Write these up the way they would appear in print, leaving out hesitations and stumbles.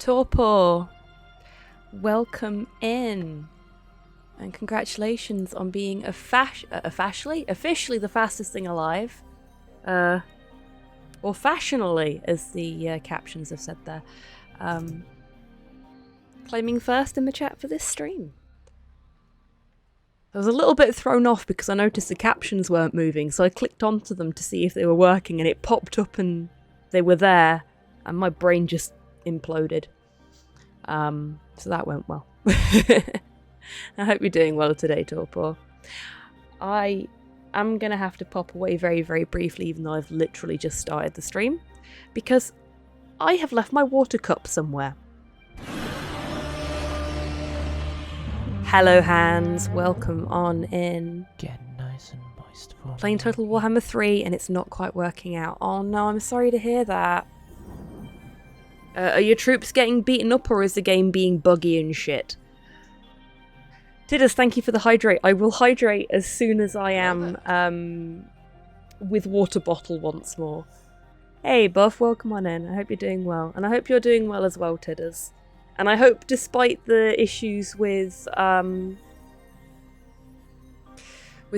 Torpor, welcome in, and congratulations on being officially the fastest thing alive, or fashionally, as the captions have said there, claiming first in the chat for this stream. I was a little bit thrown off because I noticed the captions weren't moving, so I clicked onto them to see if they were working, and it popped up and they were there, and my brain just imploded. So that went well. I hope you're doing well today, Torpor. I am going to have to pop away very, very briefly, even though I've literally just started the stream, because I have left my water cup somewhere. Hello, Hans. Welcome on in. Get nice and moist for Playing Total Warhammer 3 and it's not quite working out. Oh no, I'm sorry to hear that. Are your troops getting beaten up, or is the game being buggy and shit? Tidders, thank you for the hydrate. I will hydrate as soon as I am with water bottle once more. Hey Buff, welcome on in. I hope you're doing well. And I hope you're doing well as well, Tidders. And I hope, despite the issues with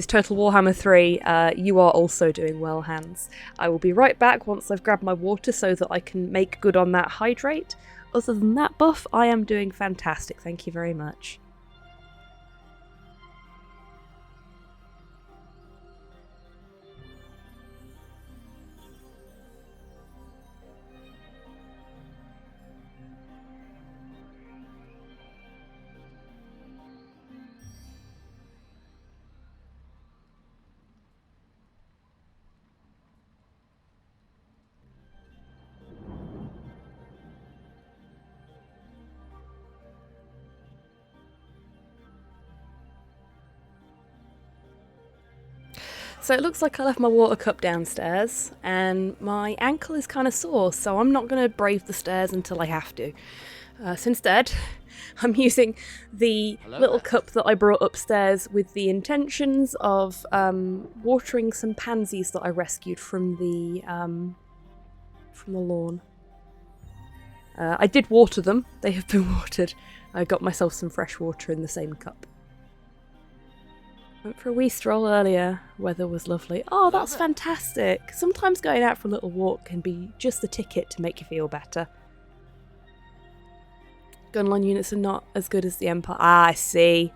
Total Warhammer 3, you are also doing well, Hans. I will be right back once I've grabbed my water so that I can make good on that hydrate. Other than that, Buff, I am doing fantastic. Thank you very much. So it looks like I left my water cup downstairs and my ankle is kind of sore, so I'm not going to brave the stairs until I have to. So instead, I'm using the little cup that I brought upstairs with the intentions of watering some pansies that I rescued from the lawn. I did water them. They have been watered. I got myself some fresh water in the same cup. Went for a wee stroll earlier. Weather was lovely. Oh, that's fantastic. Sometimes going out for a little walk can be just the ticket to make you feel better. Gunline units are not as good as the Empire. Ah, I see.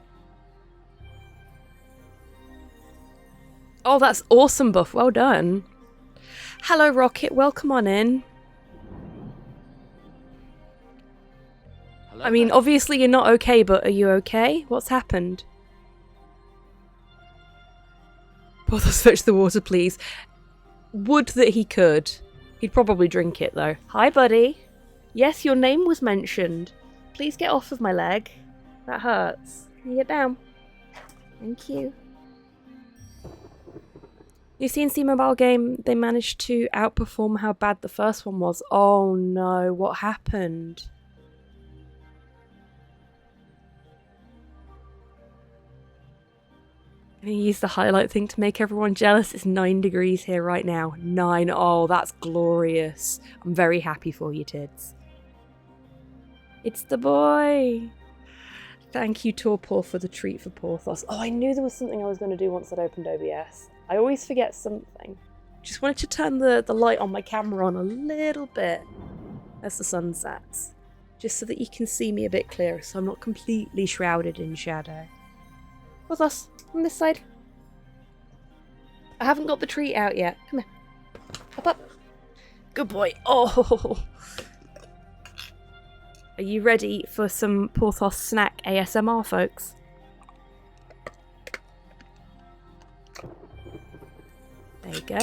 Oh, that's awesome, Buff. Well done. Hello, Rocket. Welcome on in. Hello, I mean, obviously you're not okay, but are you okay? What's happened? Porthos, fetch the water, please. Would that he could. He'd probably drink it, though. Hi, buddy. Yes, your name was mentioned. Please get off of my leg. That hurts. Can you get down? Thank you. New CNC mobile game, they managed to outperform how bad the first one was. Oh no, what happened? I'm going to use the highlight thing to make everyone jealous. It's 9 degrees here right now. 9. Oh, that's glorious. I'm very happy for you, Tids. It's the boy. Thank you, Torpor, for the treat for Porthos. Oh, I knew there was something I was going to do once I'd opened OBS. I always forget something. Just wanted to turn the light on my camera on a little bit as the sun sets. Just so that you can see me a bit clearer, so I'm not completely shrouded in shadow. Porthos, on this side. I haven't got the treat out yet. Come here. Up, up. Good boy. Oh. Are you ready for some Porthos snack ASMR, folks? There you go.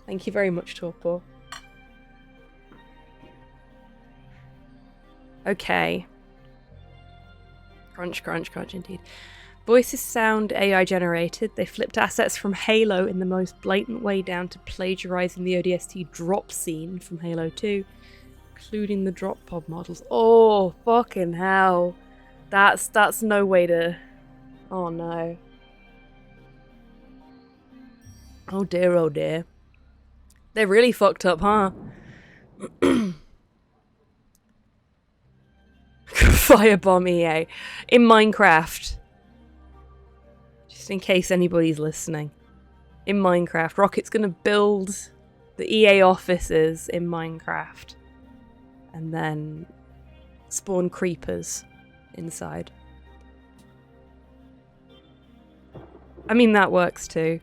Thank you very much, Torpor. Okay. Crunch, crunch, crunch indeed. Voices sound AI generated. They flipped assets from Halo in the most blatant way down to plagiarizing the ODST drop scene from Halo 2, including the drop pod models. Oh, fucking hell. That's no way to... Oh no. Oh dear, oh dear. They're really fucked up, huh? Firebomb EA. In Minecraft. Just in case anybody's listening. In Minecraft. Rocket's gonna build the EA offices in Minecraft. And then spawn creepers inside. I mean, that works too.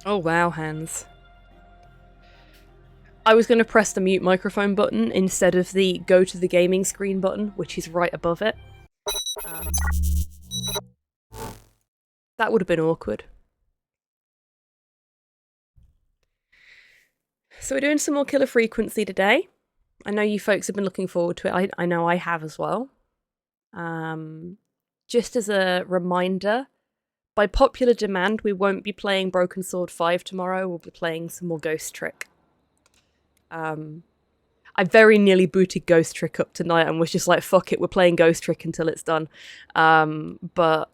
Oh wow, hands. I was going to press the mute microphone button instead of the go to the gaming screen button, which is right above it. That would have been awkward. So we're doing some more Killer Frequency today. I know you folks have been looking forward to it. I know I have as well. Just as a reminder, by popular demand, we won't be playing Broken Sword 5 tomorrow. We'll be playing some more Ghost Trick. I very nearly booted Ghost Trick up tonight and was just like, fuck it, we're playing Ghost Trick until it's done. But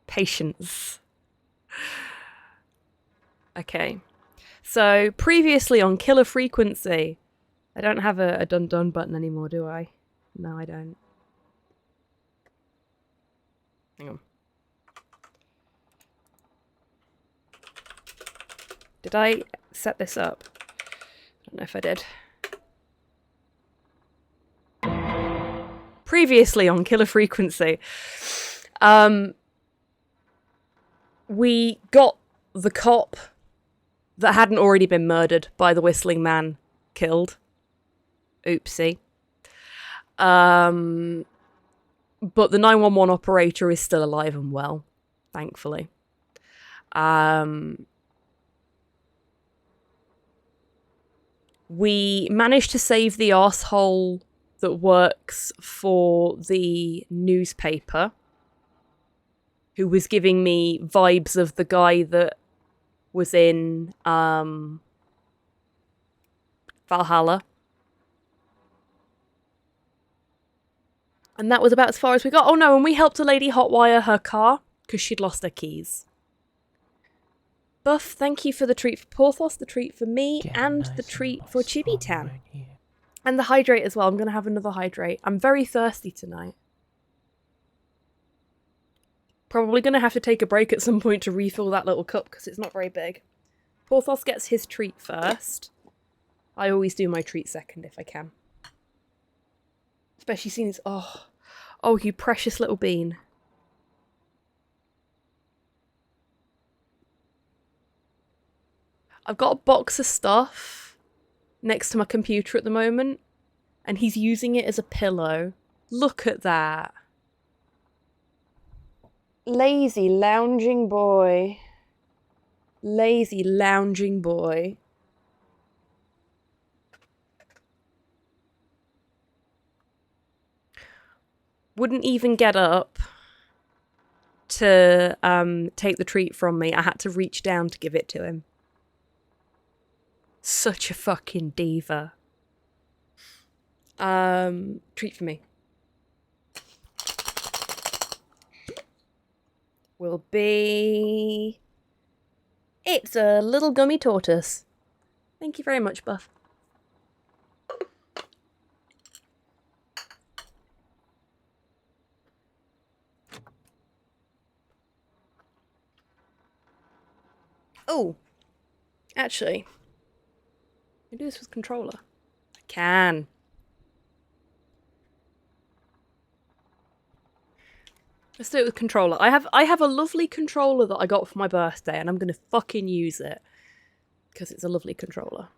patience. Okay. So previously on Killer Frequency, I don't have a dun dun button anymore, do I? No, I don't. Hang on. Did I set this up? I don't know if I did. Previously on Killer Frequency, we got the cop that hadn't already been murdered by the Whistling Man killed. Oopsie. But the 911 operator is still alive and well, thankfully. We managed to save the arsehole that works for the newspaper, who was giving me vibes of the guy that was in Valhalla. And that was about as far as we got. Oh no, and we helped a lady hotwire her car because she'd lost her keys. Buff, thank you for the treat for Porthos, the treat for me, and the treat for Chibitan. And the hydrate as well. I'm going to have another hydrate. I'm very thirsty tonight. Probably going to have to take a break at some point to refill that little cup because it's not very big. Porthos gets his treat first. I always do my treat second if I can. Especially seeing his... Oh, you precious little bean. I've got a box of stuff next to my computer at the moment, and he's using it as a pillow. Look at that. Lazy lounging boy. Lazy lounging boy. Wouldn't even get up to take the treat from me. I had to reach down to give it to him. Such a fucking diva. Treat for me. Will be... It's a little gummy tortoise. Thank you very much, Buff. Oh, actually, I can do this with controller. I can. Let's do it with controller. I have a lovely controller that I got for my birthday, and I'm gonna fucking use it because it's a lovely controller.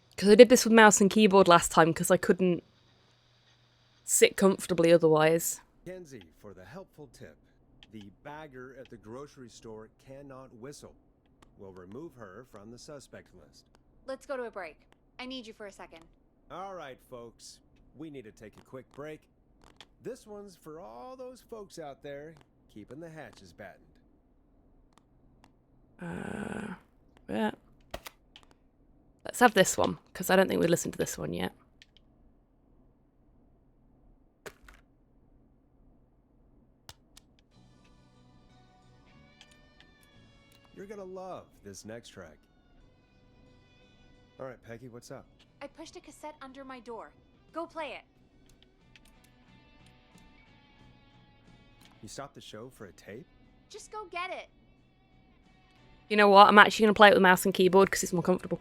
Because I did this with mouse and keyboard last time because I couldn't sit comfortably otherwise. Kenzie, for the helpful tip. The bagger at the grocery store cannot whistle. We'll remove her from the suspect list. Let's go to a break. I need you for a second. All right, folks. We need to take a quick break. This one's for all those folks out there keeping the hatches battened. Yeah. Let's have this one, because I don't think we've listened to this one yet. You're gonna love this next track. All right, Peggy, what's up? I pushed a cassette under my door. Go play it. You stopped the show for a tape? Just go get it. You know what? I'm actually going to play it with mouse and keyboard because it's more comfortable.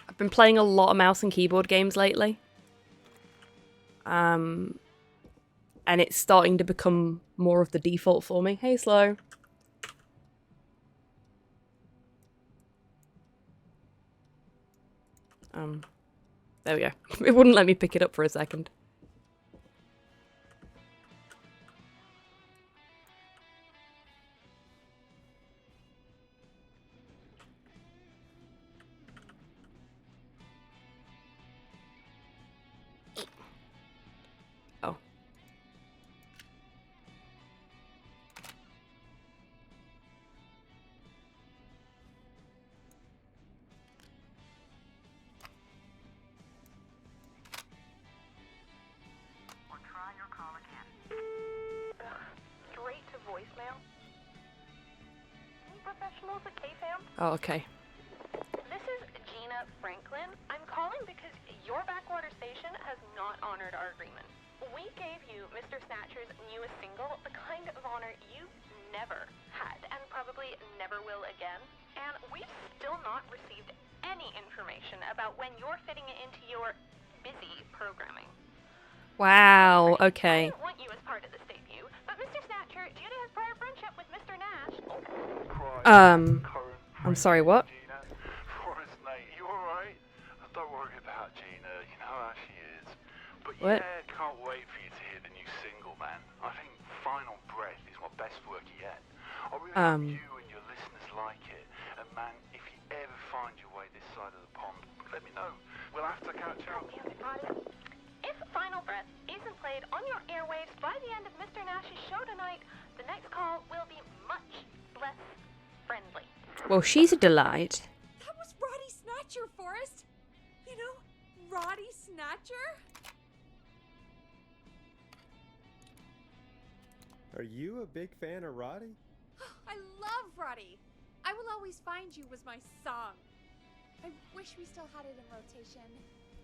I've been playing a lot of mouse and keyboard games lately. And it's starting to become more of the default for me. Hey, Slow. There we go. It wouldn't let me pick it up for a second. Oh. Straight to voicemail. Any professionals at KFAM? Oh, okay. This is Gina Franklin. I'm calling because your backwater station has not honored our agreement. We gave you Mr. Snatcher's newest single, the kind of honor you've never had and probably never will again. And we've still not received any information about when you're fitting it into your busy programming. Wow, I okay. didn't want you as part of this debut, but Mr. Snatcher, due to his prior friendship with Mr. Nash, I'm sorry, what? Gina, Forrest, mate, you alright? Don't worry about Gina, you know how she is. But What? yeah, can't wait for you to hear the new single, man. I think Final Breath is my best work yet. I really hope you and your listeners like it. And man, if you ever find your way this side of the pond, let me know. We'll have to catch up. if Final Breath isn't played on your airwaves by the end of Mr. Nash's show tonight, the next call will be much less friendly. Well, she's a delight. That was Roddy Snatcher, Forrest. You know, Roddy Snatcher? Are you a big fan of Roddy? I love Roddy. I Will Always Find You was my song. I wish we still had it in rotation.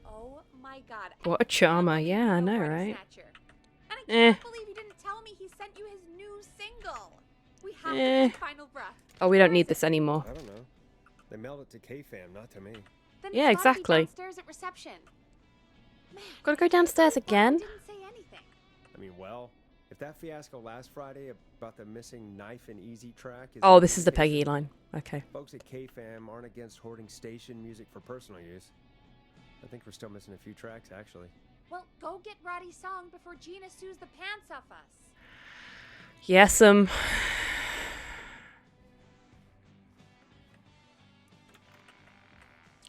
Oh my god. What a charmer. Yeah, I know, Roddy right? Snatcher. And I can't Eh. believe you didn't tell me he sent you his new single. We have Eh. to play Final Breath. Oh, we don't Where need is this it? anymore. I don't know. They mailed it to KFAM, not to me. Then Yeah, it's gotta be exactly. downstairs at reception. Man, Gotta go downstairs I again? didn't say anything. I mean, well, if that fiasco last Friday about the missing Knife and Easy track is... Oh, an this is the Peggy indication, line. Okay. Folks at KFAM aren't against hoarding station music for personal use. I think we're still missing a few tracks, actually. Well, go get Roddy's song before Gina sues the pants off us. Yes, I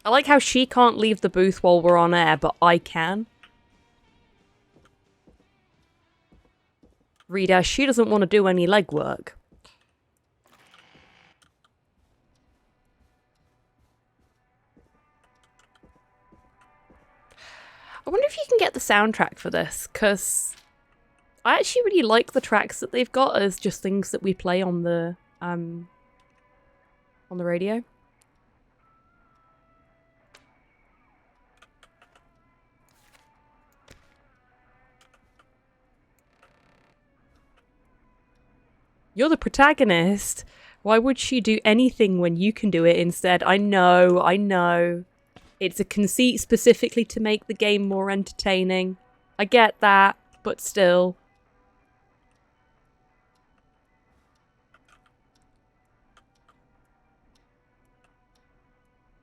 like how she can't leave the booth while we're on air, but I can. Reader, she doesn't want to do any legwork. I wonder if you can get the soundtrack for this, because I actually really like the tracks that they've got as just things that we play on the radio. You're the protagonist. Why would she do anything when you can do it instead? I know. It's a conceit specifically to make the game more entertaining. I get that, but still.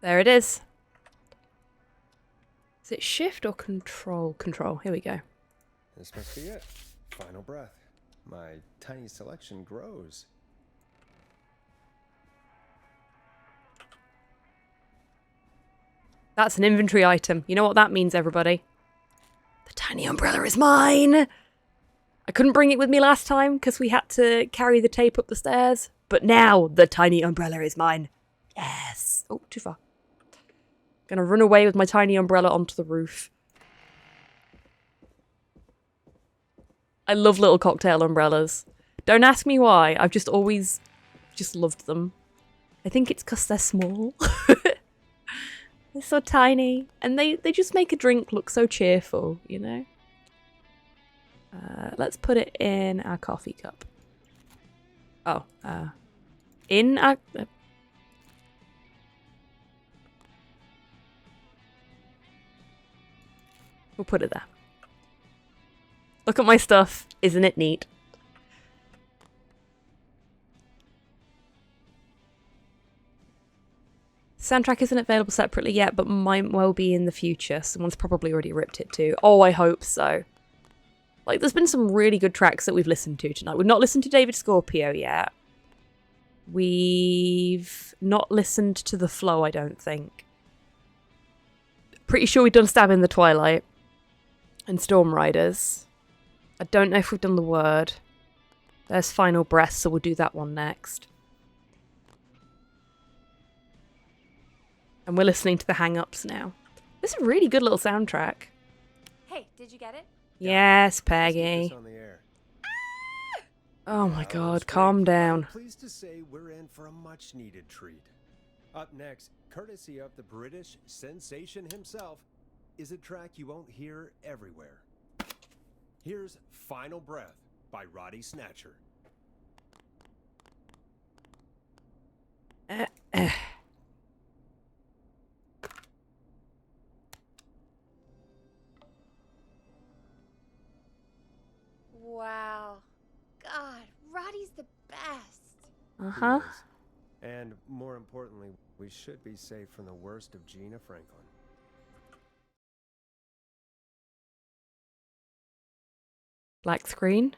There it is. Is it shift or control? Control. Here we go. This must be it. Final Breath. My tiny selection grows. That's an inventory item. You know what that means, everybody? The tiny umbrella is mine! I couldn't bring it with me last time because we had to carry the tape up the stairs. But now, the tiny umbrella is mine. Yes! Oh, too far. Gonna run away with my tiny umbrella onto the roof. I love little cocktail umbrellas. Don't ask me why. I've just always just loved them. I think it's because they're small. They're so tiny. And they just make a drink look so cheerful, you know? Let's put it in our coffee cup. Oh, in our... we'll put it there. Look at my stuff. Isn't it neat? Soundtrack isn't available separately yet, but might well be in the future. Someone's probably already ripped it too. Oh, I hope so. Like, there's been some really good tracks that we've listened to tonight. We've not listened to David Scorpio yet. We've not listened to The Flow, I don't think. Pretty sure we've done Stab in the Twilight. And Storm Riders. I don't know if we've done The Word. There's Final Breath, so we'll do that one next. And we're listening to the Hang-Ups now. This is a really good little soundtrack. Hey, did you get it? Yes, Let's get Peggy. this on the air. Oh my Well, god, it's calm great. down. I'm pleased to say we're in for a much-needed treat. Up next, courtesy of the British sensation himself, is a track you won't hear everywhere. Here's Final Breath by Roddy Snatcher. Wow. God, Roddy's the best. Uh-huh. He is. And more importantly, we should be safe from the worst of Gina Franklin. Black screen.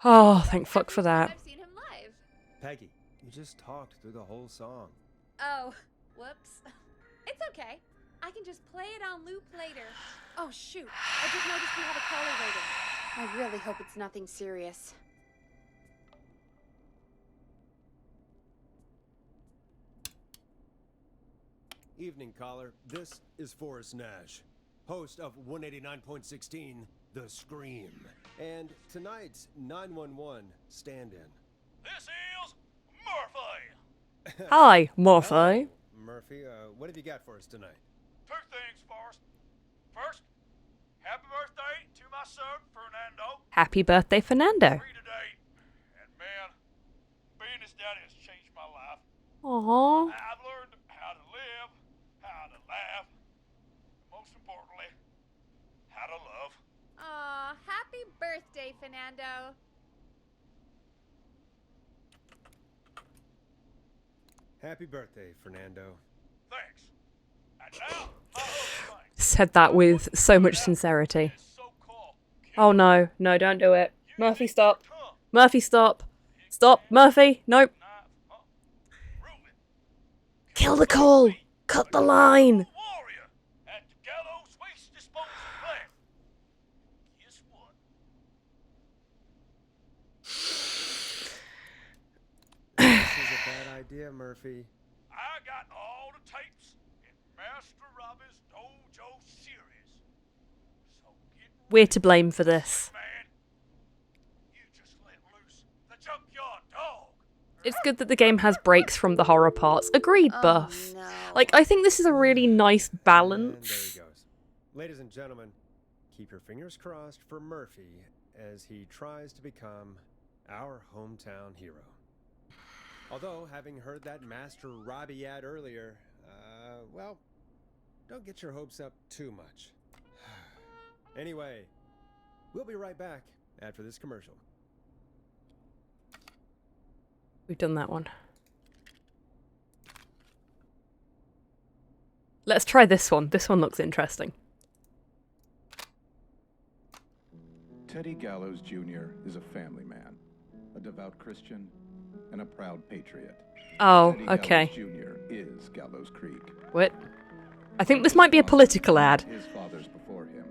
Oh, thank fuck for that. I've seen him live. Peggy, you just talked through the whole song. Oh, whoops. It's okay. I can just play it on loop later. Oh, shoot. I just noticed we have a caller waiting. I really hope it's nothing serious. Evening, caller. This is Forrest Nash, host of 189.16, The Scream, and tonight's 911 stand-in. This is Murphy. Hi, Morpho. Hello, Murphy, what have you got for us tonight? Two things, Forrest. First, happy birthday to my son, Fernando. Happy birthday, Fernando. 3 today. And man, being his daddy has changed my life. Aww. I've learned how to live, how to laugh, most importantly, how to love. Aw, happy birthday, Fernando. Happy birthday, Fernando. Thanks. And now, my other thing. Said that with so much sincerity. This so-called Oh no, no, don't do it. You Murphy, need stop. to come. Murphy, stop. Stop, Murphy. Nope. Knife up. Ruin. Kill the call. Cut the line. Warrior at the Gallows Waste Disposal Plant. Guess what? This is a bad idea, Murphy. I got all the tapes in Master Robbie's Dojo series. So get We're to blame for this. ready, man. You just let loose the junkyard dog. It's good that the game has breaks from the horror parts. Agreed, Buff. No. Like, I think this is a really nice And there balance. he goes. Ladies and gentlemen, keep your fingers crossed for Murphy as he tries to become our hometown hero. Although, having heard that Master Robbie ad earlier, well, don't get your hopes up too much. Anyway, we'll be right back after this commercial. We've done that one. Let's try this one. This one looks interesting. Teddy Gallows Jr. is a family man, a devout Christian, and a proud patriot. Oh, Teddy okay. Gallows Jr. is Gallows Creek. What? I think this might be a political ad. His fathers before him.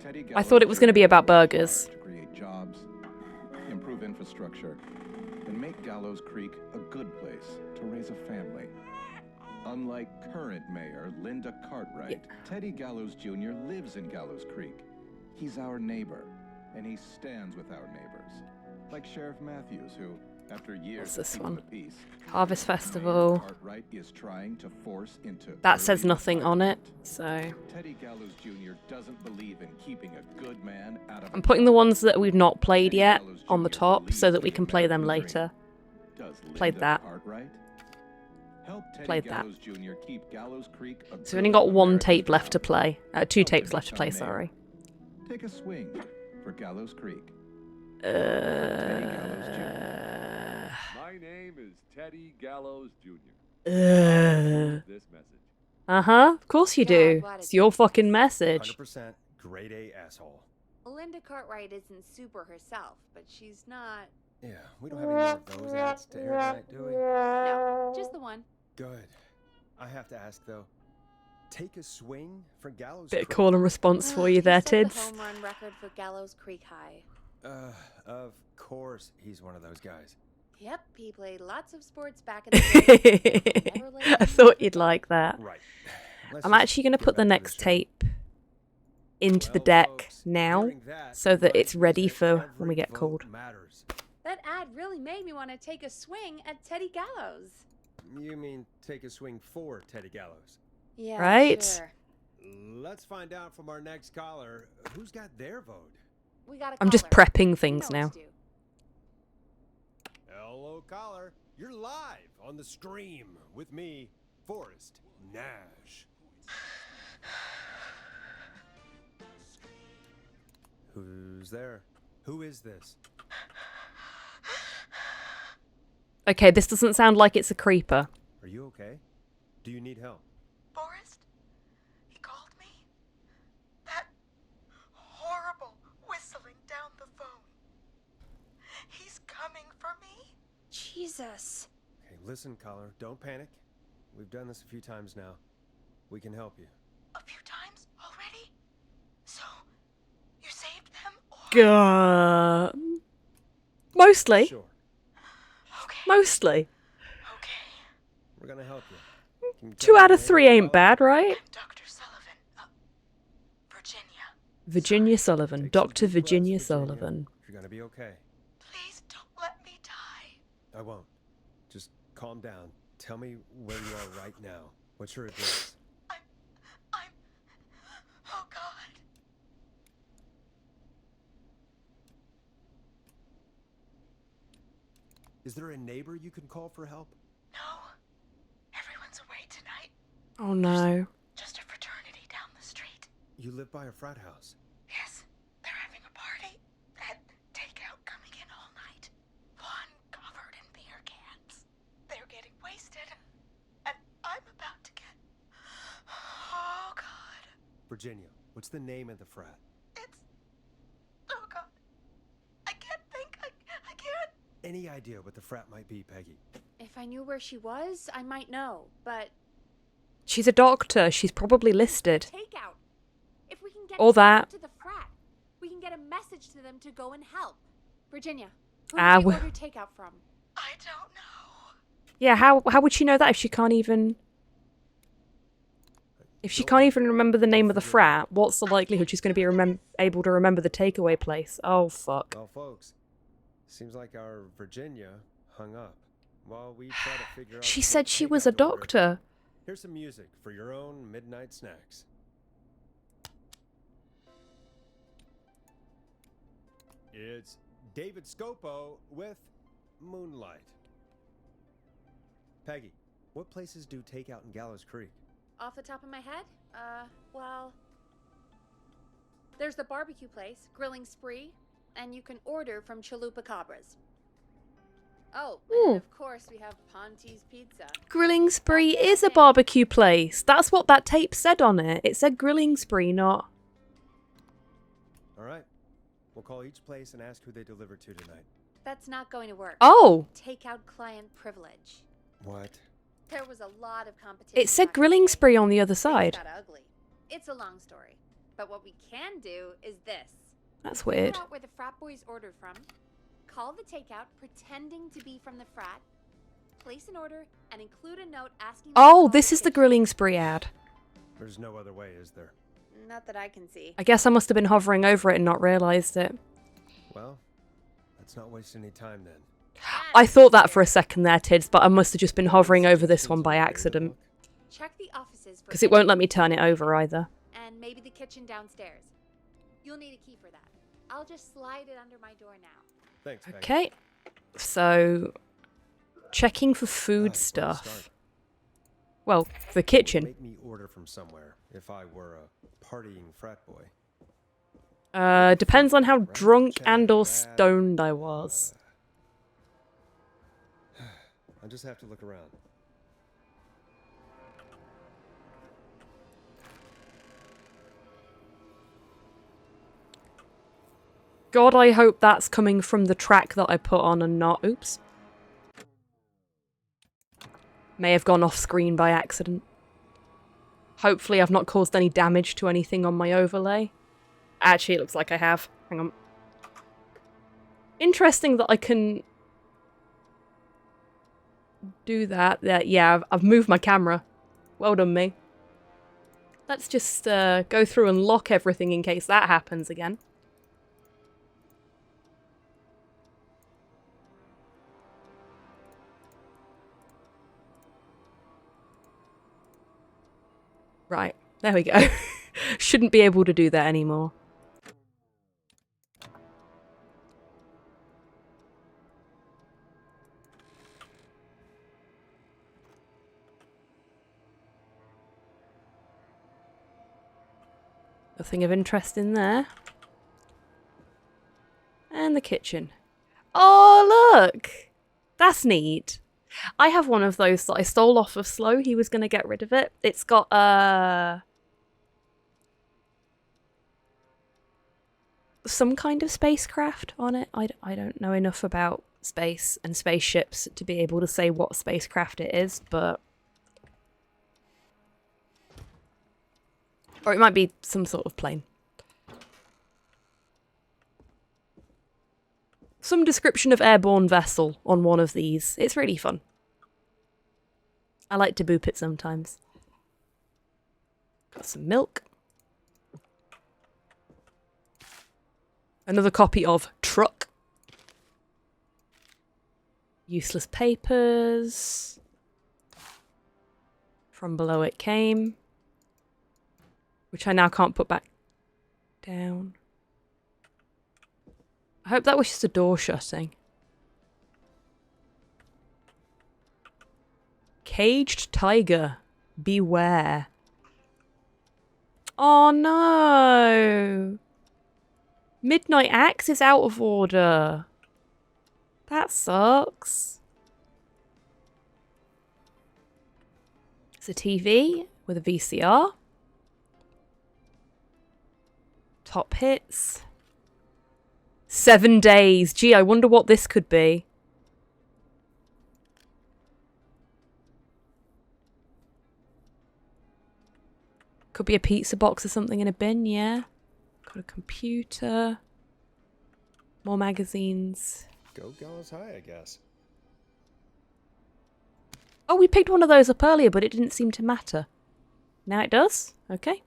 Teddy I thought it was going to be about burgers. To create jobs, improve infrastructure, and make Gallows Creek a good place to raise a family. Unlike current mayor Linda Cartwright, Teddy Gallows Jr. lives in Gallows Creek. He's our neighbor, and he stands with our neighbors. Like Sheriff Matthews, who, after years What's this of one? the peace, Harvest Festival. Cartwright is trying to force into That says early nothing on it, retirement. so Teddy Gallows Jr. doesn't believe in keeping a good man out of I'm putting the ones that we've not played Teddy yet Gallows on the Jr. top so believes that we in can the play them American later. dream. Does Played Linda that. Cartwright? Help Teddy Played that. Gallows Jr. keep Gallows Creek a So we've good only got one American tape left to town. play. Two Help tapes him left to play, become mayor. sorry. Take a swing for Gallows Creek. Teddy Gallows Jr. My name is Teddy Gallows Jr. Uh This message. huh. Of course you Yeah, I'm do. glad It's it's your yours. fucking message. 100% grade A asshole. Linda Cartwright isn't super herself, but she's not. Yeah, we don't have any more of those ads to air tonight, do we? No, just the one. Good. I have to ask though. Take a swing for Gallows Bit of Creek? call and response for you He there, set the Tids. home run record for Gallows Creek High. Of course he's one of those guys. Yep, he played lots of sports back in the day. Never let I him thought down. you'd like that. Right. Let's I'm just actually going to get put the back to next show. tape into the Well, deck folks, now hearing that so that it's reminds me ready that for when every we get vote called. Matters. That ad really made me want to take a swing at Teddy Gallows. You mean take a swing for Teddy Gallows? Yeah, Right? sure. Let's find out from our next caller who's got their vote. We got a I'm just caller. prepping You things know now. what's due. Hello, caller. You're live on the stream with me, Forrest Nash. Who's there? Who is this? Okay, this doesn't sound like it's a creeper. Are you okay? Do you need help? Forrest? He called me? That horrible whistling down the phone. He's coming for me? Jesus. Okay, listen, caller. Don't panic. We've done this a few times now. We can help you. A few times already? So, you saved them or? Mostly. Sure. Okay. Mostly. Okay. We're gonna help you. Can you 2 tell me out the of name 3 the ain't caller? bad, right? I'm Dr. Sullivan. Virginia. Virginia Sullivan. Take some Dr. deep breaths, Virginia Sullivan. You're gonna be okay. Please don't let me die. I won't. Just calm down. Tell me where you are right now. What's your address? I'm. Oh, God. Is there a neighbor you can call for help? No. Everyone's away tonight. Oh no. Just a fraternity down the street. You live by a frat house. Yes, they're having a party. Had takeout coming in all night. One covered in beer cans. They're getting wasted. And I'm about to get... Oh, God. Virginia, what's the name of the frat? It's... Oh, God. I can't think. I can't... Any idea what the frat might be, Peggy? If I knew where she was, I might know, but She's a doctor. She's probably listed. takeout. If we can get All that. to the frat, we can get a message to them to go and help. Virginia, who Ah, did we well- order takeout from? I don't know. Yeah, how would she know that if she can't even... If she can't even remember the name of the frat, what's the likelihood she's going to be able to remember the takeaway place? Oh, fuck. Well, folks, seems like our Virginia hung up. While we try to figure out She what said she was a takeout to order, doctor. Here's some music for your own midnight snacks. It's David Scopo with Moonlight. Peggy, what places do takeout in Gallows Creek? Off the top of my head? Well, there's the barbecue place, Grilling Spree, and you can order from Chalupa Cabras. Oh, Ooh. and of course we have Ponte's Pizza. Grilling Spree is a barbecue place. That's what that tape said on it. It said Grilling Spree, not... All right. We'll call each place and ask who they deliver to tonight. That's not going to work. Oh! Takeout client privilege. What? There was a lot of competition. It said back in the grilling day. spree on the other Things side. got ugly. It's a long story. But what we can do is this. That's Figure weird. out where the frat boys ordered from. Call the takeout pretending to be from the frat. Place an order and include a note asking. Oh, this is the grilling spree ad. There's no other way, is there? Not that I can see. I guess I must have been hovering over it and not realised it. Well, let's not waste any time then. I thought that for a second there, Tids, but I must have just been hovering over this one by accident. Check the offices for Because it won't let me turn it over either. and maybe the kitchen downstairs. You'll need a key for that. I'll just slide it under my door now. Thanks, Becky. Okay. So, checking for food Where to stuff. start? Well, the kitchen. Make me order from somewhere if I were a partying frat boy. Depends on how Right, drunk chat, and or grab, stoned I was. I'll just have to look around. God, I hope that's coming from the track that I put on and not... Oops. May have gone off screen by accident. Hopefully I've not caused any damage to anything on my overlay. Actually, it looks like I have. Hang on. Interesting that I can... do that. Yeah, I've moved my camera. Well done, me. Let's just go through and lock everything in case that happens again. Right, there we go. Shouldn't be able to do that anymore. Nothing of interest in there. And the kitchen. Oh, look! That's neat. I have one of those that I stole off of Slow. He was going to get rid of it. It's got, some kind of spacecraft on it. I don't know enough about space and spaceships to be able to say what spacecraft it is, but... Or it might be some sort of plane. Some description of airborne vessel on one of these. It's really fun. I like to boop it sometimes. Got some milk. Another copy of Truck. Useless papers. From Below It Came. Which I now can't put back down. I hope that was just a door shutting. Caged tiger. Beware. Oh no! Midnight Axe is out of order. That sucks. It's a TV with a VCR. Top hits. 7 days. Gee, I wonder what this could be. Could be a pizza box or something in a bin, yeah. Got a computer. More magazines. Go Gallows High, I guess. Oh, we picked one of those up earlier, but it didn't seem to matter. Now it does? Okay.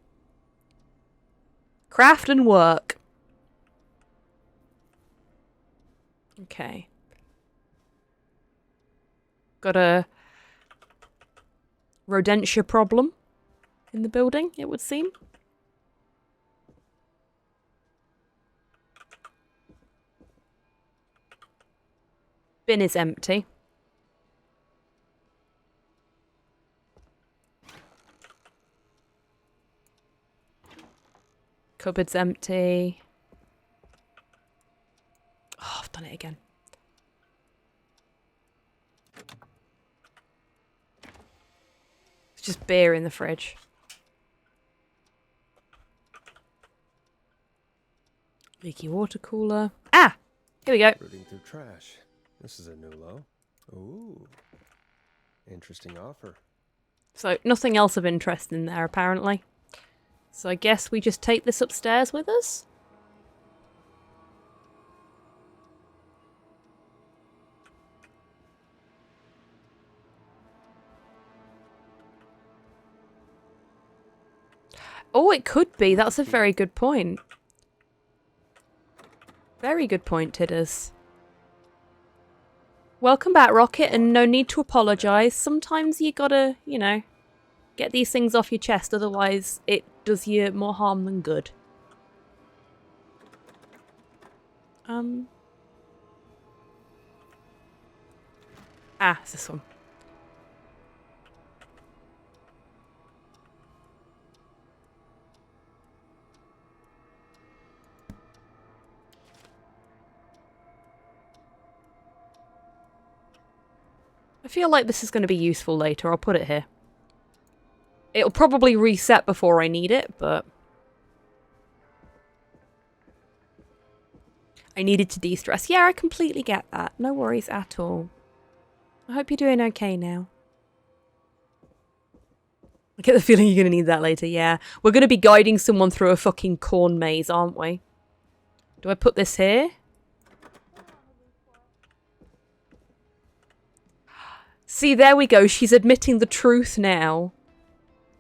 Craft and work. Okay. Got a rodentia problem in the building, it would seem. Bin is empty. Cupboard's empty. Oh, I've done it again. It's just beer in the fridge. Leaky water cooler. Ah! Here we go. Rooting through trash. This is a new low. Ooh. Interesting offer. So nothing else of interest in there, apparently. So I guess we just take this upstairs with us? Oh, it could be. That's a very good point. Very good point, Tidders. Welcome back, Rocket, and no need to apologise. Sometimes you gotta, you know, get these things off your chest, otherwise it does you more harm than good. It's this one. I feel like this is going to be useful later. I'll put it here. It'll probably reset before I need it, but... I needed to de-stress. Yeah, I completely get that. No worries at all. I hope you're doing okay now. I get the feeling you're going to need that later, yeah. We're going to be guiding someone through a fucking corn maze, aren't we? Do I put this here? See, there we go. She's admitting the truth now.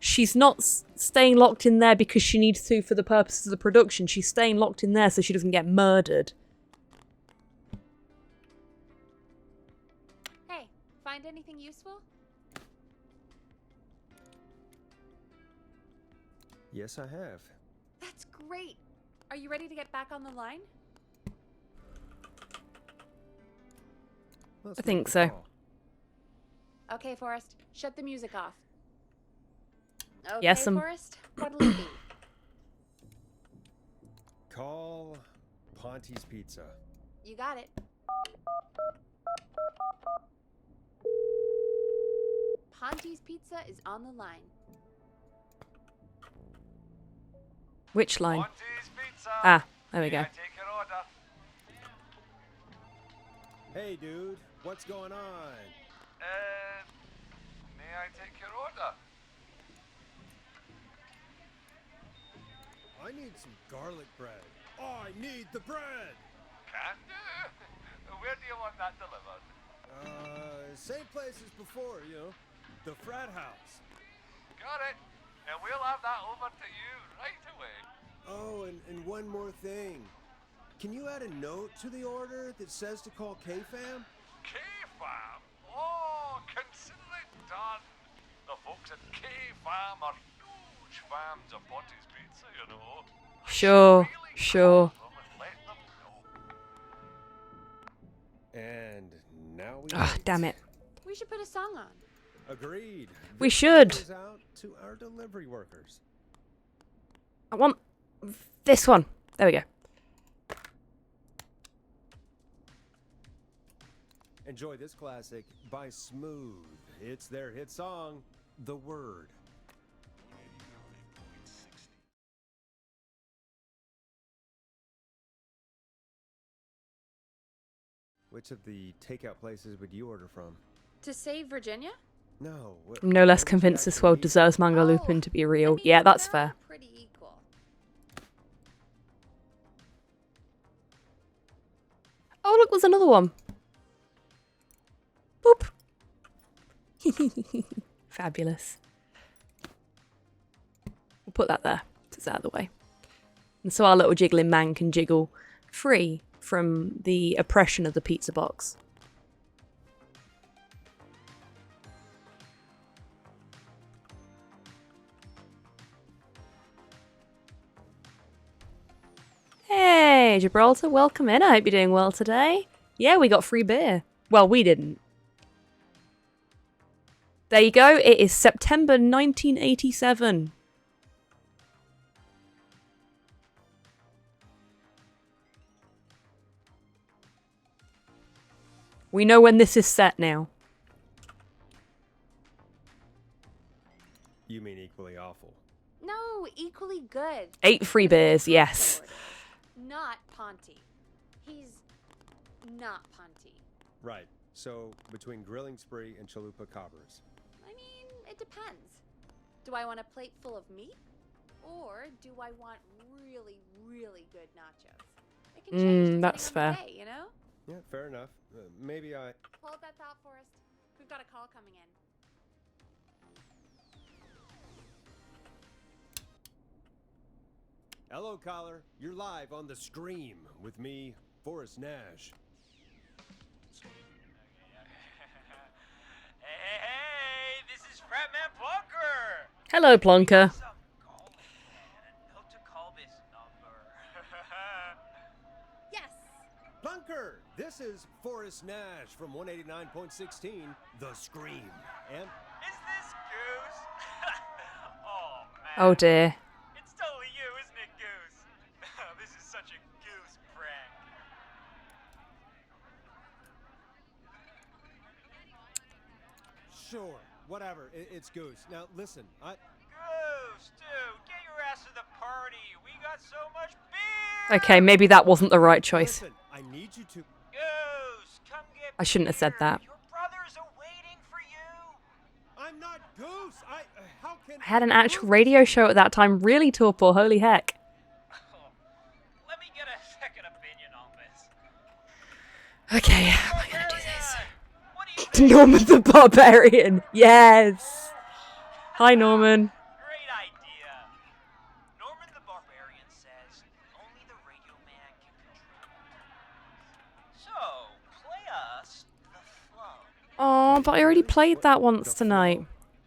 She's not staying locked in there because she needs to for the purposes of the production. She's staying locked in there so she doesn't get murdered. Hey, find anything useful? Yes, I have. That's great. Are you ready to get back on the line? Let's I make think the so. call. Okay, Forrest, shut the music off. Okay, Yes, Forrest, what'll it be? Call Ponte's Pizza. You got it. Ponte's Pizza is on the line. Which line? Ponte's Pizza. Ah, there we May go. I take your order? Hey, dude, what's going on? May I take your order? I need some garlic bread. Oh, I need the bread. Can do. Where do you want that delivered? Same place as before, you know, the frat house. Got it. And we'll have that over to you right away. Oh, and one more thing. Can you add a note to the order that says to call K-Fam? K-Fam? Oh, consider it done. The folks at K-Fam are huge fans of Ponte's Pizza, you know. Sure, sure. Call them and let them know. And now we Ah, wait. damn it. We should put a song on. Agreed. We This should. goes out to our delivery workers. I want this one. There we go. Enjoy this classic by Smooth. It's their hit song, The Word. Which of the takeout places would you order from? To save Virginia? No. I'm no less what would you convinced this actually world eat? deserves Mango Lupin to be real. I mean, Yeah, that's they're all fair. pretty equal. Oh, look, there's another one. Boop. Fabulous. We'll put that there. It's out of the way. And so our little jiggling man can jiggle free from the oppression of the pizza box. Hey, Gibraltar, welcome in. I hope you're doing well today. Yeah, we got free beer. Well, we didn't. There you go. It is September 1987. We know when this is set now. You mean equally awful. No, equally good. 8 free beers, yes. Not Ponte. He's not Ponte. Right. So, between Grilling Spree and Chalupa Cobbers. I mean, it depends. Do I want a plate full of meat? Or do I want really, really good nachos? It can change that's depending on fair. the day, you know? Yeah, fair enough. Maybe I... Hold that thought, Forrest. We've got a call coming in. Hello, caller. You're live on The Scream with me, Forrest Nash. Hey, this is Fratman Plunker! Hello, Plonker. Some call man, note to call this number. Yes! Plunker! This is Forrest Nash from 189.16, The Scream. And Is this Goose? Oh, man. Oh dear. It's totally you, isn't it, Goose? This is such a Goose prank. sure, whatever, it's Goose. Now, listen, Goose, dude, get your ass to the party. We got so much beer! Okay, maybe that wasn't the right choice. Listen, I need you to... Goose, come get I shouldn't have said beer. that. Your brothers are waiting for you. I'm not Goose! How can... I had an actual radio show at that time, really, Torpor, holy heck. Let me get a second opinion on this. Okay, how am I gonna do this? What do you think? Norman the Barbarian, yes! Hi, Norman. Great idea. Norman the Barbarian says only the radio man can control. So, play us the flow. Oh, but I already played that once tonight.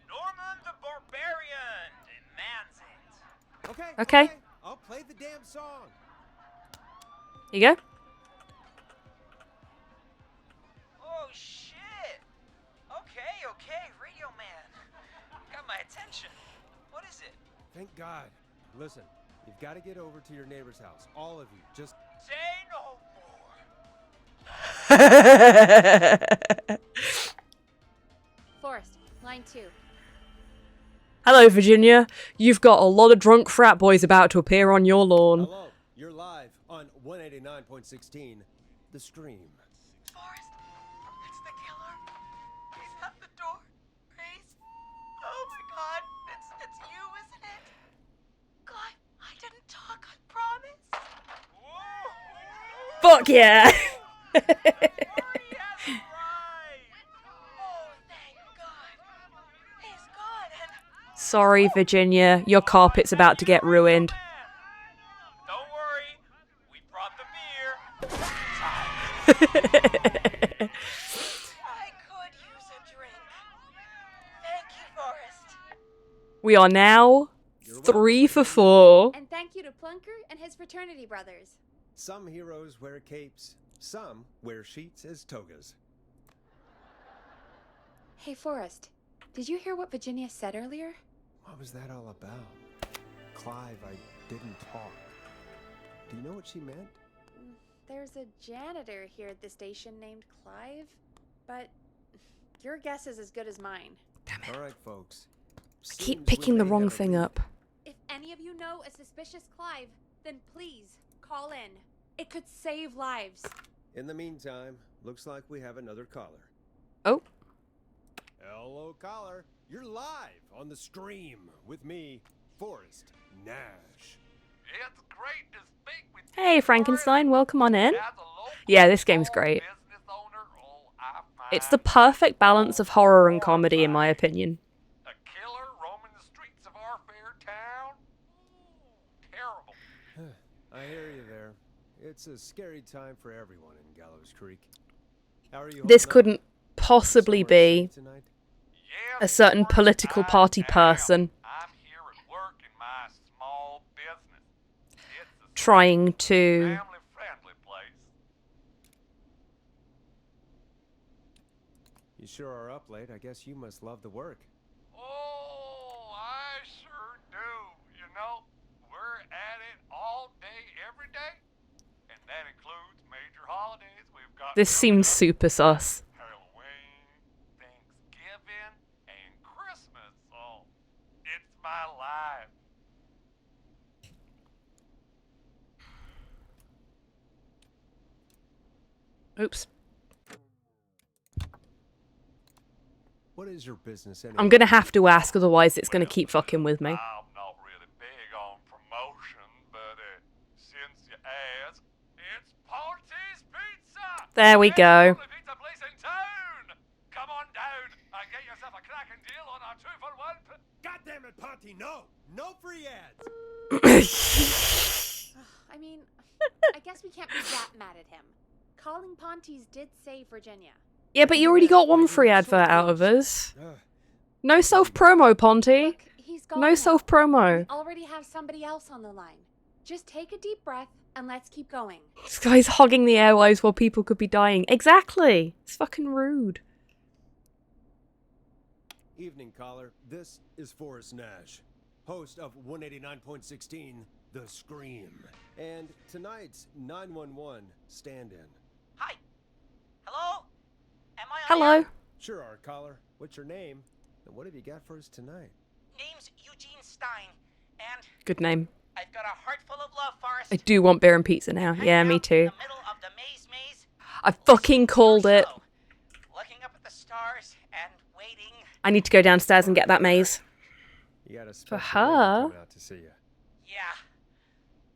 Norman the Barbarian demands it. Okay, Okay. I'll play the damn song. Here you go. Oh shit! Okay, radio man. Got my attention. What is it? Thank God. Listen, you've got to get over to your neighbor's house. All of you. Just... Say no more. Forrest, line 2. Hello, Virginia. You've got a lot of drunk frat boys about to appear on your lawn. Hello, you're live on 189.16, The Scream. Forrest, it's the killer. He's at the door. Grace. Oh my God, it's you, isn't it? God, I didn't talk, I promise. Fuck yeah! Party has arrived. Oh, thank God. He's gone and Sorry, Virginia. Your carpet's about to get ruined. Don't worry, we brought the beer. I could use a drink. Thank you, Forrest. We are now You're 3 for welcome. 4. And thank you to Plunker and his fraternity brothers. Some heroes wear capes, some wear sheets as togas. Hey, Forrest, did you hear what Virginia said earlier? What was that all about? Clive, I didn't talk. Do you know what she meant? There's a janitor here at the station named Clive, but your guess is as good as mine. All right, folks. Keep Seems picking we the may wrong have a thing lead. up. If any of you know a suspicious Clive, then please call in. It could save lives. In the meantime, looks like we have another caller. Oh, Hello, caller. You're live on The Scream with me, Forrest Nash. It's great to speak with you. hey, Frankenstein, welcome on in. As a local Yeah, this game's great. business owner, I It's the find perfect balance of horror and comedy, in my opinion. a killer roaming the streets of our fair town. Ooh, terrible. I hear you there. It's a scary time for everyone in Gallows Creek. How are you? This holding up? couldn't possibly Somewhere be safe tonight? a certain political party person I'm here at work in my small business. It's a trying to... family-friendly place. You sure are up late. I guess you must love the work. Oh, I sure do. You know, we're at it all day, every day. And that includes major holidays. We've got This seems super sus. Halloween, Thanksgiving, and Christmas. Oh, it's my life. Oops. What is your business anyway? I'm gonna have to ask, otherwise it's gonna keep fucking with me. I'm not really big on promotion, but since you ask, it's Ponty's Pizza! There we It's go. the only pizza place in town! Come on down and get yourself a cracking deal on our 2-for-1. God damn it, Ponty, no! No free ads! I mean, I guess we can't be that mad at him. Calling Ponty's did save Virginia. Yeah, but you already got one free advert out of us. Ugh. No self-promo, Ponty. Look, he's gone No now. self-promo. We already have somebody else on the line. Just take a deep breath and let's keep going. This guy's hogging the airwaves while people could be dying. Exactly. It's fucking rude. Evening, caller. This is Forrest Nash, host of 189.16, The Scream. And tonight's 911 stand-in. Hi. Hello? Am I on Hello. air? Sure are, caller. What's your name? And what have you got for us tonight? Name's Eugene Stein, and Good name. I've got a heart full of love, Forrest. I do want beer and pizza now. Hanging Yeah, me out too. In the middle of the maze, I fucking called it. looking up at the stars and waiting. I need to go downstairs and get that maze. You got a special lady her? coming out to see you. Yeah,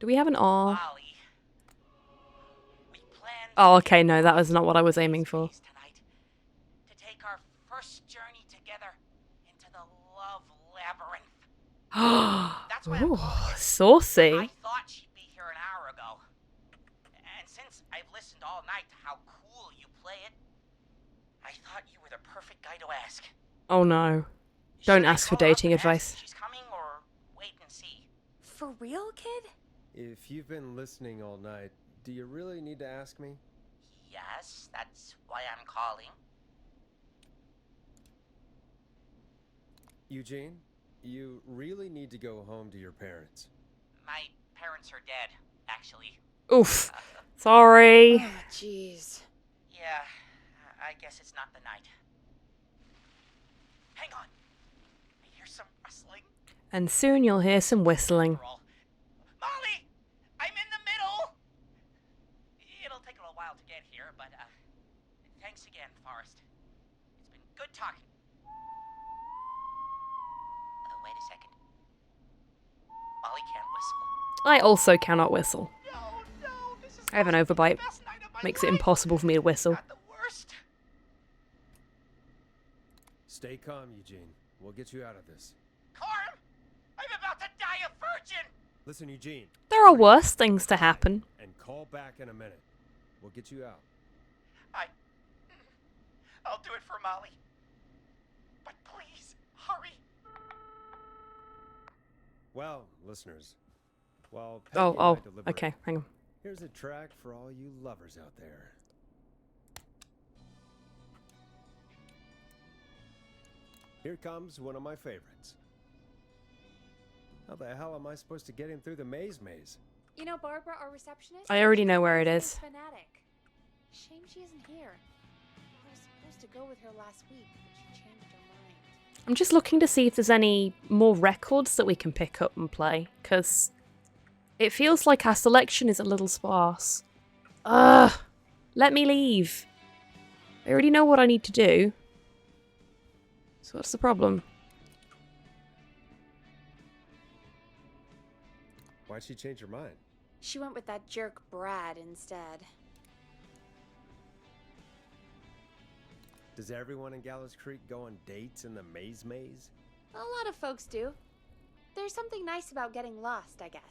Do we have an R? Molly. We planned Oh, okay, no, that was not what I was aiming for. tonight to take our first journey together into the love labyrinth. That's why I'm Ooh, calling you. saucy. I thought she'd be here an hour ago. And since I've listened all night to how cool you play it, I thought you were the perfect guy to ask. Oh no. Should Don't I ask for call her up dating and ask advice. if she's coming or wait and see? For real, kid? If you've been listening all night, do you really need to ask me? Yes, that's why I'm calling. Eugene, you really need to go home to your parents. My parents are dead, actually. Oof. Sorry. Oh, jeez. Yeah, I guess it's not the night. Hang on. I hear some rustling. And soon you'll hear some whistling. Roll. Molly! I'm in the middle! It'll take a little while to get here, but thanks again, Forrest. It's been good talking. Wait a second. Molly can't whistle. I also cannot whistle. No, this is I have an supposed to be overbite. the best night of my Makes it life. impossible for me to whistle. Not the worst. Stay calm, Eugene. We'll get you out of this. Carm! I'm about to die a virgin! Listen, Eugene. There are worse things to happen. And call back in a minute. We'll get you out. I'll do it for Molly. But please, hurry. Well, listeners, while Peggy Oh, and I oh, deliberate, okay, hang on. here's a track for all you lovers out there. Here comes one of my favorites. How the hell am I supposed to get him through the maze? You know, Barbara, our receptionist? I already know where it she's is. a fanatic. Shame she isn't here. I was supposed to go with her last week, but she changed her mind. I'm just looking to see if there's any more records that we can pick up and play, because it feels like our selection is a little sparse. Ugh! Let me leave. I already know what I need to do. So what's the problem? Why'd she change her mind? She went with that jerk Brad instead. Does everyone in Gallows Creek go on dates in the maze? A lot of folks do. There's something nice about getting lost, I guess.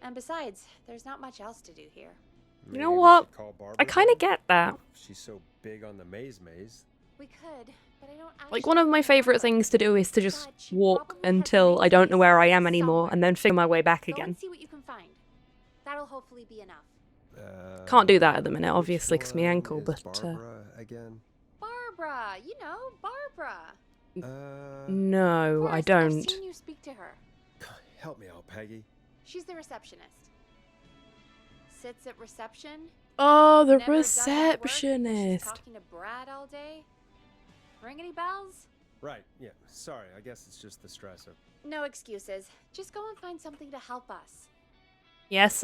And besides, there's not much else to do here. You Maybe know we what? should call Barbara I kind of then? get that. She's so big on the maze. We could, but I don't Like, one of my favourite things to do is to just God, she walk probably has until I don't know where I am anymore, somewhere. and then figure my way back Go again. and see what you can find. That'll hopefully be enough. Can't do that at the minute, which obviously, 'cause my one ankle, is but, Barbara again? Barbara, you know, Barbara. No, I Forrest, don't. I've seen you speak to her. Help me out, Peggy. She's the receptionist. Sits at reception. Oh, the never does any work, she's receptionist. talking to Brad all day. Ring any bells? Right, yeah. Sorry, I guess it's just the stress of... No excuses. Just go and find something to help us. Yes,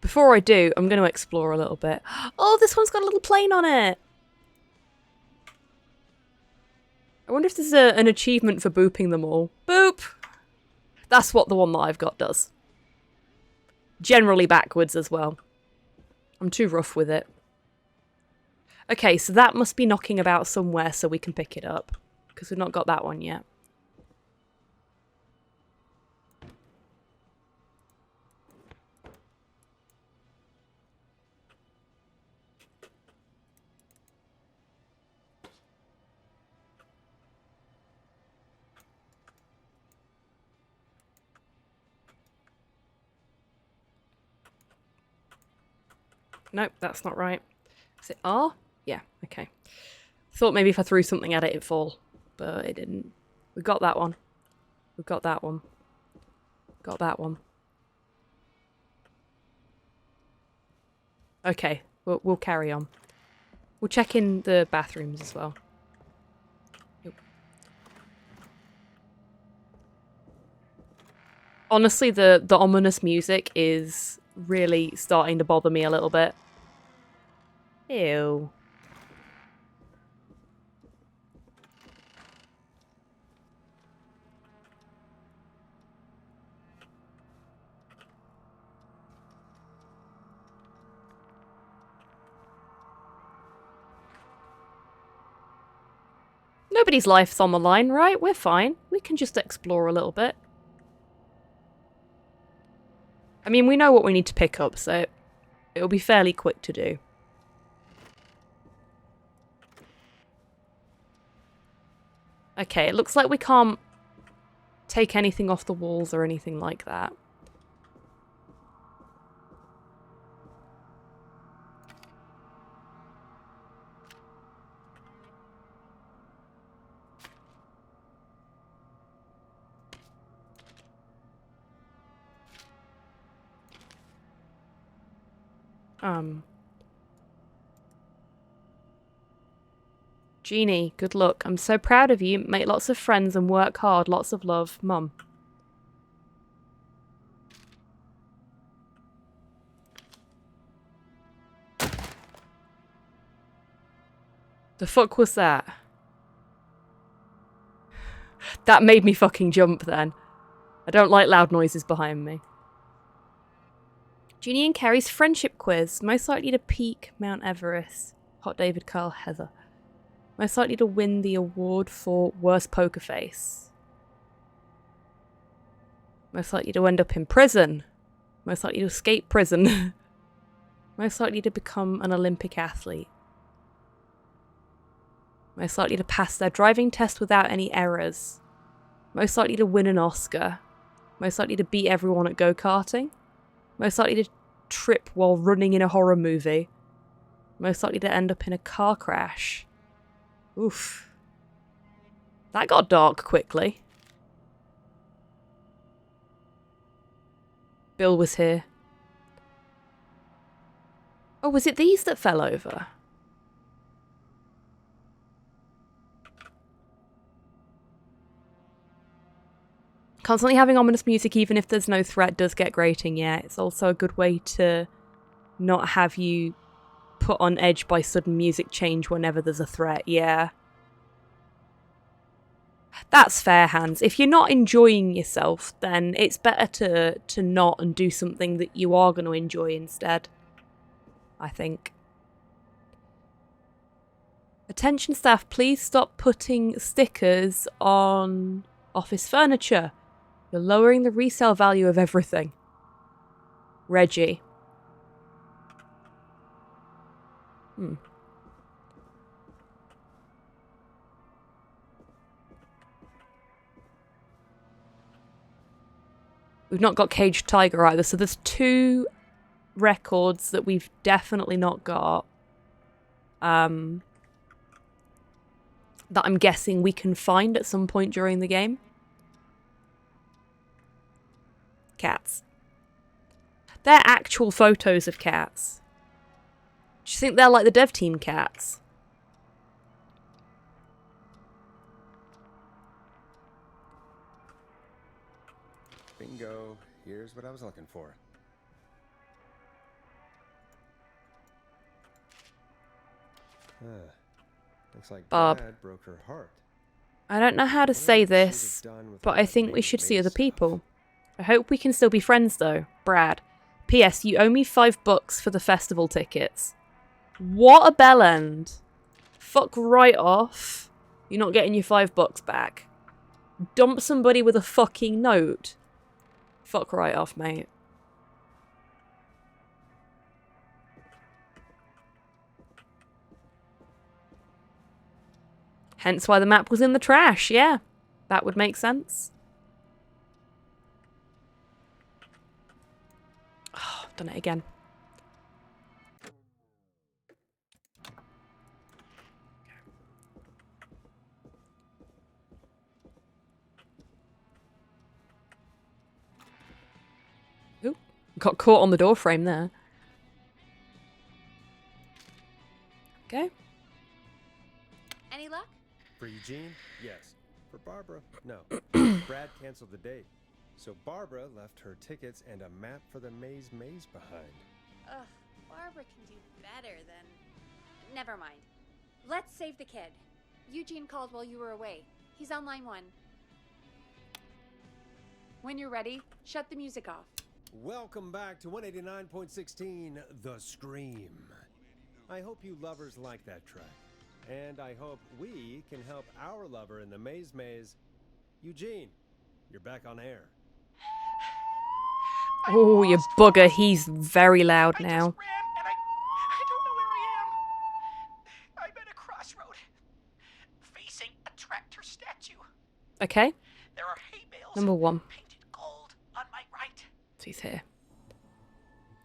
Before I do, I'm going to explore a little bit. Oh, this one's got a little plane on it. I wonder if there's an achievement for booping them all. Boop! That's what the one that I've got does. Generally backwards as well. I'm too rough with it. Okay, so that must be knocking about somewhere so we can pick it up. Because we've not got that one yet. Nope, that's not right. Is it R? Yeah, okay. Thought maybe if I threw something at it, it'd fall. But it didn't. We got that one. We got that one. Got that one. Okay, we'll carry on. We'll check in the bathrooms as well. Yep. Honestly, the ominous music is really starting to bother me a little bit. Ew. Nobody's life's on the line, right? We're fine. We can just explore a little bit. I mean, we know what we need to pick up, so it'll be fairly quick to do. Okay, it looks like we can't take anything off the walls or anything like that. Jeannie, good luck. I'm so proud of you. Make lots of friends and work hard. Lots of love, Mum. The fuck was that? That made me fucking jump then. I don't like loud noises behind me. Jeannie and Carrie's friendship quiz. Most likely to peak Mount Everest. Hot David, Carl, Heather. Most likely to win the award for worst poker face. Most likely to end up in prison. Most likely to escape prison. Most likely to become an Olympic athlete. Most likely to pass their driving test without any errors. Most likely to win an Oscar. Most likely to beat everyone at go-karting. Most likely to trip while running in a horror movie. Most likely to end up in a car crash. Oof. That got dark quickly. Bill was here. Oh, was it these that fell over? Constantly having ominous music even if there's no threat does get grating, yeah. It's also a good way to not have you put on edge by sudden music change whenever there's a threat, yeah. That's fair, Hans. If you're not enjoying yourself, then it's better to not and do something that you are going to enjoy instead. I think. Attention staff, please stop putting stickers on office furniture. You're lowering the resale value of everything. Reggie. We've not got Caged Tiger either, so there's 2 records that we've definitely not got. That I'm guessing we can find at some point during the game. Cats. They're actual photos of cats. Do you think they're like the dev team cats? Bingo. Here's what I was looking for. Looks like Bob. Dad broke her heart. I don't know how to say this, but I think we should see other people. I hope we can still be friends though. Brad. P.S. You owe me $5 for the festival tickets. What a bell end. Fuck right off. You're not getting your $5 back. Dump somebody with a fucking note. Fuck right off, mate. Hence why the map was in the trash, yeah. That would make sense. Oh, I've done it again. Ooh, got caught on the door frame there. Okay. Any luck? For Eugene, yes. For Barbara, no. Brad canceled the date. So Barbara left her tickets and a map for the maze behind. Ugh, Barbara can do better than... Never mind. Let's save the kid. Eugene called while you were away. He's on line 1. When you're ready, shut the music off. Welcome back to 189.16 The Scream. I hope you lovers like that track. And I hope we can help our lover in the maze. Eugene, you're back on air. Oh, you bugger. He's very loud now. I just ran and I don't know where I am. I'm at a crossroad, facing a tractor statue. Okay. There are hay bales Number 1. painted gold on my right. So he's here.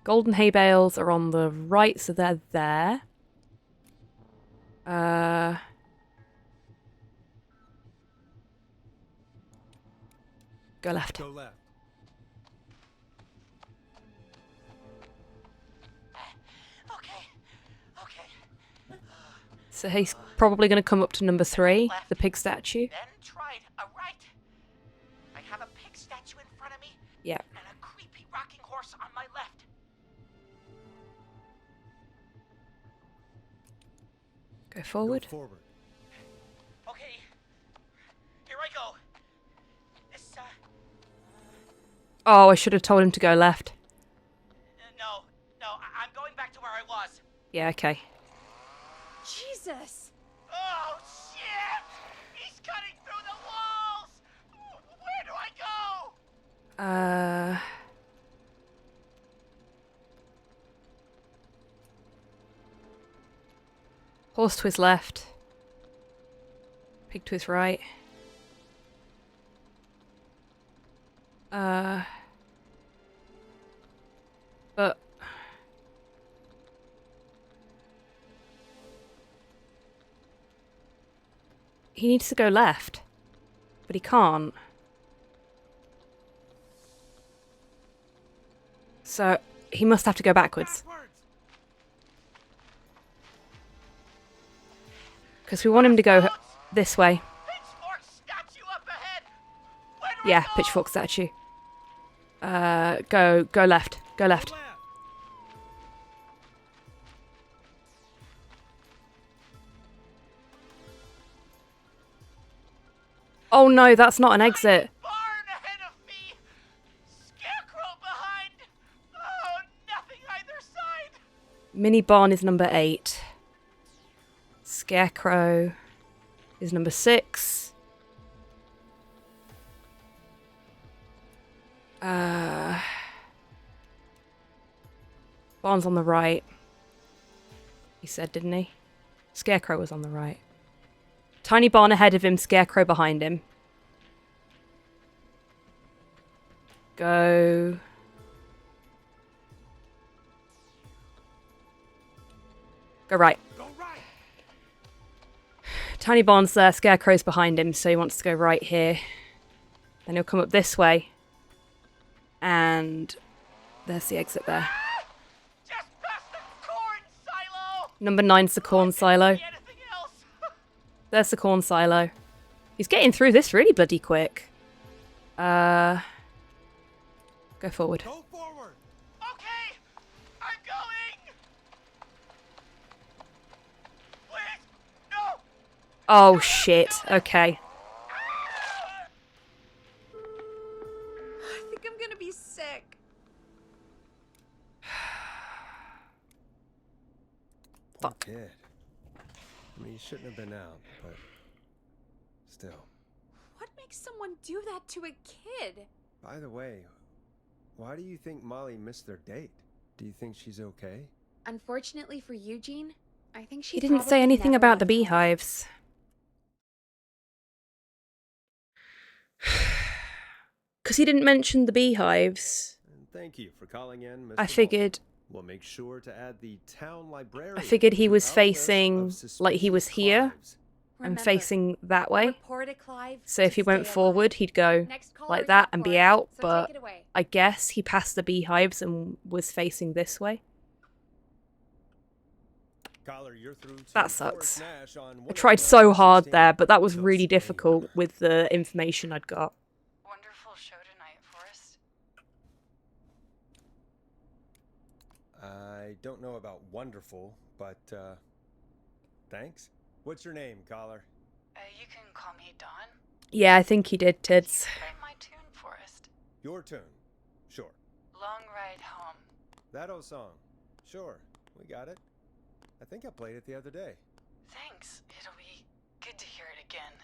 Golden hay bales are on the right, so they're there. Go left. Go left. Okay. So he's probably going to come up to number 3, the pig statue. Then tried a right. I have a pig statue in front of me. Yeah. And a creepy rocking horse on my left. Go forward. Go forward. Okay. Here I go. This, Oh, I should have told him to go left. no, I'm going back to where I was. Yeah, okay. Jesus! Oh, shit! He's cutting through the walls! Where do I go? Horse to his left. Pig to his right. But... he needs to go left. But he can't. So, he must have to go backwards. Because we want him to go this way. Pitchfork statue up ahead! Where do I Yeah, go? pitchfork statue. Go left. Go left. Oh no, that's not an exit. Barn ahead of me! Scarecrow behind! Oh, nothing either side! Mini barn is number 8. Scarecrow is number 6. Barn's on the right. He said, didn't he? Scarecrow was on the right. Tiny barn ahead of him, Scarecrow behind him. Go. Go right. Go right. Tiny barn's there, Scarecrow's behind him, so he wants to go right here. Then he'll come up this way. And there's the exit there. Just past the corn silo! Number 9's the corn silo. Anything else? There's the corn silo. He's getting through this really bloody quick. Go forward. Go forward. Okay! I'm going! Please! No! Oh shit. Okay. Fuck. He did. I mean, he shouldn't have been out, but still. What makes someone do that to a kid? By the way, why do you think Molly missed their date? Do you think she's okay? Unfortunately for Eugene, I think she He didn't say probably anything never about the left home. beehives. Because he didn't mention the beehives. And thank you for calling in, Mr. I Ball. figured We'll make sure to add the town librarian. I figured he to was our list facing, of like he was suspicious here Clives. and Remember, facing that way. report it, Clive, So if to he went stay forward, alive. he'd go Next caller like is that up and for be it, out, so but take it away. I guess he passed the beehives and was facing this way. Caller, you're through to That Forrest sucks. Nash on I tried so hard 189.16. there, but that was Don't really see difficult anyone. with the information I'd got. Wonderful show tonight, Forrest. I don't know about wonderful, but thanks. What's your name, caller? You can call me Dawn. Yeah, I think he did, Can you Tids. play my tune, Forrest? Your tune. Sure. Long Ride Home. That old song. Sure. We got it. I think I played it the other day. Thanks. It'll be good to hear it again.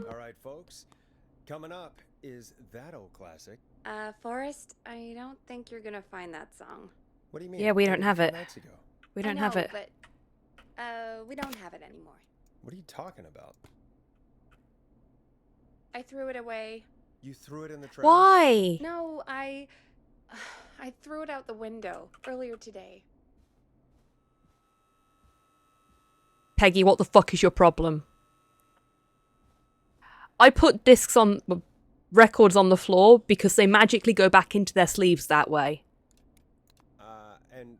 All right, folks. Coming up is that old classic. Forrest, I don't think you're gonna find that song. What do you mean? Yeah, we I don't played have a few it. nights ago. We I don't have know, it. But, we don't have it anymore. What are you talking about? I threw it away. You threw it in the trash? Why? No, I threw it out the window earlier today. Peggy, what the fuck is your problem? I put discs on records on the floor because they magically go back into their sleeves that way. And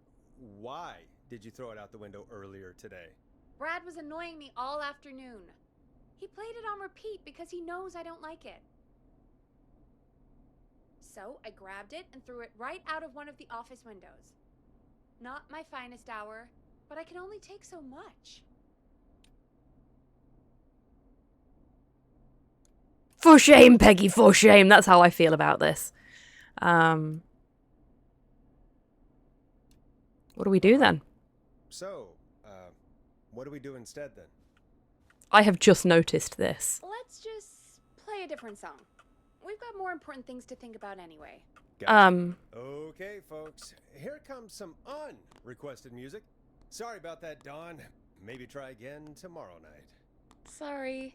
why did you throw it out the window earlier today? Brad was annoying me all afternoon. He played it on repeat because he knows I don't like it. So I grabbed it and threw it right out of one of the office windows. Not my finest hour, but I can only take so much. For shame, Peggy, for shame. That's how I feel about this. What do we do then? So, what do we do instead then? I have just noticed this. Let's just play a different song. We've got more important things to think about anyway. Gotcha. Okay, folks. Here comes some unrequested music. Sorry about that, Dawn. Maybe try again tomorrow night. Sorry.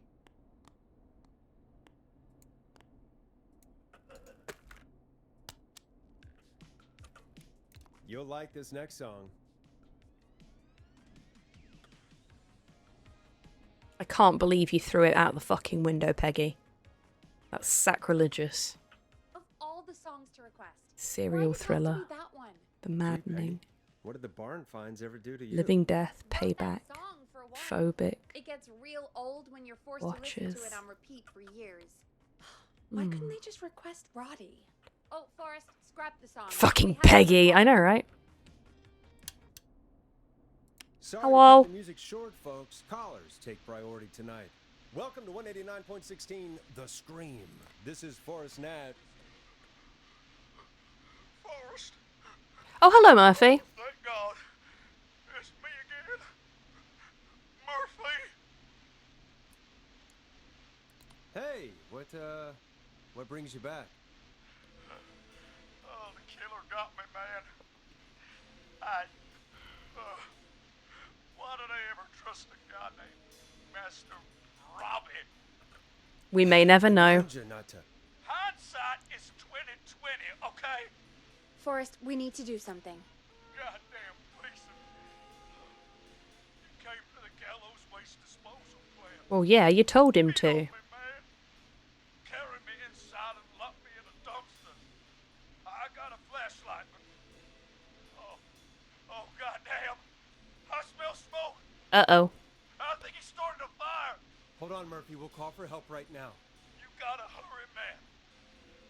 You'll like this next song. I can't believe you threw it out the fucking window, Peggy. That's sacrilegious. Of all the songs to request, Serial why does it have to thriller. be that one? The Gee, maddening. Peggy, what did the barn finds ever do to you? Living Death, Love Payback, that song for one. Phobic. It gets real old when you're forced to listen Watches. to it on repeat for years. Why couldn't they just request Roddy? Oh, Forrest, scrap the song. Fucking We have Peggy. another I know, right? Sorry Hello? to cut the music short, folks. Callers take priority tonight. Welcome to 189.16 The Scream. This is Forrest Nash. Forrest, Oh, hello, Murphy. thank God. It's me again. Murphy. Hey, what brings you back? Oh, the killer got me, man. Why did I ever trust a guy named Master Robbie? We may never know. Warned you not to. Hindsight is 20/20, okay? Forrest, we need to do something. Goddamn Gleason. You came to the gallows waste disposal plant. Well, yeah, you told him Beat to. on me, man. Carry me inside and lock me in a dumpster. I got a flashlight, but oh goddamn! I smell smoke. Uh-oh. I think he started a fire. Hold on, Murphy. We'll call for help right now. You gotta hurry, man.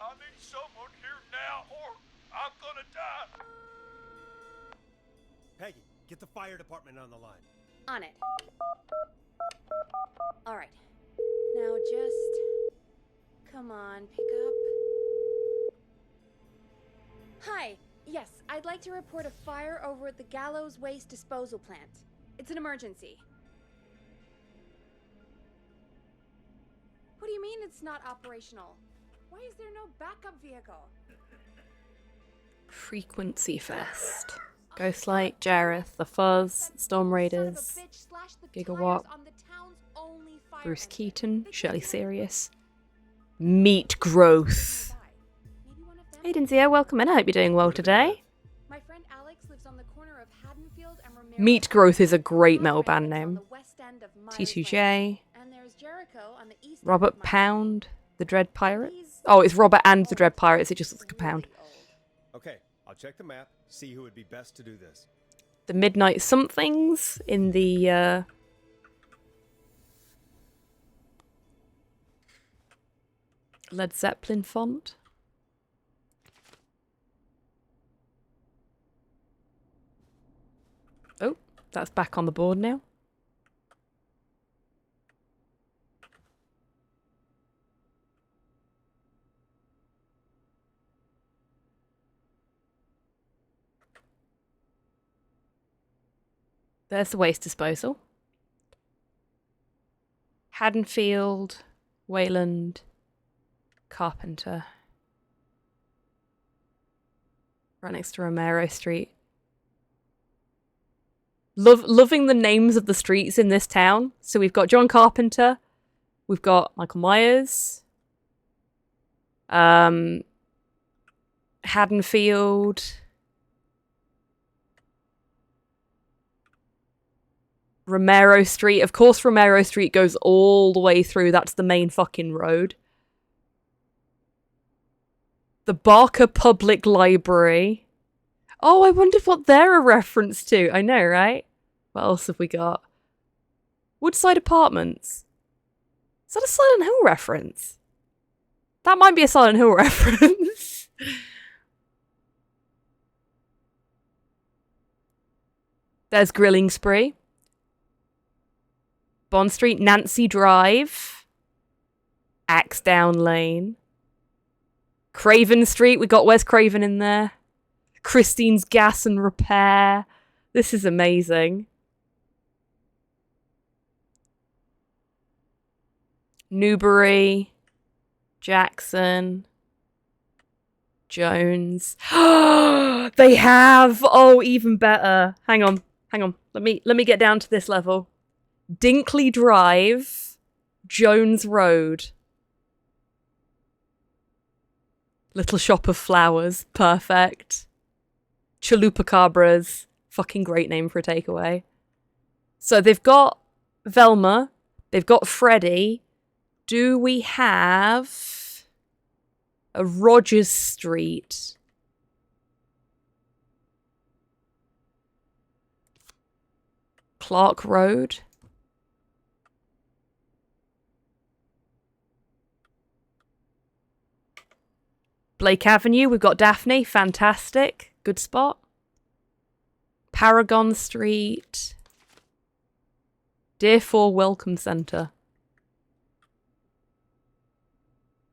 I need someone here now, or I'm gonna die. Peggy, get the fire department on the line. On it. All right. Now just come on, pick up. Hi, Yes, I'd like to report a fire over at the Gallows Waste Disposal Plant. It's an emergency. What do you mean it's not operational? Why is there no backup vehicle? Frequency Fest. Ghostlight, Jareth, The Fuzz, Storm Raiders, Gigawatt, Bruce Keaton, Shirley Sirius, Meat Growth. Hey Dinzia, welcome in. I hope you're doing well today. My friend Alex lives on the corner of Haddonfield and Romero. Meat Growth is a great metal band name. T2J, And there's Jericho on the east Robert Pound, The Dread Pirates. Oh, it's Robert and The Dread Pirates. It just looks like a pound. Okay, I'll check the map, see who would be best to do this. The Midnight Somethings in the Led Zeppelin font. Oh, that's back on the board now. There's the waste disposal. Haddonfield, Wayland, Carpenter. Right next to Romero Street. Loving the names of the streets in this town. So we've got John Carpenter. We've got Michael Myers. Haddonfield. Romero Street. Of course, Romero Street goes all the way through. That's the main fucking road. The Barker Public Library. Oh, I wondered what they're a reference to. I know, right? What else have we got? Woodside Apartments. Is that a Silent Hill reference? That might be a Silent Hill reference. There's Grilling Spree. Bond Street, Nancy Drive. Axedown Lane. Craven Street, we got Wes Craven in there. Christine's Gas and Repair. This is amazing. Newbury. Jackson. Jones. They have! Oh, even better. Hang on. Let me get down to this level. Dinkley Drive. Jones Road. Little Shop of Flowers. Perfect. Chalupacabras. Fucking great name for a takeaway. So they've got Velma. They've got Freddy. Do we have a Rogers Street? Clark Road. Blake Avenue, we've got Daphne, fantastic, good spot. Paragon Street. Deerfor Welcome Centre.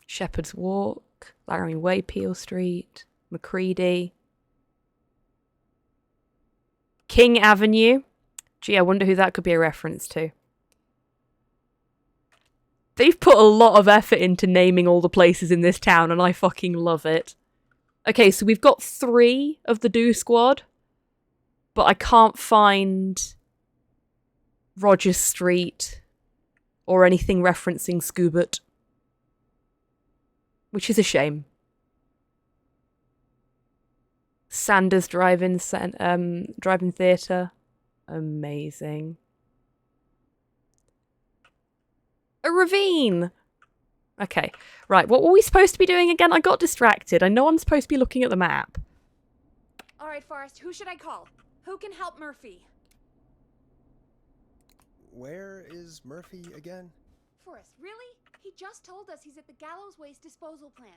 Shepherd's Walk, Laramie Way, Peel Street, Macready. King Avenue. Gee, I wonder who that could be a reference to. They've put a lot of effort into naming all the places in this town, and I fucking love it. Okay, so we've got 3 of the Do Squad, but I can't find Rogers Street or anything referencing Scoobert, which is a shame. Sanders Drive-In Theatre. Amazing. A ravine! Okay, right, what were we supposed to be doing again? I got distracted. I know I'm supposed to be looking at the map. Alright, Forrest, who should I call? Who can help Murphy? Where is Murphy again? Forrest, really? He just told us he's at the Gallows Waste Disposal Plant.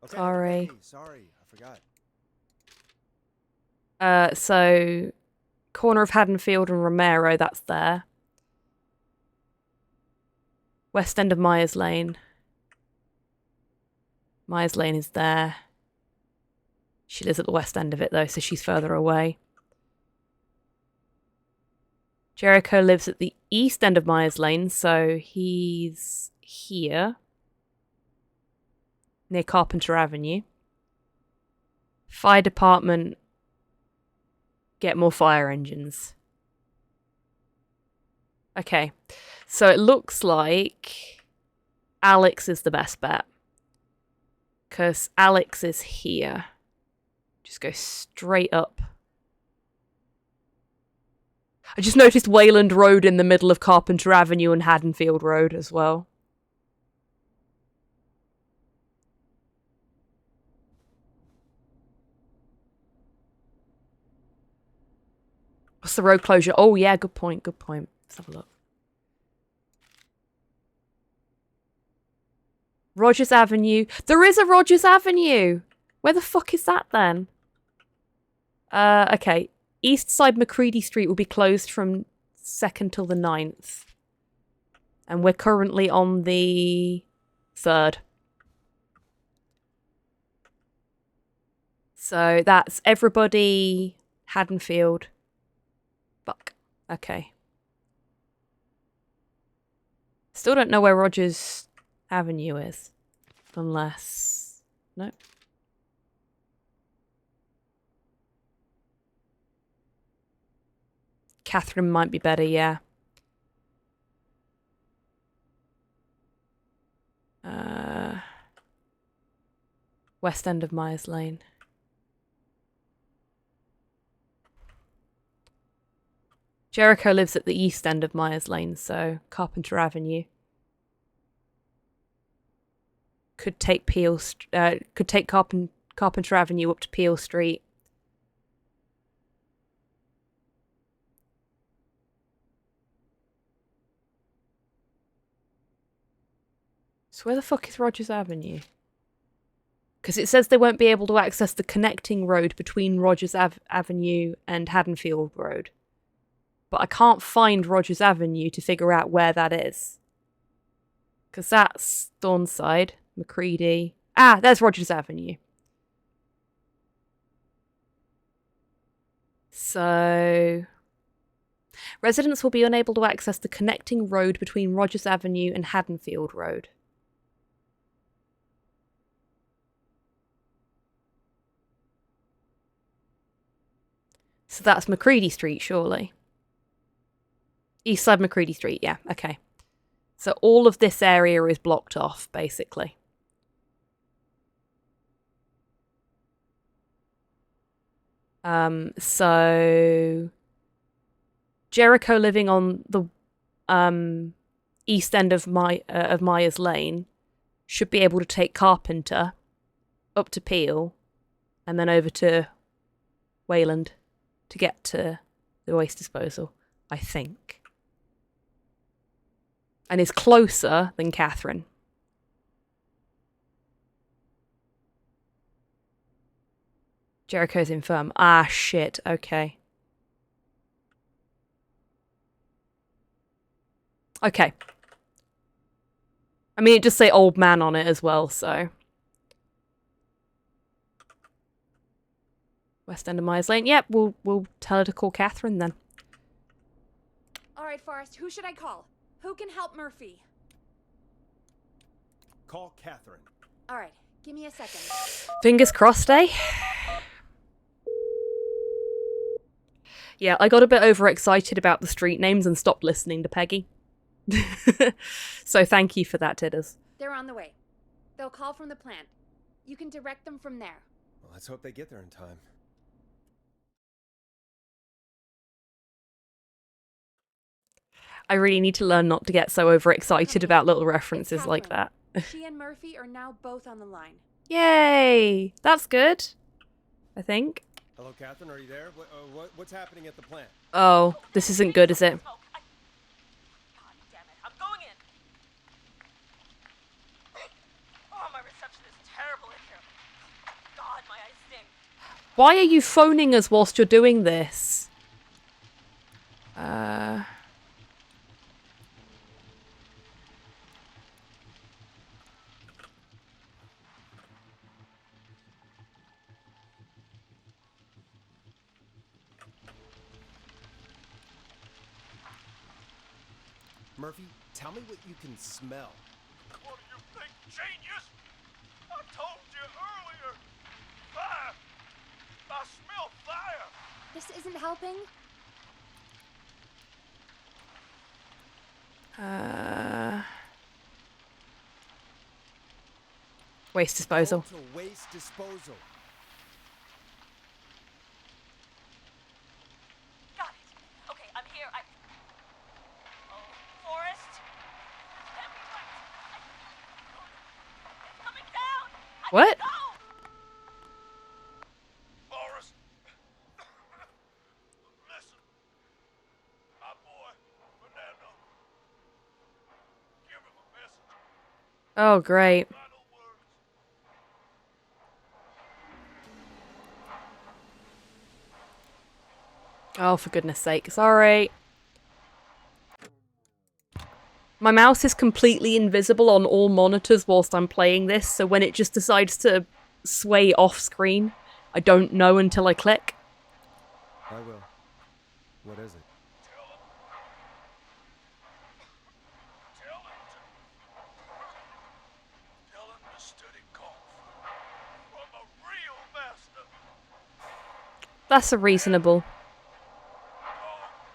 Okay, Sorry. Sorry, I forgot. So, corner of Haddonfield and Romero, that's there. West end of Myers Lane. Myers Lane is there. She lives at the west end of it, though, so she's further away. Jericho lives at the east end of Myers Lane, so he's here. Near Carpenter Avenue. Fire department. Get more fire engines. Okay. So it looks like Alex is the best bet. Because Alex is here. Just go straight up. I just noticed Wayland Road in the middle of Carpenter Avenue and Haddonfield Road as well. What's the road closure? Oh, yeah, good point, good point. Let's have a look. Rogers Avenue. There is a Rogers Avenue! Where the fuck is that then? Okay. East side McCready Street will be closed from 2nd till the 9th. And we're currently on the 3rd. So that's everybody, Haddonfield. Fuck. Okay. Still don't know where Rogers Avenue is. Unless... No. Catherine might be better, yeah. West end of Myers Lane. Jericho lives at the east end of Myers Lane, so Carpenter Avenue. Could take Carpenter Avenue up to Peel Street. So where the fuck is Rogers Avenue? Because it says they won't be able to access the connecting road between Rogers Avenue and Haddonfield Road. But I can't find Rogers Avenue to figure out where that is. Because that's Thornside, McCready. Ah, there's Rogers Avenue. So... residents will be unable to access the connecting road between Rogers Avenue and Haddonfield Road. So that's McCready Street, surely. East side McCready Street, yeah, okay. So all of this area is blocked off, basically. So Jericho living on the east end of Myers Lane should be able to take Carpenter up to Peel and then over to Wayland to get to the waste disposal, I think. And is closer than Catherine. Jericho's infirm. Ah, shit. Okay. Okay. I mean, it just say old man on it as well, so. West end of Myers Lane. Yep, we'll tell her to call Catherine then. All right, Forrest, who should I call? Who can help Murphy? Call Catherine. All right, give me a second. Fingers crossed, eh? Yeah, I got a bit overexcited about the street names and stopped listening to Peggy. So thank you for that, Tidders. They're on the way. They'll call from the plant. You can direct them from there. Well, let's hope they get there in time. I really need to learn not to get so overexcited about little references like that. She and Murphy are now both on the line. Yay! That's good, I think. Hello, Catherine, are you there? What's happening at the plant? Oh, this isn't good, is it? God damn it, I'm going in. Oh, my reception is terrible in here. God, my eyes sting. Why are you phoning us whilst you're doing this? Murphy, tell me what you can smell. What do you think, genius? I told you earlier. Fire! I smell fire! This isn't helping. Waste disposal. Go to waste disposal. Got it. Okay, I'm here. Oh, Forrest. It's coming down. What? Go! Forrest! Listen. My boy, Fernando. Give him a message. Oh, great. Final words. Oh, for goodness sake. Sorry. My mouse is completely invisible on all monitors whilst I'm playing this, so when it just decides to sway off screen, I don't know until I click. I will. What is it? Tell him to study golf from a real master. That's a reasonable.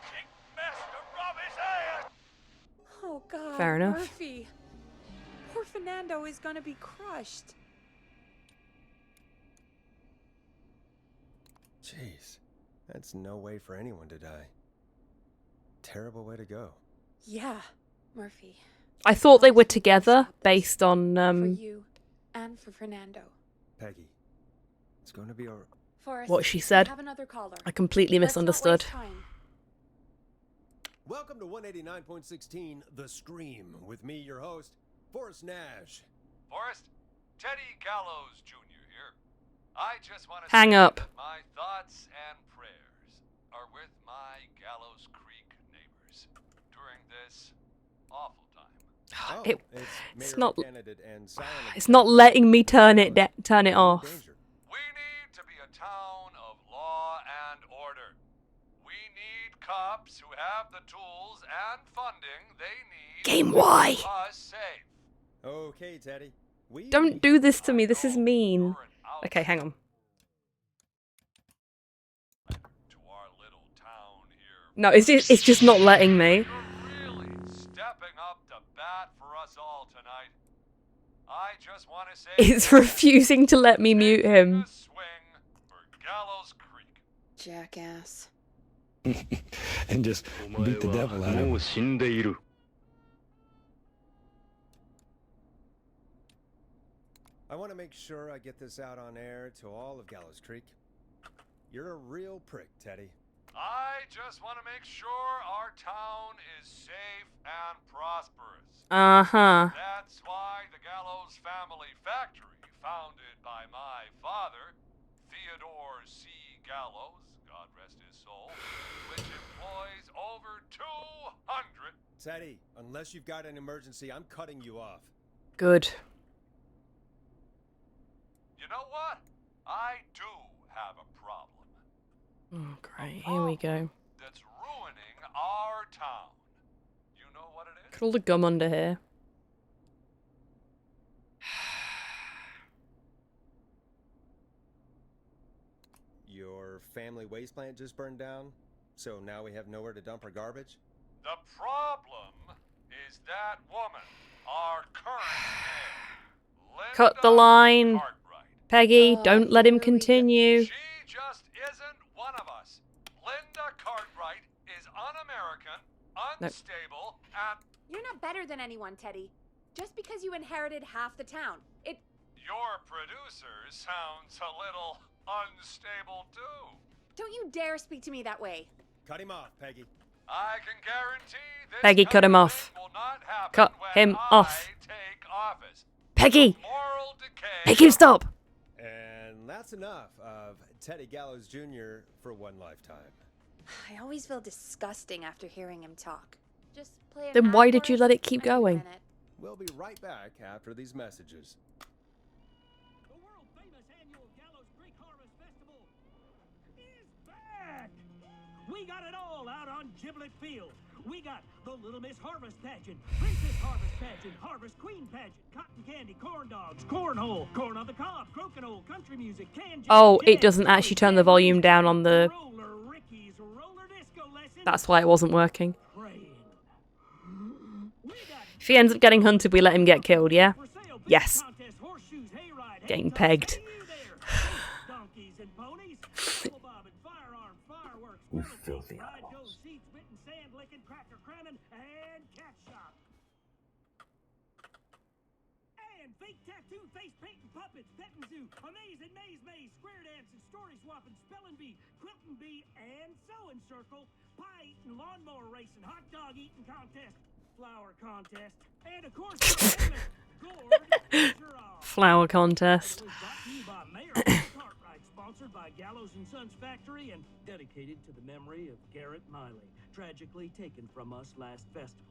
Kick Master Robbie's ass. Oh God, Fair enough. Murphy. Poor Fernando is gonna be crushed. Jeez, that's no way for anyone to die. Terrible way to go. Yeah, Murphy. I thought they were together based on For you and for Fernando. Peggy, it's going to be all. Forrest, what she we said. have another caller. I completely Let's not misunderstood. waste time. Welcome to 189.16 The Scream with me, your host, Forrest Nash. Forrest, Teddy Gallows Jr. here. I just want to Hang say up. that my thoughts and prayers are with my Gallows Creek neighbors during this awful time. Oh, It- it's it's mayoral not- candidate and silent It's not letting me turn it off. danger. We need to be a town of law and order. We need cops who have the tools and funding they need Game to Y. keep us safe. Okay, Teddy. We Don't do this to me. I This is know mean. you're an Okay, hang on. outsider to our little town here. No, it's just not letting me. You're really stepping up to bat for us all tonight. I just want to say It's refusing to let me mute him. the swing for Gallows Creek. Jackass. And just beat the devil out of him. I want to make sure I get this out on air to all of Gallows Creek. You're a real prick, Teddy. I just want to make sure our town is safe and prosperous. Uh-huh. That's why the Gallows Family Factory, founded by my father, Theodore C. Gallows, God rest his soul, which employs over 200. Teddy, unless you've got an emergency, I'm cutting you off. Good. You know what? I do have a problem. Oh, great. Here we go. That's ruining our town. You know what it is? Put all the gum under here. Your family waste plant just burned down, so now we have nowhere to dump our garbage? The problem is that woman, our current mayor, Cut the Linda line. Cartwright. Peggy, don't let him here we go. continue. She just isn't one of us. Linda Cartwright is un-American, unstable, and You're not better than anyone, Teddy. Just because you inherited half the town. your producer sounds a little unstable too. Don't you dare speak to me that way. Cut him off, Peggy. I can guarantee this Peggy, cut kind him of off. thing will not happen Cut when him I off. take office. Peggy! Moral decay. Make him stop! And that's enough of Teddy Gallows Jr. for one lifetime. I always feel disgusting after hearing him talk. Just play it Then why back did you for let us? it keep Wait a going? minute. We'll be right back after these messages. The world-famous annual Gallows Creek Harvest Festival is back! We got it all out on Giblet Field. We got the Little Miss Harvest Pageant, Princess Harvest Pageant, Harvest Queen Pageant, cotton candy, corn dogs, cornhole, corn on the cob, crokinole, country music, canned Oh, it doesn't actually turn the volume down on the... That's why it wasn't working. If he ends up getting hunted, we let him get killed, yeah? Yes. Getting pegged. You filthy outlaws. Fake tattoo, face painting, puppets, petting zoo, amazing maze, square dancing, story swapping, spelling bee, quilting bee, and sewing circle, pie eating, lawnmower racing, hot dog eating contest, flower contest, and of course, flower contest. Sponsored by Gallows and Sons Factory and dedicated to the memory of Garrett Miley, tragically taken from us last festival.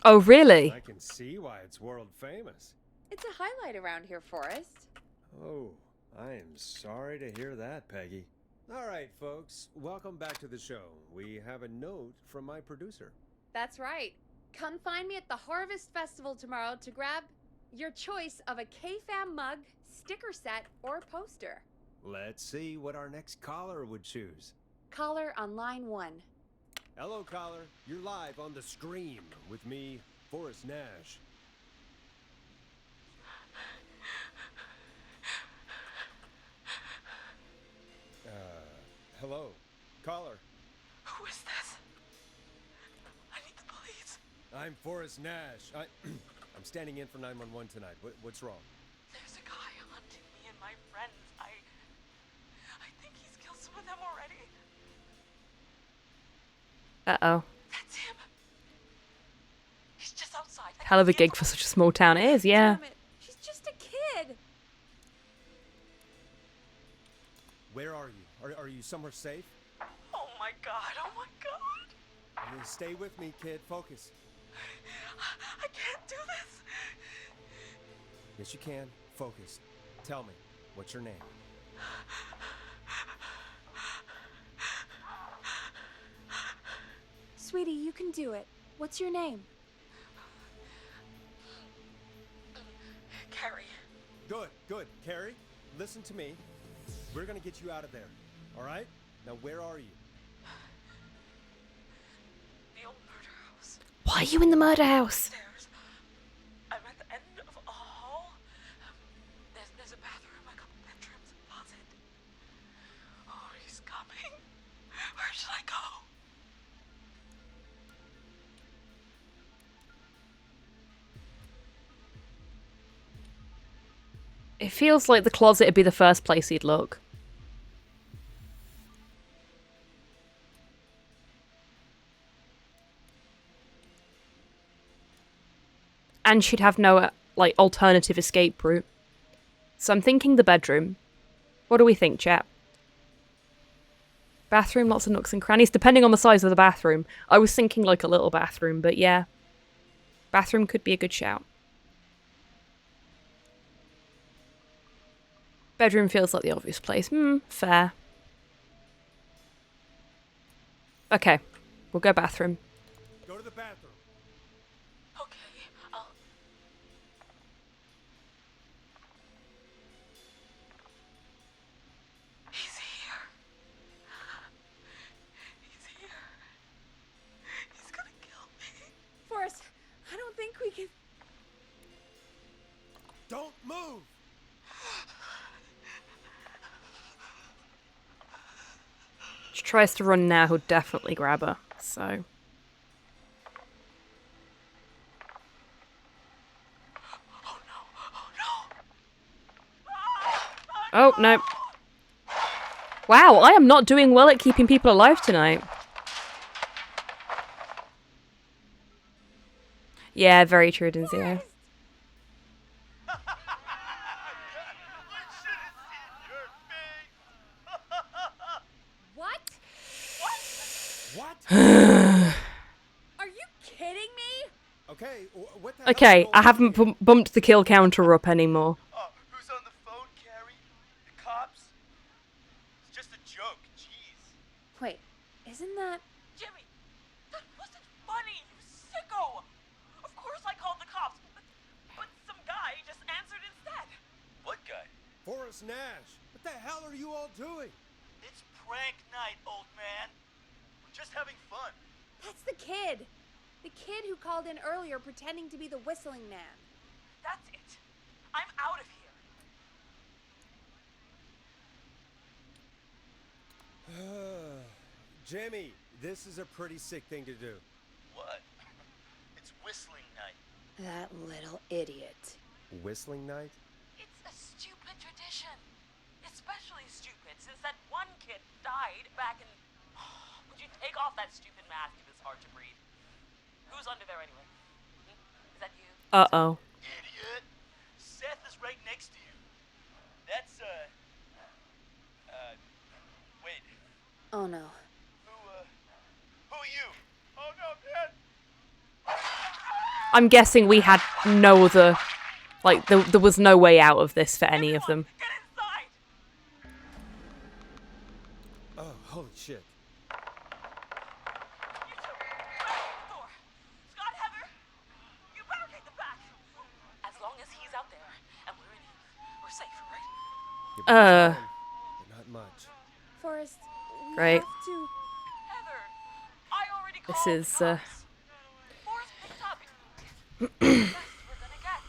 Oh, really? I can see why it's world famous. It's a highlight around here, Forrest. Oh, I am sorry to hear that, Peggy. All right, folks, welcome back to the show. We have a note from my producer. That's right. Come find me at the Harvest Festival tomorrow to grab your choice of a K-Fam mug, sticker set, or poster. Let's see what our next caller would choose. Caller on line 1. Hello, caller. You're live on the stream with me, Forrest Nash. Hello, caller. Who is this? I need the police. I'm Forrest Nash. I'm standing in for 911 tonight. What's wrong? There's a guy hunting me and my friends. I think he's killed some of them already. Uh-oh. That's him. He's just outside. Hell of a gig for such a small town. It is, yeah. Damn it. She's just a kid. Where are you? Are you somewhere safe? Oh my god, oh my god. Stay with me, kid. Focus. I can't do this. Yes, you can. Focus. Tell me, what's your name? Sweetie, you can do it. What's your name? Carrie. Good. Carrie, listen to me. We're gonna get you out of there. All right? Now, where are you? The old murder house. Why are you in the murder house? Stairs. I'm at the end of a hall. There's a bathroom, a couple bedrooms, a closet. Oh, he's coming. Where should I go? It feels like the closet would be the first place he'd look. And she'd have no, like, alternative escape route. So I'm thinking the bedroom. What do we think, chat? Bathroom, lots of nooks and crannies, depending on the size of the bathroom. I was thinking like a little bathroom, but yeah. Bathroom could be a good shout. Bedroom feels like the obvious place. Fair. Okay, we'll go bathroom. Go to the bathroom. He's here. He's gonna kill me. Forrest, I don't think we can... Don't move! She tries to run now, he'll definitely grab her, so... Oh, no. Wow, I am not doing well at keeping people alive tonight. Yeah, very true, Denzio. What? Are you kidding me? Okay, what the Okay, I haven't bumped the kill counter up anymore. Who's on the phone, Carrie? The cops? It's just a joke, jeez. Wait, isn't that... Jimmy, that wasn't funny, you sicko! Of course I called the cops, but some guy just answered instead. What guy? Forrest Nash! What the hell are you all doing? It's prank night, old man. We're just having fun. That's the kid! The kid who called in earlier pretending to be the whistling man. That's it. I'm out of here. Jimmy, this is a pretty sick thing to do. What? It's whistling night. That little idiot. Whistling night? It's a stupid tradition. Especially stupid since that one kid died back in... Would you take off that stupid mask if it's hard to breathe? Who's under there anyway? Is that you? Uh-oh. Idiot. Seth is right next to you. That's, wait. Oh no. Who are you? Oh no, man! I'm guessing we had no other... Like, there was no way out of this for any of them. Get inside! Oh, holy shit. You two, barricade the door. Scott, Heather, you barricade the back. As long as he's out there and we're in here, we're safe, right? But not much. Forrest, we Great. have to... Heather, I already called This is, the cops. Forrest picked up. Best we're gonna get.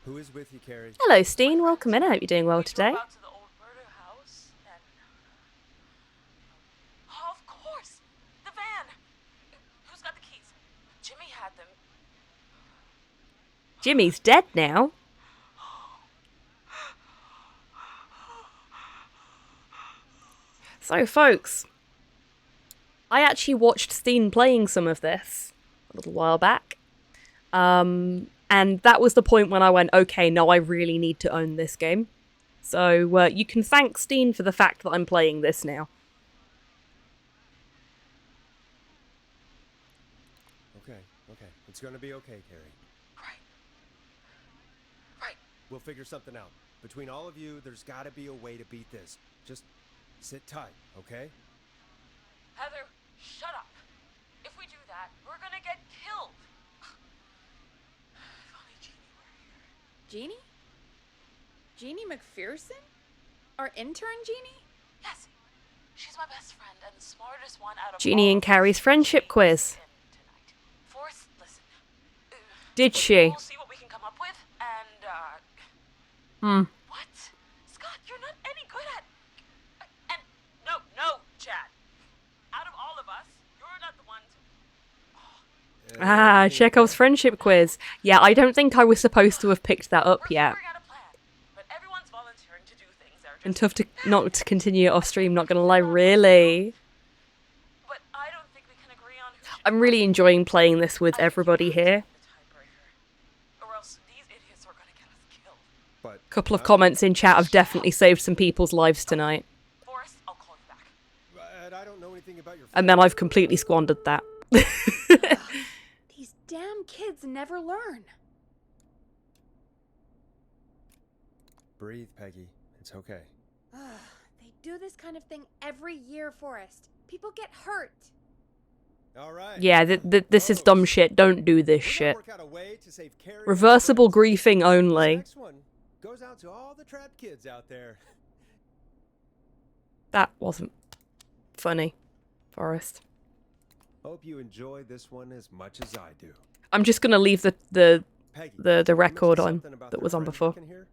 Who is with you, Carrie? Hello, Steen. Welcome in. I hope you're doing well today. Out to the old murder house and... Oh, of course! The van! Who's got the keys? Jimmy had them. Jimmy's dead now. So, folks, I actually watched Steen playing some of this a little while back. And that was the point when I went, okay, no, I really need to own this game. So, you can thank Steen for the fact that I'm playing this now. Okay. It's gonna be okay, Carrie. Right. We'll figure something out. Between all of you, there's gotta be a way to beat this. Just sit tight, okay? Heather, shut up. If we do that, we're gonna get killed. If only Jeannie were here. Jeannie? Jeannie McPherson? Our intern Jeannie? Yes. She's my best friend and the smartest one out of Jeannie all and of us. Carrie's friendship quiz. Forrest, listen. Did she? We'll see what we can come up with, and, What? Scott, you're not any good at... And, no, Chad. Out of all of us, you're not the one to... Ah, Chekhov's friendship quiz. Yeah, I don't think I was supposed to have picked that up yet. But everyone's volunteering to do things that are And tough to not to continue it off stream, not gonna lie, really. But I don't think we can agree on who... I'm really enjoying playing this with everybody here. Or else these idiots are gonna get us killed. But Couple of comments in chat have definitely saved some people's lives tonight. Forrest, I'll call you back. And I don't know anything about your... And then I've completely squandered that. These damn kids never learn. Breathe, Peggy. It's okay. They do this kind of thing every year, Forrest. People get hurt. All right. Yeah, this is dumb shit. Don't do this We're gonna shit. work out a way to save Carrie and Reversible her friends. griefing This only. next one goes out to all the trapped kids out there. That wasn't funny, Forrest. Hope you enjoy this one as much as I do. I'm just gonna leave the Peggy, record you on mentioned something about that their was on friend before. working here?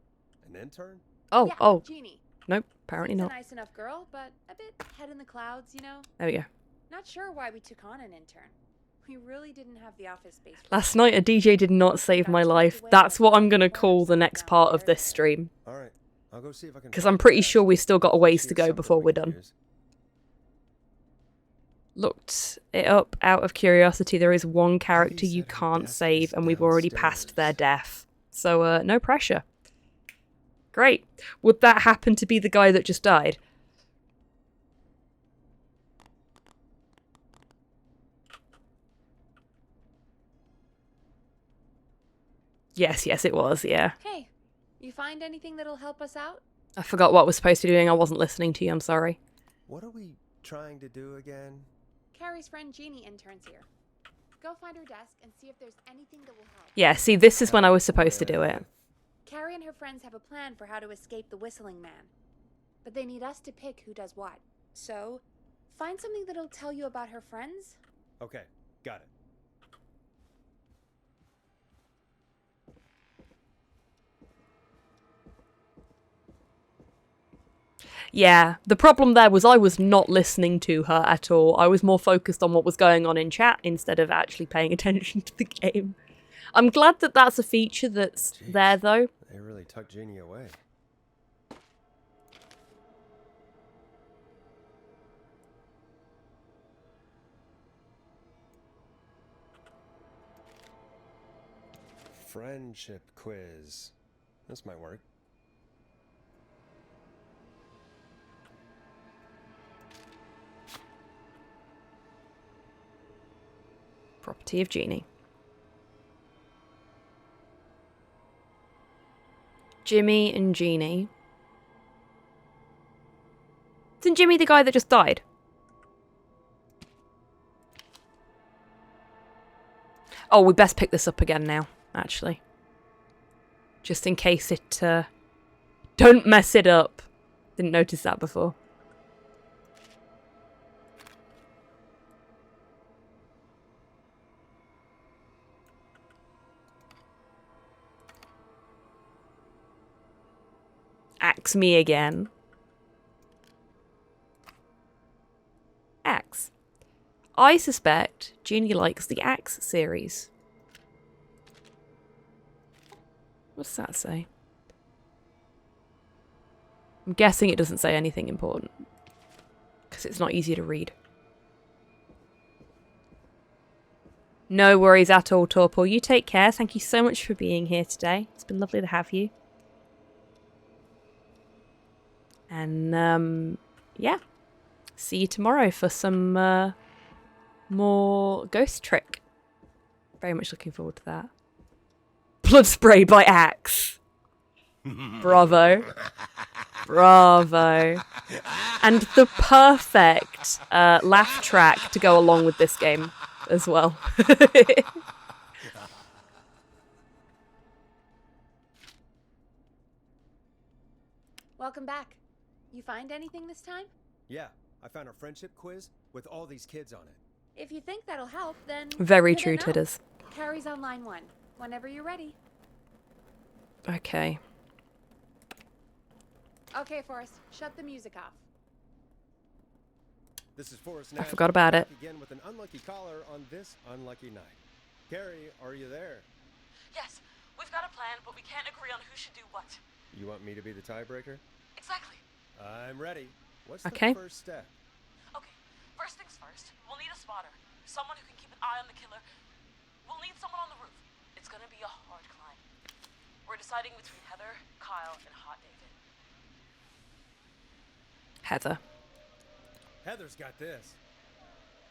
An intern? Oh, Yeah, oh, Jeannie. nope, apparently She's not. a nice enough girl, but a bit head in the clouds, you know? There we go. Not sure why we took on an intern. We really didn't have the office space. for Last her. night a DJ did not save my life. That's what I'm gonna call the next part of this stream. All right. I'll go see if I can. Because find I'm pretty Chad. sure we've still got a ways See to if go something before we we're can done. use. Looked it up out of curiosity. There is one character Please you set her can't desk save, is and we've already downstairs. passed their death. So, no pressure. Great. Would that happen to be the guy that just died? Yes, it was, yeah. Hey, you find anything that'll help us out? I forgot what I was supposed to be doing. I wasn't listening to you, I'm sorry. What are we trying to do again? Carrie's friend Jeannie interns here. Go find her desk and see if there's anything that will help. Yeah, see, this is when I was supposed to do it. Carrie and her friends have a plan for how to escape the Whistling Man. But they need us to pick who does what. So, find something that'll tell you about her friends. Okay, got it. Yeah, the problem there was I was not listening to her at all. I was more focused on what was going on in chat instead of actually paying attention to the game. I'm glad that that's a feature that's there, though. They really tucked Jeannie away. Friendship quiz. This might work. Property of Jeannie. Jimmy and Jeannie. Isn't Jimmy the guy that just died? Oh, we best pick this up again now, actually. Just in case it, don't mess it up. Didn't notice that before. Axe me again. Axe. I suspect Jeannie likes the Axe series. What's that say? I'm guessing it doesn't say anything important. Because it's not easy to read. No worries at all, Torpor. You take care. Thank you so much for being here today. It's been lovely to have you. And, yeah. See you tomorrow for some more Ghost Trick. Very much looking forward to that. Blood sprayed by Axe. Bravo. Bravo. And the perfect laugh track to go along with this game as well. Welcome back. You find anything this time? Yeah, I found a friendship quiz with all these kids on it. If you think that'll help, then... Very true, Tidders. Carrie's on line 1. Whenever you're ready. Okay. Okay, Forrest. Shut the music off. This is Forrest I Nash. forgot about it. Again with an unlucky caller on this unlucky night. Carrie, are you there? Yes, we've got a plan, but we can't agree on who should do what. You want me to be the tiebreaker? Exactly. I'm ready. What's Okay. the first step? Okay, first things first, we'll need a spotter. Someone who can keep an eye on the killer. We'll need someone on the roof. It's gonna be a hard climb. We're deciding between Heather, Kyle, and Hot David. Heather. Heather's got this.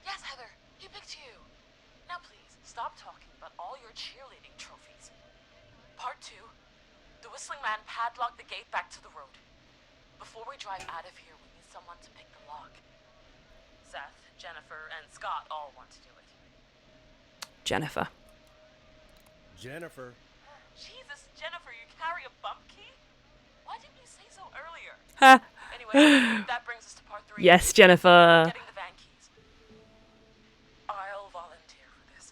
Yes, Heather, he picked you. Now please, stop talking about all your cheerleading trophies. Part 2. The Whistling Man padlocked the gate back to the road. Before we drive out of here, we need someone to pick the lock. Seth, Jennifer, and Scott all want to do it. Jennifer. Jennifer. Jesus, Jennifer, you carry a bump key? Why didn't you say so earlier? Ha. Anyway, that brings us to part 3. Yes, Jennifer. Getting the van keys. I'll volunteer for this.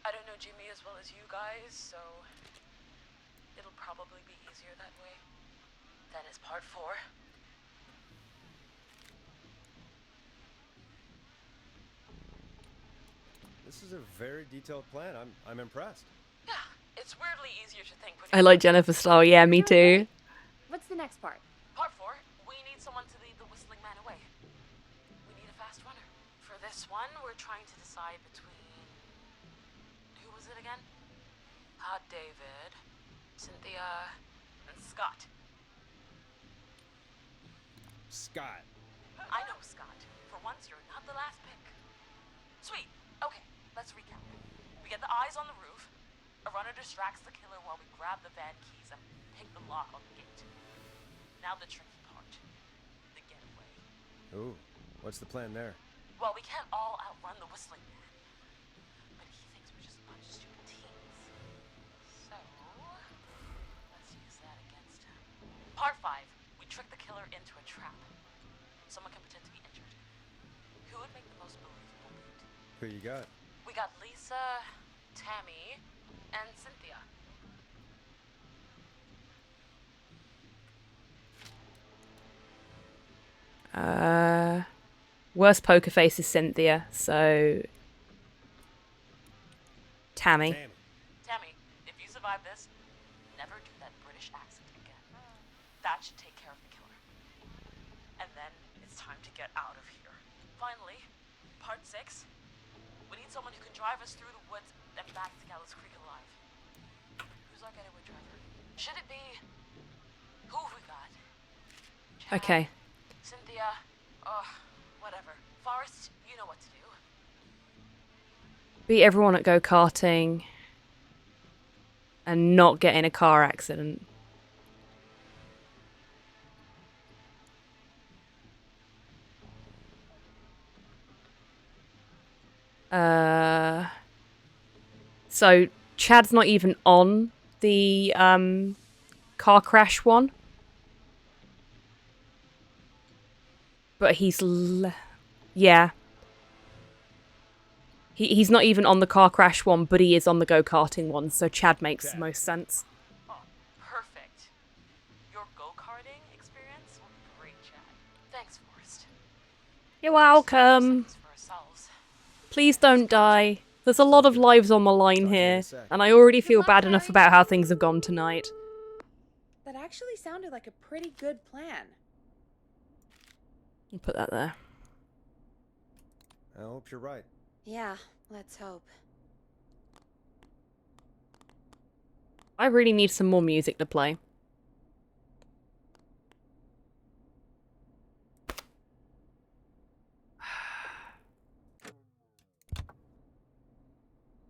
I don't know Jimmy as well as you guys, so it'll probably be easier that way. Then is part 4. This is a very detailed plan. I'm impressed. Yeah, it's weirdly easier to think. I like Jennifer's style. Yeah, me too. What's the next part? Part 4, we need someone to lead the Whistling Man away. We need a fast runner. For this one, we're trying to decide between... Who was it again? Hot David, Cynthia, and Scott. Scott. I know, Scott. For once, you're not the last pick. Sweet. Okay, let's recap. We get the eyes on the roof. A runner distracts the killer while we grab the van keys and pick the lock on the gate. Now the tricky part. The getaway. Ooh, What's the plan there? Well, we can't all outrun the Whistling Man. But he thinks we're just a bunch of stupid teens. So, let's use that against him. Part 5. We trick the killer into a trap. Someone can pretend to be injured. Who would make the most believable lead? Who you got? We got Lisa, Tammy, and Cynthia. Worst poker face is Cynthia, so Tammy. Tammy, if you survive this, never do that British accent again. That should take care of the killer. And then it's time to get out of here. Finally, part 6. We need someone who can drive us through the woods and back to Gallows Creek alive. Who's our getaway driver? Should it be... Who have we got? Chad, Okay. Cynthia, whatever. Forrest, you know what to do. Beat everyone at go-karting and not get in a car accident. So Chad's not even on the car crash one. But he's yeah. He's not even on the car crash one, but he is on the go-karting one, so Chad makes the most sense. Oh, perfect. Your go-karting experience will be great, Chad. Thanks, Forrest. You're welcome. Please don't die. There's a lot of lives on the line here, and I already feel bad enough about how things have gone tonight. That actually sounded like a pretty good plan. I'll put that there. I hope you're right. Yeah, let's hope. I really need some more music to play.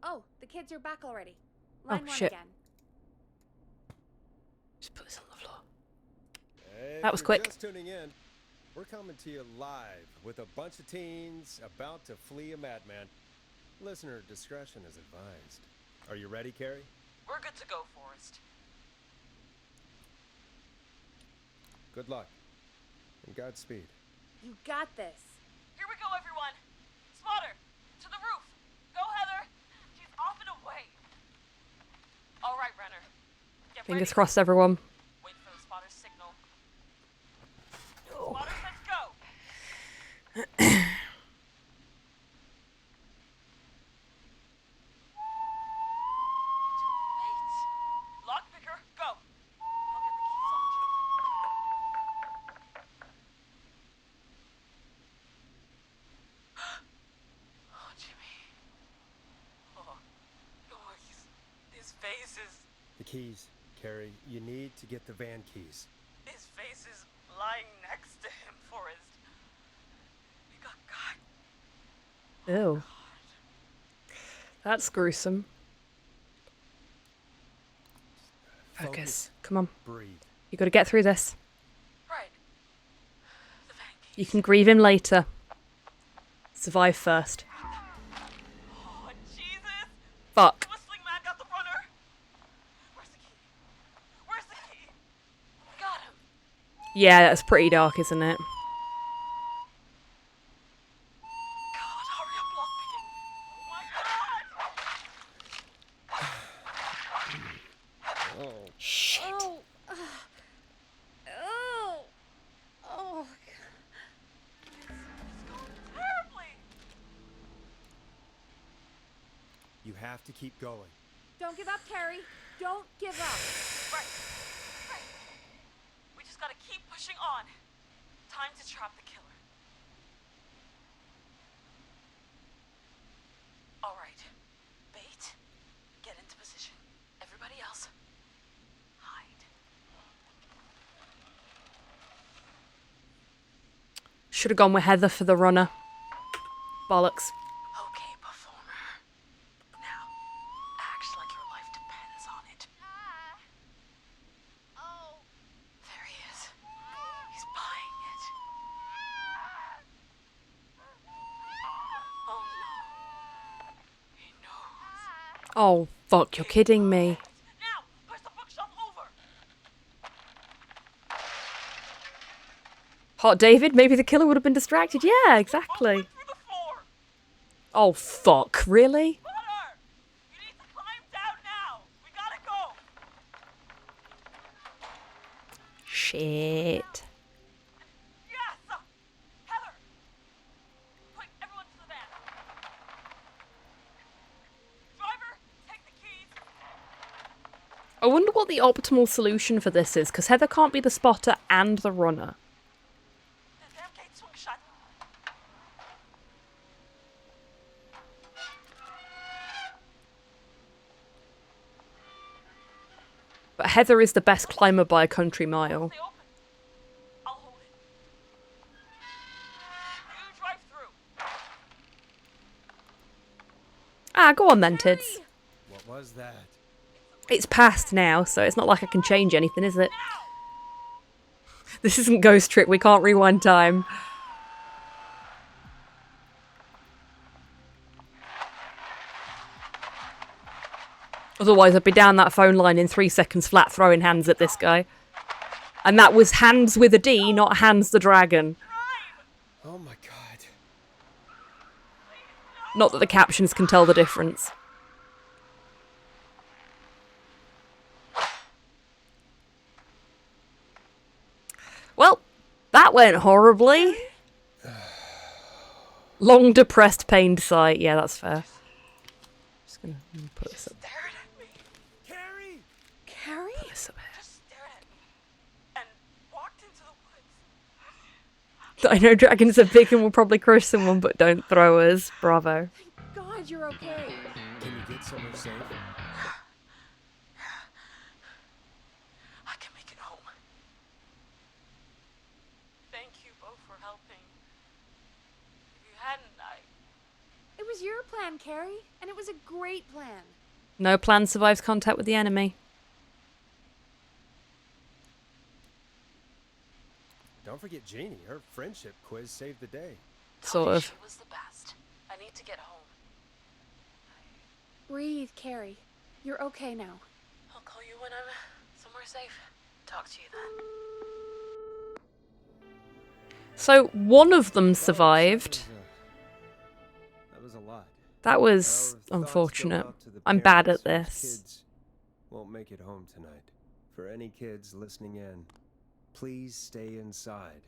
Oh, the kids are back already. Oh, Line 1 shit. again. Just put this on the floor. If That was you're quick. Just tuning in. We're coming to you live with a bunch of teens about to flee a madman. Listener discretion is advised. Are you ready, Carrie? We're good to go, Forrest. Good luck. And Godspeed. You got this. Here we go, everyone. Spotter, to the roof. Go, Heather. She's off and away. All right, Renner. Get Fingers ready. crossed, everyone. Wait for the spotter's signal. Spotter says go. Wait. Lockpicker, go. I'll get the keys off Jimmy. Oh, Jimmy. Oh, his face is... The keys, Carrie. You need to get the van keys. His face is lying next to him, Forrest. We got caught. Ew. That's gruesome. Focus. Come on. Breathe. You gotta get through this. Right. You can grieve him later. Survive first. Oh, Jesus! Fuck. The Whistling Man got the runner! Where's the key? Where's the key? Got him! Yeah, that's pretty dark, isn't it? God, hurry up, lockpicking! Oh my God! Oh. Shit. Oh. Oh. Oh. Terribly! You have to keep going. Don't give up, Carrie. Don't give up. Right. Right. We just gotta keep pushing on. Time to trap the killer. All right. Bait. Get into position. Everybody else. Hide. Should have gone with Heather for the runner. Bollocks. Okay, performer. Now, act like your life depends on it. Oh. There he is. He's buying it. Oh, fuck, you're kidding me. Now, push the bookshelf over. Hot David, maybe the killer would have been distracted. Yeah, exactly. Oh, fuck, really? Connor, you need to climb down now. We gotta go. Shit. Yes, Heather. Quick, everyone to the van. Driver, take the keys. I wonder what the optimal solution for this is, because Heather can't be the spotter and the runner. The damn gate swung shut. But Heather is the best climber by a country mile. I'll hold it. You drive through. Ah, go on then, Tids. What was that? It's past now, so it's not like I can change anything, is it? This isn't Ghost Trick, we can't rewind time. Otherwise, I'd be down that phone line in 3 seconds flat throwing hands at this guy. And that was Hands with a D, not Hans the Dragon. Oh my god. Not that the captions can tell the difference. Well, that went horribly. Long, depressed, pained sigh. Yeah, that's fair. Just gonna put this up. Carrie! Carrie? Put this up here. Just stared at me and walked into the woods. I know dragons are big and will probably crush someone, but don't throw us. Bravo. God, you're okay. Can you get somewhere safe? I can make it home. Thank you both for helping. If you hadn't, It was your plan, Carrie, and it was a great plan. No plan survives contact with the enemy. Don't forget Jeannie. Her friendship quiz saved the day. Sort of. She was the best. I need to get home. Breathe, Carrie. You're okay now. I'll call you when I'm somewhere safe. Talk to you then. So, one of them survived. That was a lot. That was unfortunate. I'm bad at this. Kids won't make it home tonight. For any kids listening in, please stay inside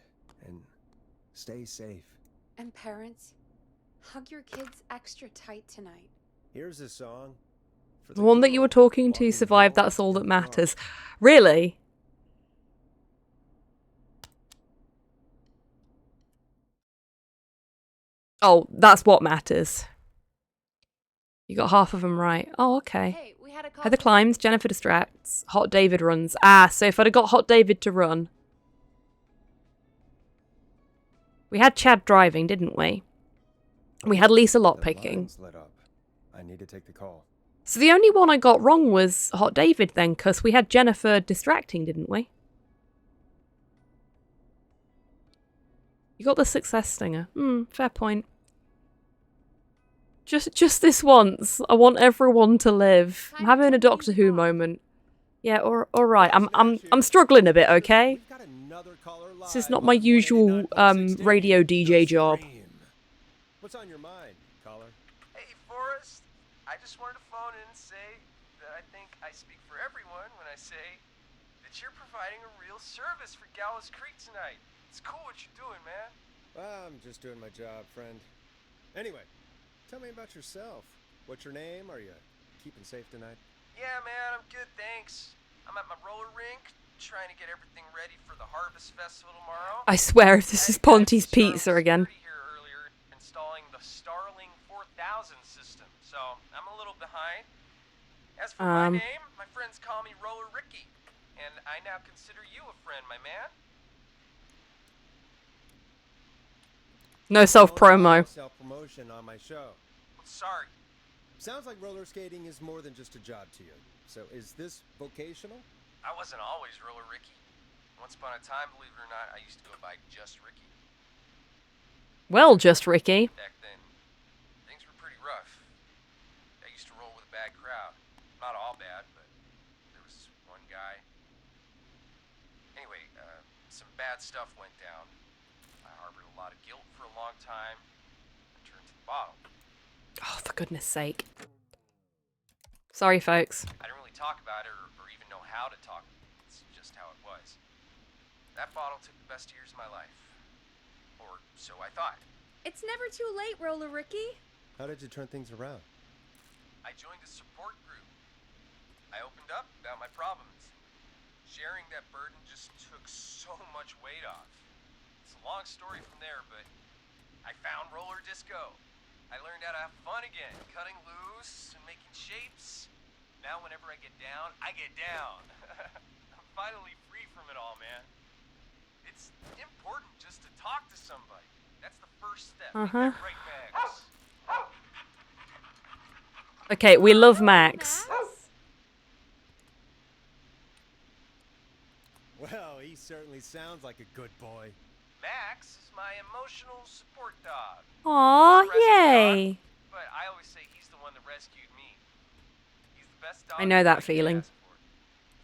and stay safe. And parents, hug your kids extra tight tonight. Here's a song. For The one that you were talking to survived, that's all that matters. Really? Oh, that's what matters. You got half of them right. Oh, okay. Hey, we had a call. Heather climbs, Jennifer distracts, Hot David runs. Ah, so if I'd have got Hot David to run. We had Chad driving, didn't we? We had Lisa lockpicking. Lines lit up. I need to take the call. So the only one I got wrong was Hot David then, because we had Jennifer distracting, didn't we? You got the success stinger. Fair point. Just this once. I want everyone to live. I'm having a Doctor Who moment. Yeah, all right. I'm struggling a bit, okay? This is not my usual radio DJ job. What's on your mind, caller? Hey, Forrest. I just wanted to phone in and say that I think I speak for everyone when I say that you're providing a real service for Gallows Creek tonight. It's cool what you're doing, man. I'm just doing my job, friend. Anyway, tell me about yourself. What's your name? Are you keeping safe tonight? Yeah, man, I'm good, thanks. I'm at my roller rink, trying to get everything ready for the Harvest Festival tomorrow. I swear if this is Ponty's Pizza again. Installing the Starling 4000 system, so I'm a little behind. As for my name, my friends call me Roller Ricky, and I now consider you a friend, my man. No self-promo. Self-promotion on my show. Sorry. Sounds like roller skating is more than just a job to you. So is this vocational? I wasn't always Roller Ricky. Once upon a time, believe it or not, I used to go by just Ricky. Well, just Ricky. Back then, things were pretty rough. I used to roll with a bad crowd. bad stuff went down. I harbored a lot of guilt for a long time. I turned to the bottle. Oh, for goodness sake. Sorry, folks. I didn't really talk about it or even know how to talk. It's just how it was. That bottle took the best years of my life. Or so I thought. It's never too late, Roller Ricky. How did you turn things around? I joined a support group. I opened up about my problems. Sharing that burden just took so much weight off. It's a long story from there, but I found roller disco. I learned how to have fun again, cutting loose and making shapes. Now whenever I get down, I get down. I'm finally free from it all, man. It's important just to talk to somebody. That's the first step. Uh-huh. Right, Max? Okay, we love Max. Well, he certainly sounds like a good boy. Max is my emotional support dog. Aw, yay. But I always say he's the one that rescued me. He's the best dog. I know that feeling. Of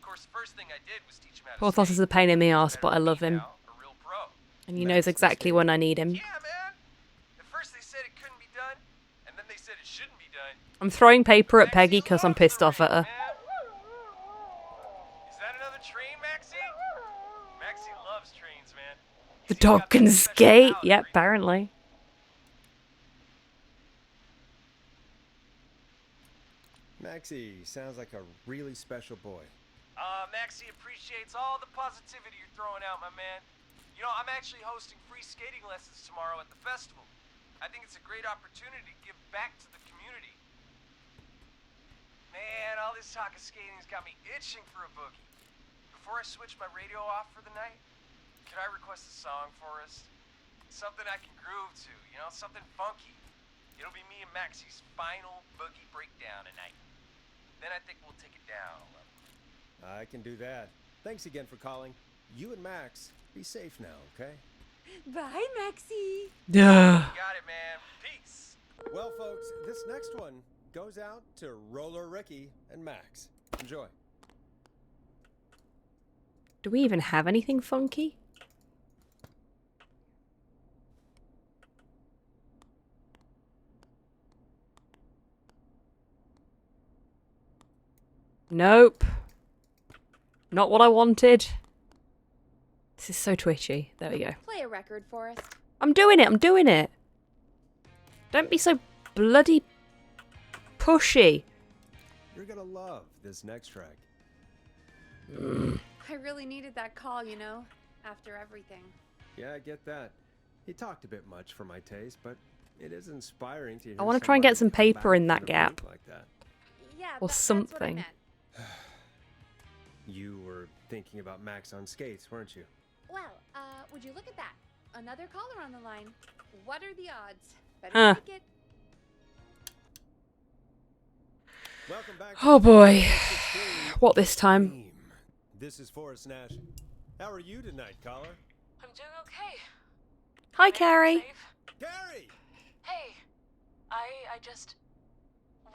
course, the first thing I did was teach him how to Porthos is a pain in the ass, but I love him. And he knows exactly when I need him. Yeah, man. At first they said it couldn't be done, and then they said it shouldn't be done. I'm throwing paper at Peggy because I'm pissed off at her. Is that another train, Maxie? Maxie loves trains, man. The dog can skate. Yep, apparently. Maxie sounds like a really special boy. Maxie appreciates all the positivity you're throwing out, my man. You know, I'm actually hosting free skating lessons tomorrow at the festival. I think it's a great opportunity to give back to the community. Man, all this talk of skating's got me itching for a boogie. Before I switch my radio off for the night, could I request a song for us? Something I can groove to, you know, something funky. It'll be me and Maxie's final boogie breakdown tonight. Then I think we'll take it down a level. I can do that. Thanks again for calling. You and Max, be safe now, okay? Bye, Maxie. Yeah. Got it, man. Peace. Well, folks, this next one goes out to Roller Ricky and Max. Enjoy. Do we even have anything funky? Nope. Not what I wanted. This is so twitchy. There we go. Play a record for us. I'm doing it. I'm doing it. Don't be so bloody pushy. You're gonna love this next track. I really needed that call, you know, after everything. Yeah, I get that. He talked a bit much for my taste, but it is inspiring to hear I want to try and get some somebody paper in back that from a gap. break like that. Yeah, Or that's what I something. meant. You were thinking about Max on skates, weren't you? Well, would you look at that? Another caller on the line. What are the odds? Better Huh. take it. Welcome back. Oh boy. 16. What this time? This is Forrest Nash. How are you tonight, caller? I'm doing okay. Hi, Carrie. Gary! Hey, I just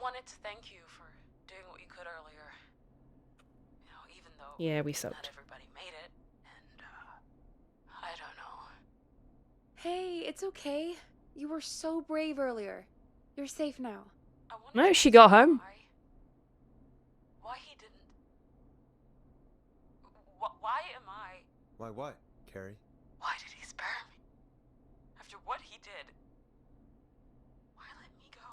wanted to thank you for doing what you could earlier. You know, even though Yeah, we not sucked. everybody made it, and I don't know. Hey, it's okay. You were so brave earlier. You're safe now. I wanted No, to she ask got you home. Why he didn't? Why am I? Why what, Carrie? Why did he spare me? After what he did, why let me go?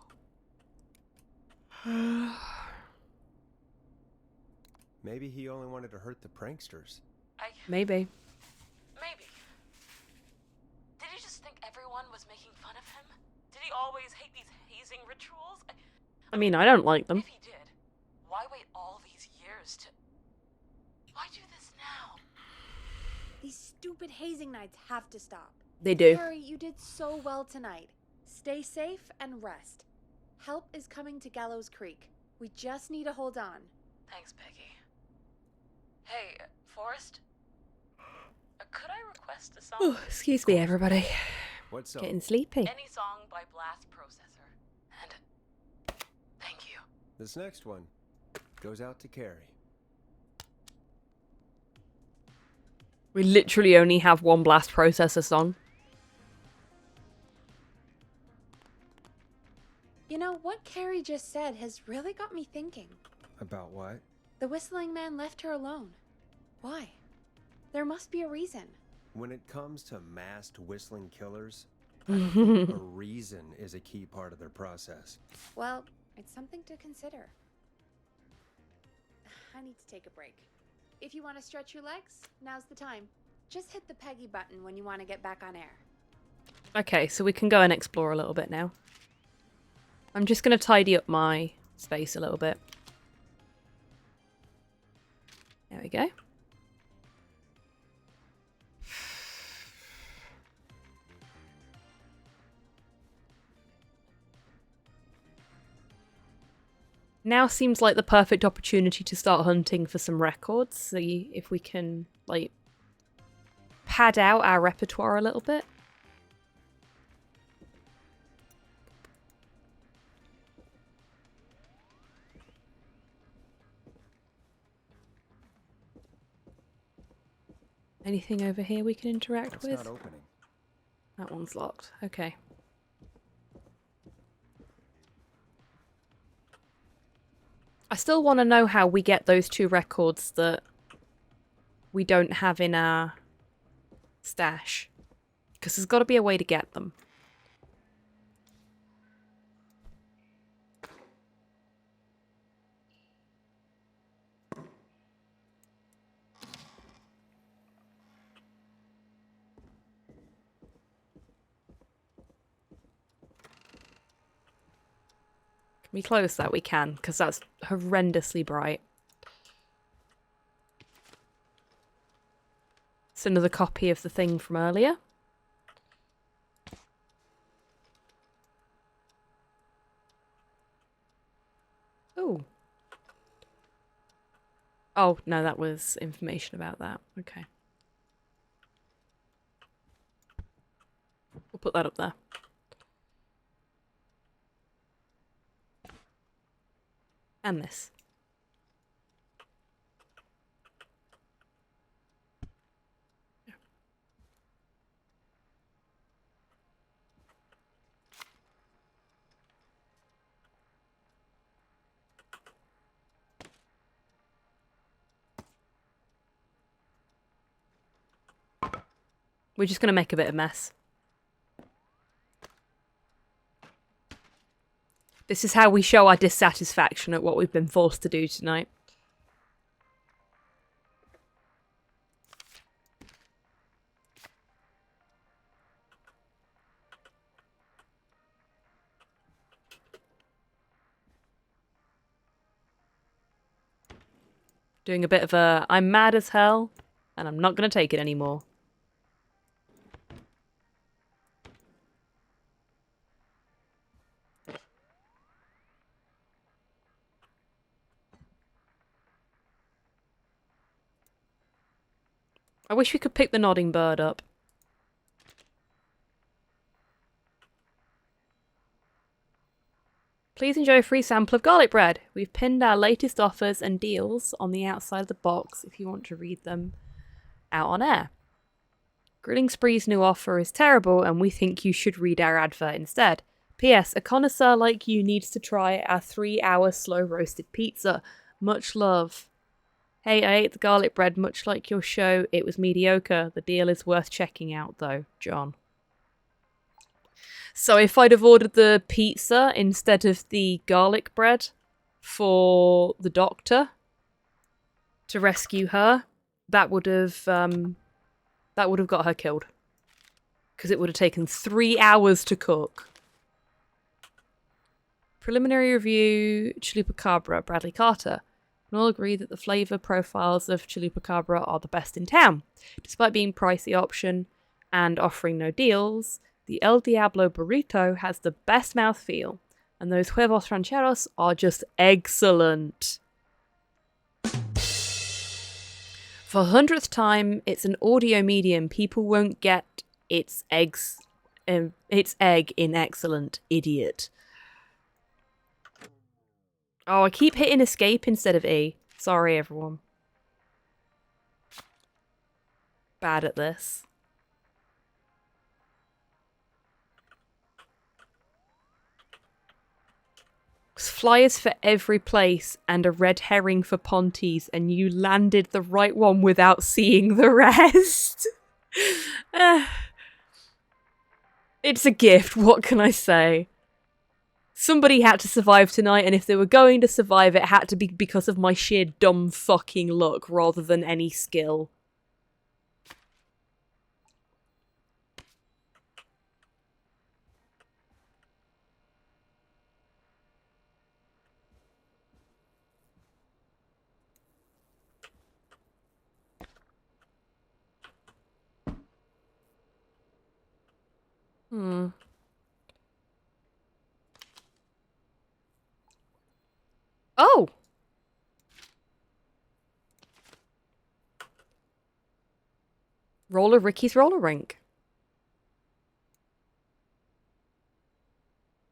Maybe he only wanted to hurt the pranksters. Maybe. Maybe. Did he just think everyone was making fun of him? Did he always hate these hazing rituals? I mean, I don't like them. If he did, why wait all these years to... Why do this now? These stupid hazing nights have to stop. They do. Harry, you did so well tonight. Stay safe and rest. Help is coming to Gallows Creek. We just need to hold on. Thanks, Peggy. Hey, Forrest? Could I request a song? Oh, excuse me, everybody. What song? Getting sleepy. Any song by Blast Processor. And thank you. This next one goes out to Carrie. We literally only have one blast processor song. You know, what Carrie just said has really got me thinking. About what? The whistling man left her alone. Why? There must be a reason. When it comes to masked whistling killers, I think a reason is a key part of their process. Well, it's something to consider. I need to take a break. If you want to stretch your legs, now's the time. Just hit the Peggy button when you want to get back on air. Okay, so we can go and explore a little bit now. I'm just going to tidy up my space a little bit. There we go. Now seems like the perfect opportunity to start hunting for some records. See if we can, like, pad out our repertoire a little bit. Anything over here we can interact with? It's not opening. That one's locked. Okay. I still want to know how we get those 2 records that we don't have in our stash. Because there's got to be a way to get them. Can we close that? We can, because that's horrendously bright. It's another copy of the thing from earlier. Ooh. Oh, no, that was information about that. Okay. We'll put that up there. And this. We're just going to make a bit of mess. This is how we show our dissatisfaction at what we've been forced to do tonight. Doing a bit of a, I'm mad as hell, and I'm not going to take it anymore. I wish we could pick the nodding bird up. Please enjoy a free sample of garlic bread. We've pinned our latest offers and deals on the outside of the box if you want to read them out on air. Grilling Spree's new offer is terrible and we think you should read our advert instead. P.S. A connoisseur like you needs to try our 3-hour slow roasted pizza. Much love. Hey, I ate the garlic bread much like your show. It was mediocre. The deal is worth checking out though, John. So if I'd have ordered the pizza instead of the garlic bread for the doctor to rescue her, that would have got her killed. Because it would have taken 3 hours to cook. Preliminary review, Chupacabra, Bradley Carter. And all agree that the flavour profiles of Chupacabra are the best in town. Despite being pricey option and offering no deals, the El Diablo Burrito has the best mouthfeel, and those huevos rancheros are just excellent. For 100th time, it's an audio medium. People won't get its egg in excellent, idiot. Oh, I keep hitting escape instead of E. Sorry, everyone. bad at this. Flyers for every place and a red herring for Ponties, and you landed the right one without seeing the rest. It's a gift, what can I say? Somebody had to survive tonight, and if they were going to survive, it had to be because of my sheer dumb fucking luck rather than any skill. Oh! Roller Ricky's roller rink.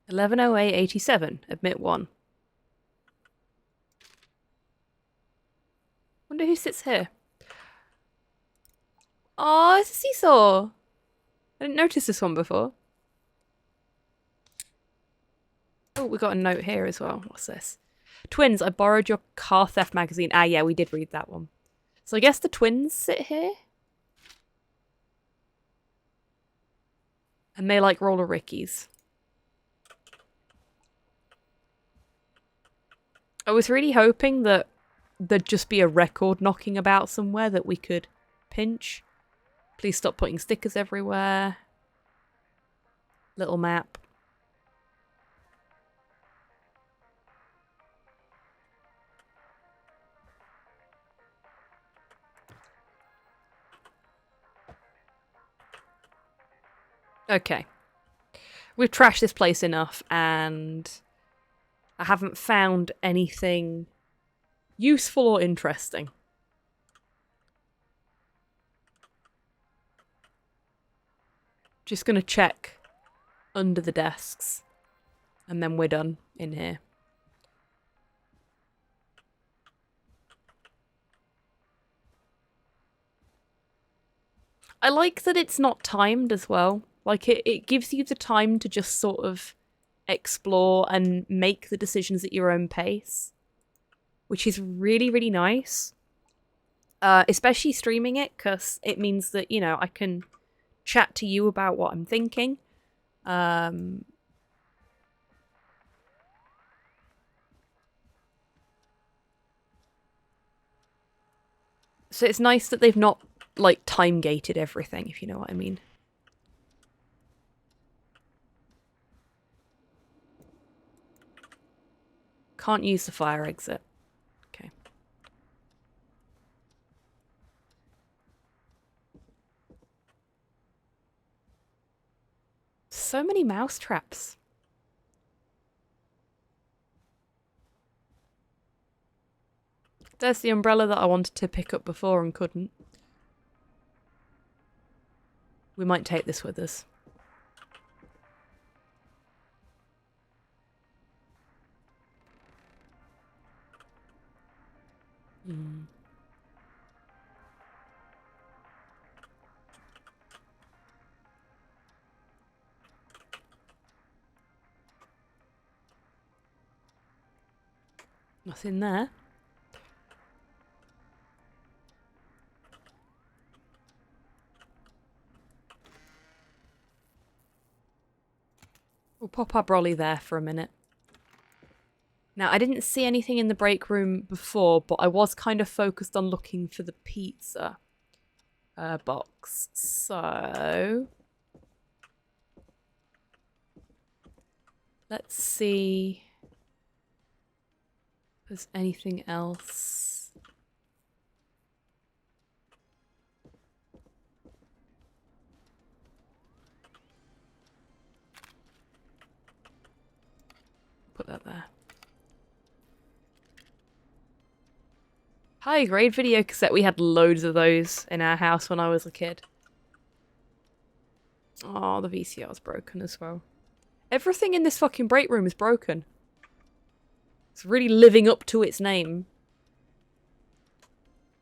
110887. Admit 1. Wonder who sits here. Oh, it's a seesaw. I didn't notice this one before. Oh, we got a note here as well. What's this? Twins, I borrowed your car theft magazine. Ah, yeah, we did read that one. So I guess the twins sit here. And they like roller rickies. I was really hoping that there'd just be a record knocking about somewhere that we could pinch. Please stop putting stickers everywhere. Little map. Okay. We've trashed this place enough, and I haven't found anything useful or interesting. Just gonna check under the desks, and then we're done in here. I like that it's not timed as well. Like, it gives you the time to just sort of explore and make the decisions at your own pace, which is really, really nice. Especially streaming it, because it means that, you know, I can chat to you about what I'm thinking. So it's nice that they've not, like, time-gated everything, if you know what I mean. Can't use the fire exit. Okay. So many mouse traps. There's the umbrella that I wanted to pick up before and couldn't. We might take this with us. Nothing there. We'll pop our brolly there for a minute. Now, I didn't see anything in the break room before, but I was kind of focused on looking for the pizza box. So let's see if there's anything else. Put that there. High grade video cassette. We had loads of those in our house when I was a kid. Oh, the VCR was broken as well. Everything in this fucking break room is broken. It's really living up to its name.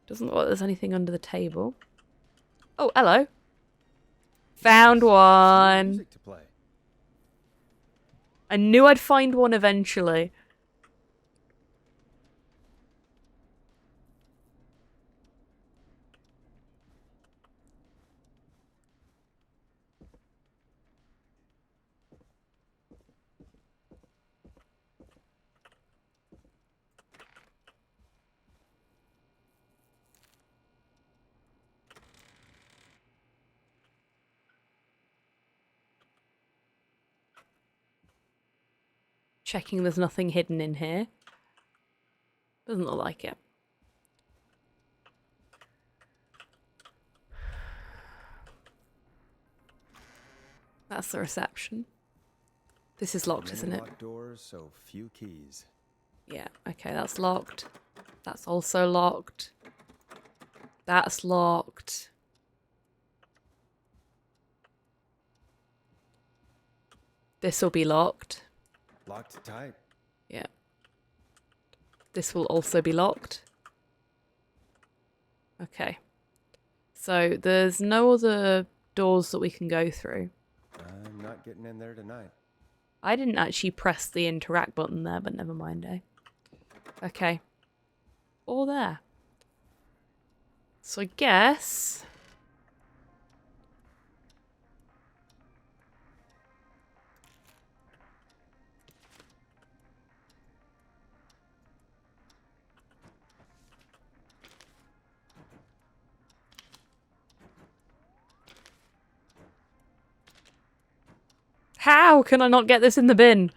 Doesn't look like there's anything under the table. Oh, hello. Found one. Music to play. I knew I'd find one eventually. Checking there's nothing hidden in here. Doesn't look like it. That's the reception. This is locked, isn't it? Locked doors, so few keys. Yeah, okay, that's locked. That's also locked. That's locked. This will be locked. Locked tight. Yeah. This will also be locked. Okay. So there's no other doors that we can go through. I'm not getting in there tonight. I didn't actually press the interact button there, but never mind, eh? Okay. All there. So I guess... How can I not get this in the bin?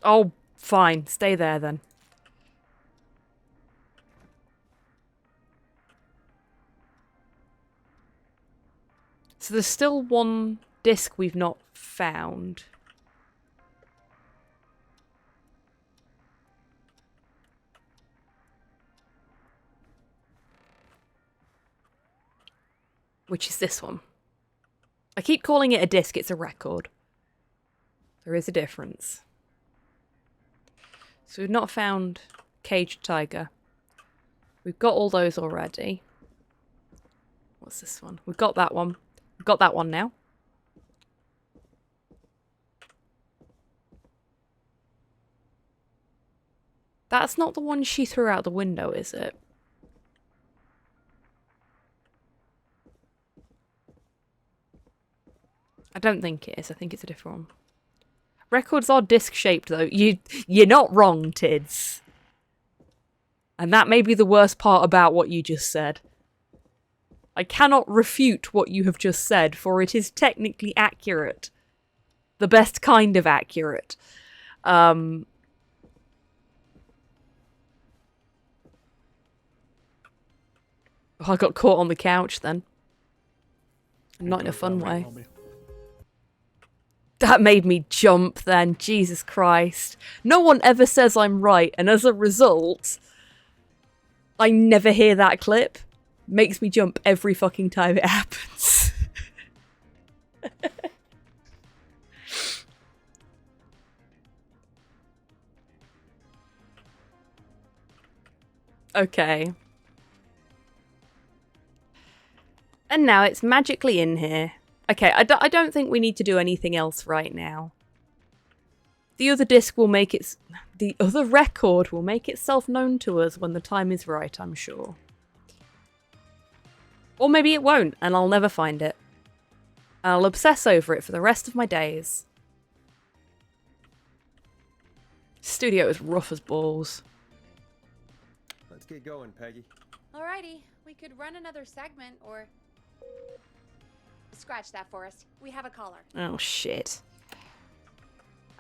Oh, fine. Stay there then. So there's still one disc we've not found. Which is this one. I keep calling it a disc, it's a record. There is a difference. So we've not found Caged Tiger. We've got all those already. What's this one? We've got that one. We've got that one now. That's not the one she threw out the window, is it? I don't think it is. I think it's a different one. Records are disc-shaped, though. You're not wrong, Tids. And that may be the worst part about what you just said. I cannot refute what you have just said, for it is technically accurate. The best kind of accurate. I got caught on the couch then. Not in a fun way. That made me jump then, Jesus Christ. No one ever says I'm right, and as a result, I never hear that clip. Makes me jump every fucking time it happens. Okay. And now it's magically in here. Okay, I don't think we need to do anything else right now. The other disc will make its... The other record will make itself known to us when the time is right, I'm sure. Or maybe it won't, and I'll never find it. And I'll obsess over it for the rest of my days. Studio is rough as balls. Let's get going, Peggy. Alrighty, we could run another segment, or... Scratch that, Forrest. We have a caller. Oh, shit.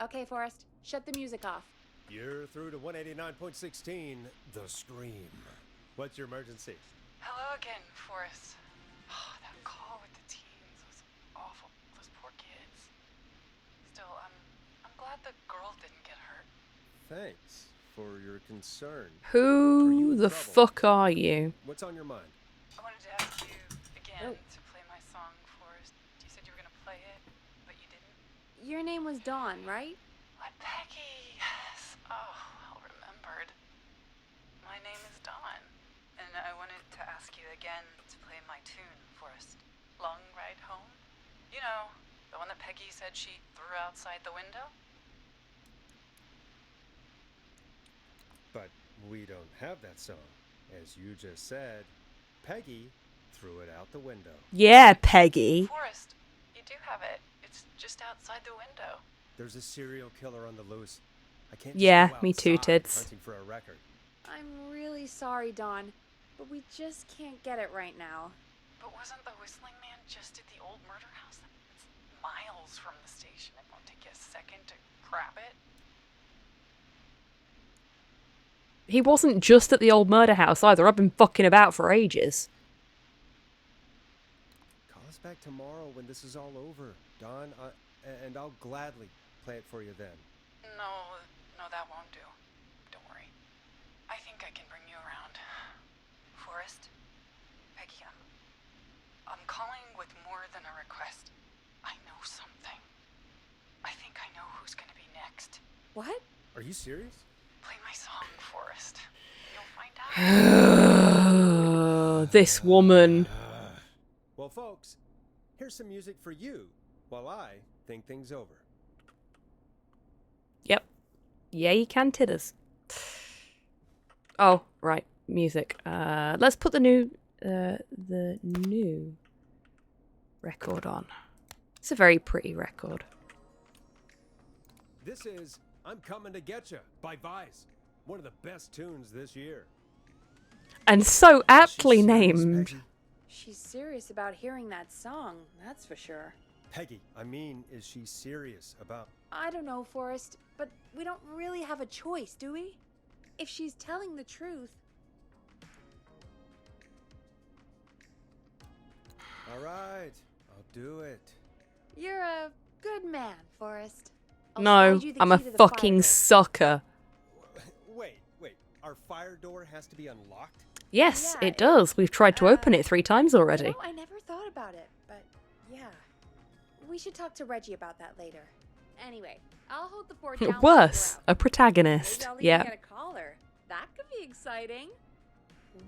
Okay, Forrest. Shut the music off. You're through to 189.16, The Scream. What's your emergency? Hello again, Forrest. Oh, that call with the teens was awful. Those poor kids. Still, I'm glad the girl didn't get hurt. Thanks for your concern. Who the fuck are you? What's on your mind? I wanted to ask you again to play my song, Forrest. You said you were gonna play it, but you didn't. Your name was Dawn, right? What, Peggy? Yes. Oh, well remembered. My my name is Dawn, and I wanted to ask you again to play my tune, Forrest. Long Ride Home? You know, the one that Peggy said she threw outside the window? But we don't have that song. As you just said, Peggy threw it out the window. Yeah, Peggy. Forrest, you do have it. It's just outside the window. There's a serial killer on the loose. I can't Yeah, just go me too, outside Tits. hunting for a record. I'm really sorry, Dawn, but we just can't get it right now. But wasn't the Whistling Man just at the old murder house? It's miles from the station. It won't take you a second to grab it. He wasn't just at the old murder house either. I've been fucking about for ages. Call us back tomorrow when this is all over, Dawn, and I'll gladly play it for you then. No, that won't do. Don't worry. I think I can bring you around. Forrest, Peggy, I'm calling with more than a request. I know something. I think I know who's gonna be next. What? Are you serious? Play my song, Forrest. You'll find out. This woman. Well, folks, here's some music for you while I think things over. Yep. Yeah, you can, titters. Oh, right. Music. Let's put the new record on. It's a very pretty record. This is I'm Coming to Getcha by Vice. One of the best tunes this year. And so aptly named. Peggy? She's serious about hearing that song, that's for sure. Peggy, I mean, is she serious about... I don't know, Forrest, but we don't really have a choice, do we? If she's telling the truth... All right, I'll do it. You're a good man, Forrest. I'll No, slide you the I'm key a to the fucking fire. sucker. Wait. Our fire door has to be unlocked? Yes, Yeah, it does. We've tried to open it 3 times already. You know, I never thought about it, but yeah. We should talk to Reggie about that later. Anyway, I'll hold the fort down. Worse, a Maybe protagonist. I'll even Yeah. get a caller. That could be exciting.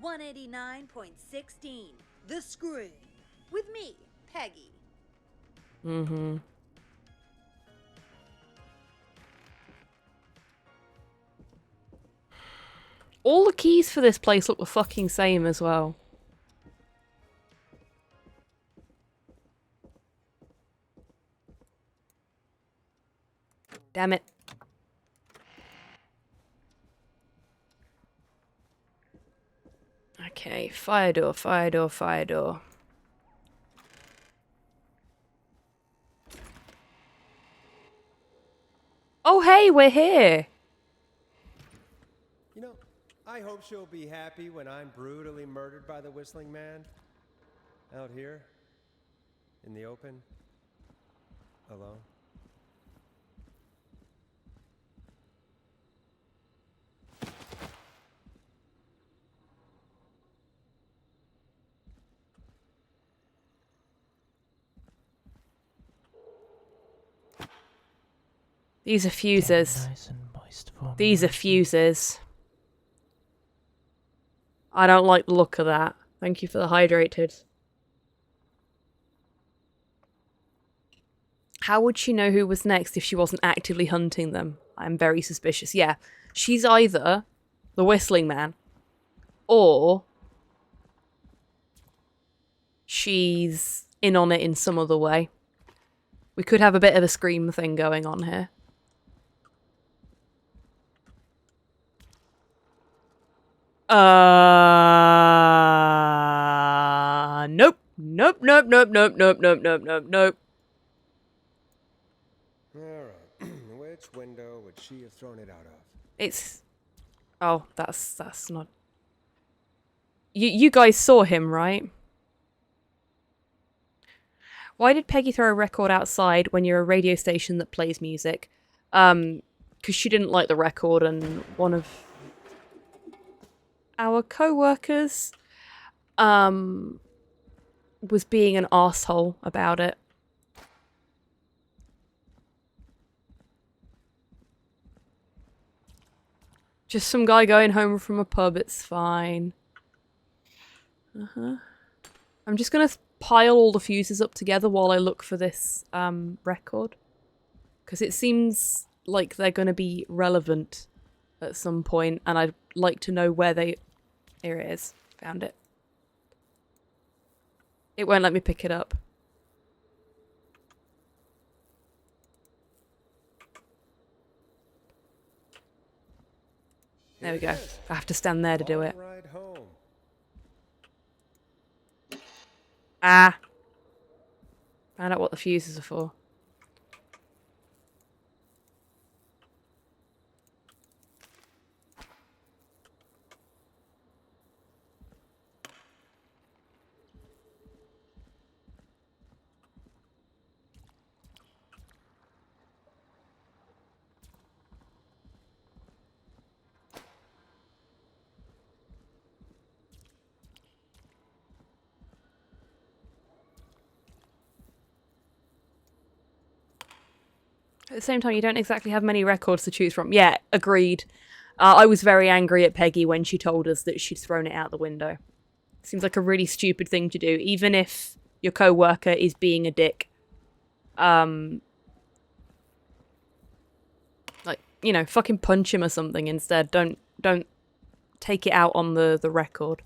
189.16, The Scream. With me, Peggy. Mm-hmm. All the keys for this place look the fucking same as well. Damn it. Okay, fire door, fire door, fire door. Oh hey, we're here! You know, I hope she'll be happy when I'm brutally murdered by the Whistling Man. Out here. In the open. Alone. These are fuses. Nice and moist for me. These are fuses. I don't like the look of that. Thank you for the hydrated. How would she know who was next if she wasn't actively hunting them? I'm very suspicious. Yeah, she's either the Whistling Man or she's in on it in some other way. We could have a bit of a Scream thing going on here. Nope. Nope. Alright. Which window would she have thrown it out of? It's... Oh, that's not... You guys saw him, right? Why did Peggy throw a record outside when you're a radio station that plays music? Because she didn't like the record and one of our co-workers was being an arsehole about it. Just some guy going home from a pub, it's fine. I'm just gonna pile all the fuses up together while I look for this record. Because it seems like they're gonna be relevant at some point, and I'd like to know where they... Here it is. Found it. It won't let me pick it up. There we go. I have to stand there to do it. Ah! Found out what the fuses are for. At the same time, you don't exactly have many records to choose from. Yeah, agreed. I was very angry at Peggy when she told us that she'd thrown it out the window. Seems like a really stupid thing to do, even if your co-worker is being a dick. Like, you know, fucking punch him or something instead. Don't take it out on the record.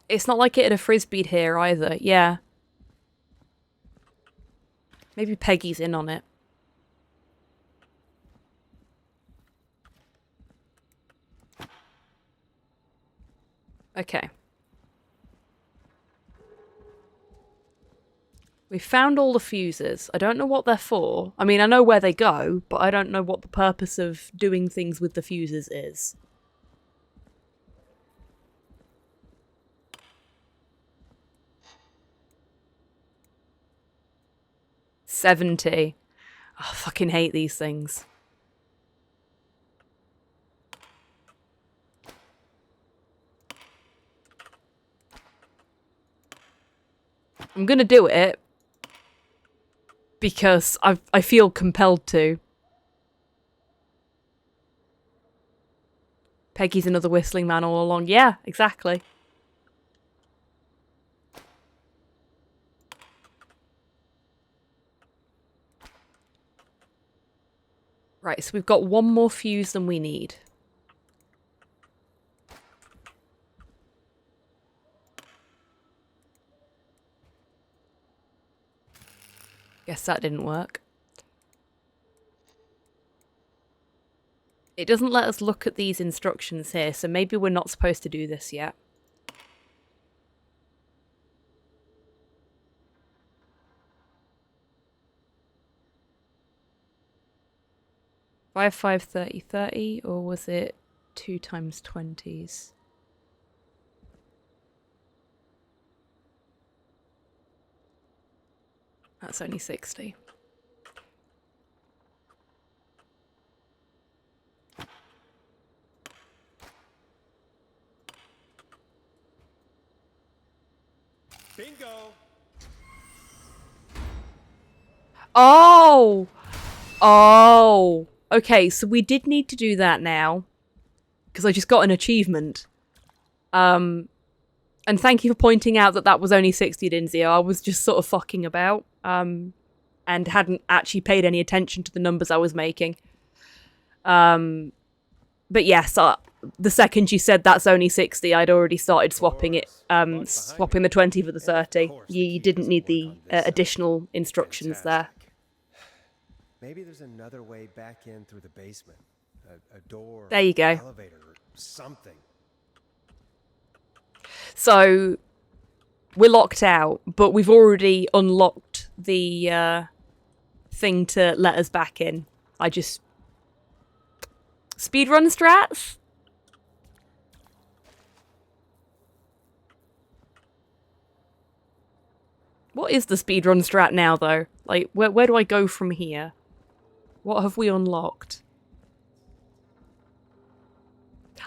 It's not like it had a frisbeed here either. Yeah. Maybe Peggy's in on it. Okay. We found all the fuses. I don't know what they're for. I mean, I know where they go, but I don't know what the purpose of doing things with the fuses is. $70. Oh, I fucking hate these things. I'm gonna do it because I feel compelled to. Peggy's another whistling man all along. Yeah, exactly. Right, so we've got one more fuse than we need. Guess that didn't work. It doesn't let us look at these instructions here, so maybe we're not supposed to do this yet. 5, 5, 30, 30, or was it 2 times 20s? That's only 60. Bingo! Oh! Oh! Okay, so we did need to do that now. Because I just got an achievement. And thank you for pointing out that that was only 60, Dinzio. I was just sort of fucking about. And hadn't actually paid any attention to the numbers I was making. But yes, the second you said that's only 60, I'd already started swapping it. Swapping the 20 for the 30. You didn't need the additional instructions there. Maybe there's another way back in through the basement. A door, there you go. Elevator, or something. So we're locked out, but we've already unlocked the thing to let us back in. I just... Speedrun strats? What is the speedrun strat now, though? Like, where do I go from here? What have we unlocked?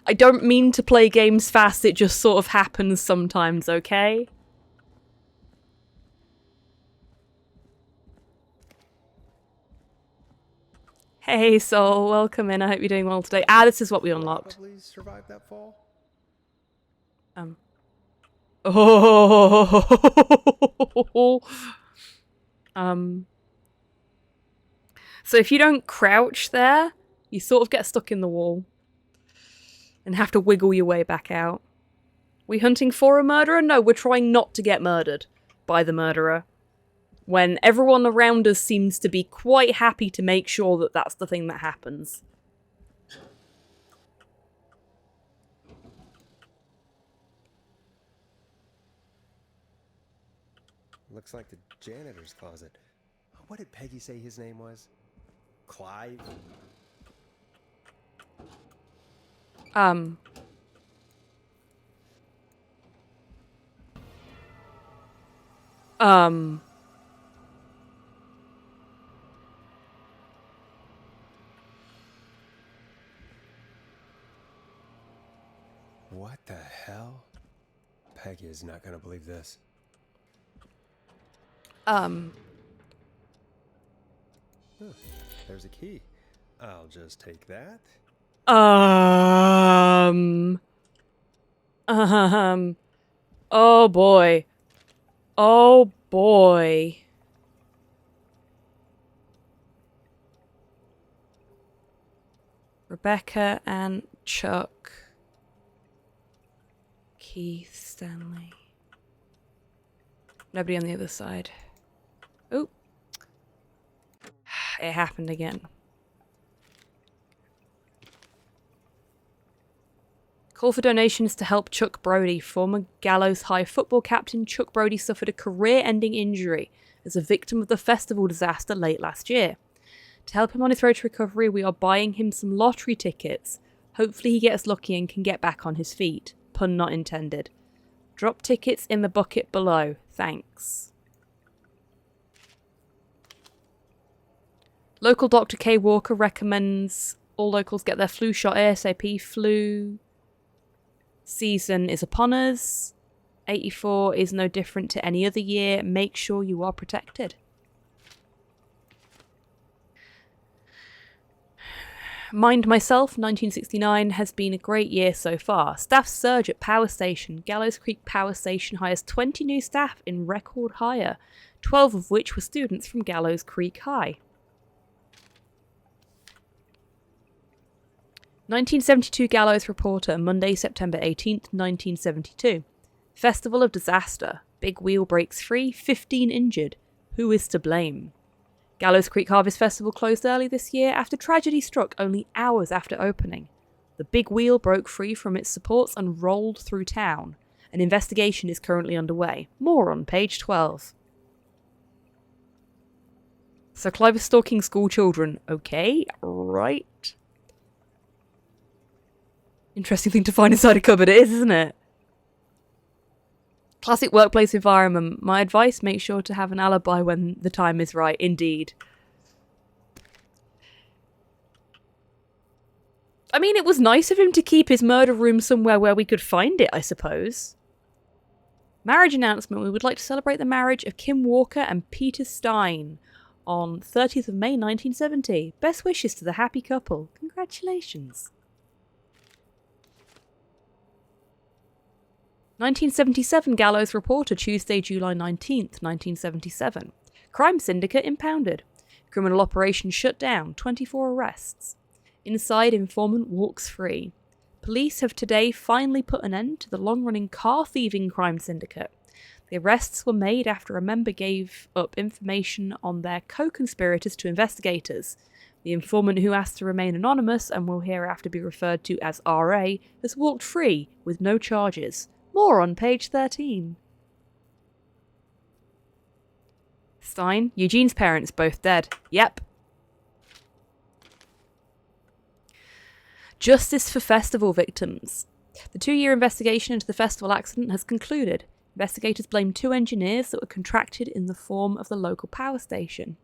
I don't mean to play games fast, it just sort of happens sometimes, okay? Hey Soul, welcome in. I hope you're doing well today. This is what we unlocked. Probably survived that fall. So if you don't crouch there, you sort of get stuck in the wall and have to wiggle your way back out. We hunting for a murderer? No, we're trying not to get murdered by the murderer. When everyone around us seems to be quite happy to make sure that that's the thing that happens. Looks like the janitor's closet. What did Peggy say his name was? Clive? What the hell? Peggy is not gonna believe this. There's a key. I'll just take that. Oh boy. Oh boy. Rebecca and Chuck. Keith, Stanley. Nobody on the other side. Oop. It happened again. Call for donations to help Chuck Brody. Former Gallows High football captain Chuck Brody suffered a career-ending injury as a victim of the festival disaster late last year. To help him on his road to recovery, we are buying him some lottery tickets. Hopefully he gets lucky and can get back on his feet. Pun not intended. Drop tickets in the bucket below. Thanks. Local Dr. K. Walker recommends all locals get their flu shot ASAP. Flu season is upon us. 84 is no different to any other year. Make sure you are protected. Mind Myself, 1969, has been a great year so far. Staff surge at Power Station. Gallows Creek Power Station hires 20 new staff in record hire, 12 of which were students from Gallows Creek High. 1972 Gallows Reporter, Monday, September 18th, 1972. Festival of Disaster. Big wheel breaks free, 15 injured. Who is to blame? Gallows Creek Harvest Festival closed early this year after tragedy struck only hours after opening. The big wheel broke free from its supports and rolled through town. An investigation is currently underway. More on page 12. So Clive is stalking school children. Okay, right. Interesting thing to find inside a cupboard it is, isn't it? Classic workplace environment. My advice, make sure to have an alibi when the time is right. Indeed. I mean, it was nice of him to keep his murder room somewhere where we could find it, I suppose. Marriage announcement. We would like to celebrate the marriage of Kim Walker and Peter Stein on 30th of May 1970. Best wishes to the happy couple. Congratulations. 1977 Gallows Reporter, Tuesday, July 19th, 1977. Crime syndicate impounded. Criminal operation shut down. 24 arrests. Inside, informant walks free. Police have today finally put an end to the long-running car-thieving crime syndicate. The arrests were made after a member gave up information on their co-conspirators to investigators. The informant, who asked to remain anonymous and will hereafter be referred to as RA, has walked free with no charges. More on page 13. Stein, Eugene's parents, both dead. Yep. Justice for festival victims. The 2-year investigation into the festival accident has concluded. Investigators blame 2 engineers that were contracted in the form of the local power station.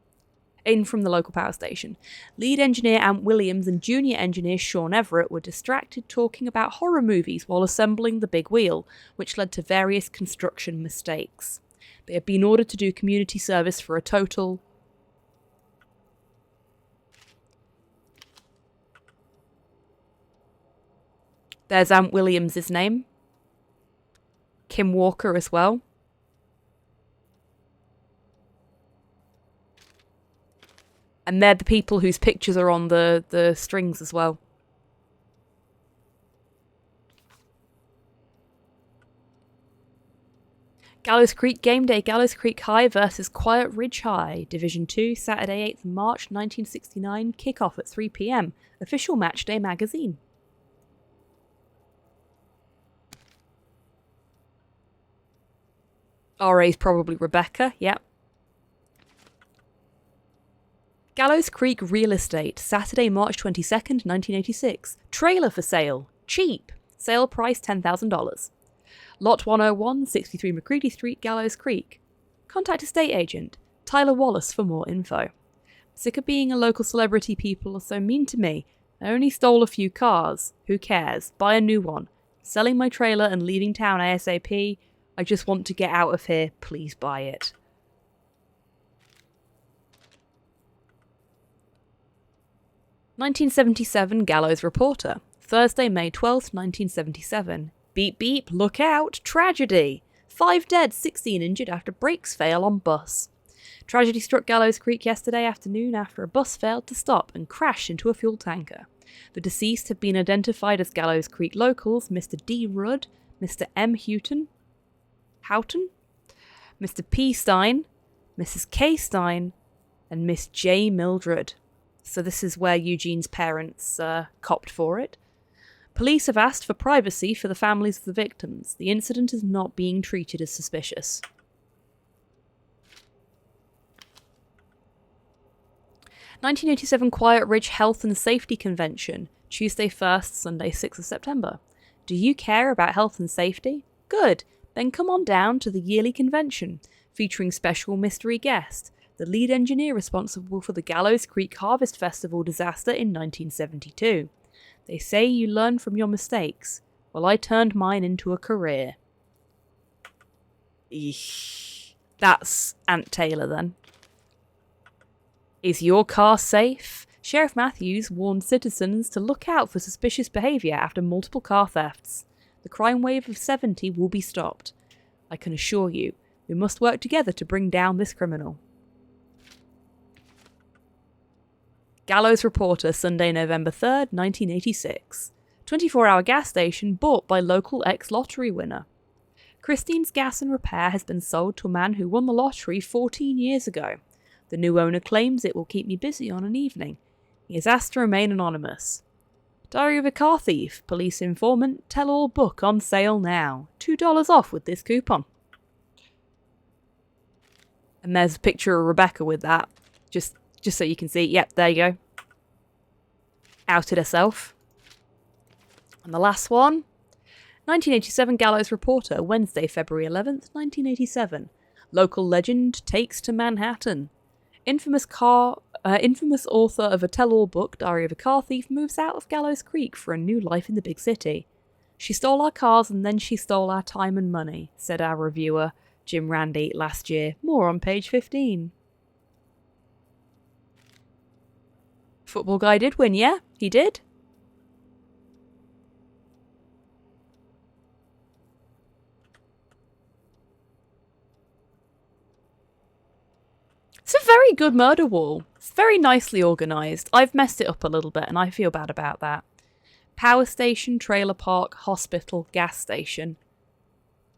in from the local power station. Lead engineer Ant Williams and junior engineer Sean Everett were distracted talking about horror movies while assembling the big wheel, which led to various construction mistakes. They have been ordered to do community service for a total... There's Ant Williams' name. Kim Walker as well. And they're the people whose pictures are on the strings as well. Gallows Creek Game Day. Gallows Creek High versus Quiet Ridge High. Division 2, Saturday 8th March 1969. Kickoff at 3 p.m. Official Match Day magazine. RA's probably Rebecca, yep. Gallows Creek Real Estate, Saturday, March 22nd, 1986. Trailer for sale. Cheap. Sale price $10,000. Lot 101, 63 McCready Street, Gallows Creek. Contact estate agent Tyler Wallace for more info. Sick of being a local celebrity, people are so mean to me. I only stole a few cars. Who cares? Buy a new one. Selling my trailer and leaving town ASAP. I just want to get out of here. Please buy it. (1977) Gallows Reporter. Thursday, May 12th, 1977. Beep beep, look out, tragedy. 5 dead, 16 injured after brakes fail on bus. Tragedy struck Gallows Creek yesterday afternoon after a bus failed to stop and crashed into a fuel tanker. The deceased have been identified as Gallows Creek locals Mr. D. Rudd, Mr. M. Houghton, Mr. P. Stein, Mrs. K. Stein, and Miss J. Mildred. So this is where Eugene's parents copped for it. Police have asked for privacy for the families of the victims. The incident is not being treated as suspicious. (1987) Quiet Ridge Health and Safety Convention. Tuesday 1st, Sunday 6th of September. Do you care about health and safety? Good. Then come on down to the yearly convention, featuring special mystery guest, the lead engineer responsible for the Gallows Creek Harvest Festival disaster in 1972. They say you learn from your mistakes. Well, I turned mine into a career. Eesh. That's Ant Taylor then. Is your car safe? Sheriff Matthews warned citizens to look out for suspicious behaviour after multiple car thefts. The crime wave of 70 will be stopped. I can assure you, we must work together to bring down this criminal. Gallows Reporter, Sunday, November 3rd, 1986. 24-hour gas station bought by local ex-lottery winner. Christine's Gas and Repair has been sold to a man who won the lottery 14 years ago. The new owner claims it will keep me busy on an evening. He is asked to remain anonymous. Diary of a Car Thief, police informant, tell-all book on sale now. $2 off with this coupon. And there's a picture of Rebecca with that. Just so you can see. Yep, there you go. Outed herself. And the last one. 1987 Gallows Reporter, Wednesday, February 11th, 1987. Local legend takes to Manhattan. Infamous author of a tell-all book, Diary of a Car Thief, moves out of Gallows Creek for a new life in the big city. She stole our cars and then she stole our time and money, said our reviewer, Jim Randy, last year. More on page 15. Football guy did win, yeah? He did. It's a very good murder wall. It's very nicely organised. I've messed it up a little bit and I feel bad about that. Power station, trailer park, hospital, gas station.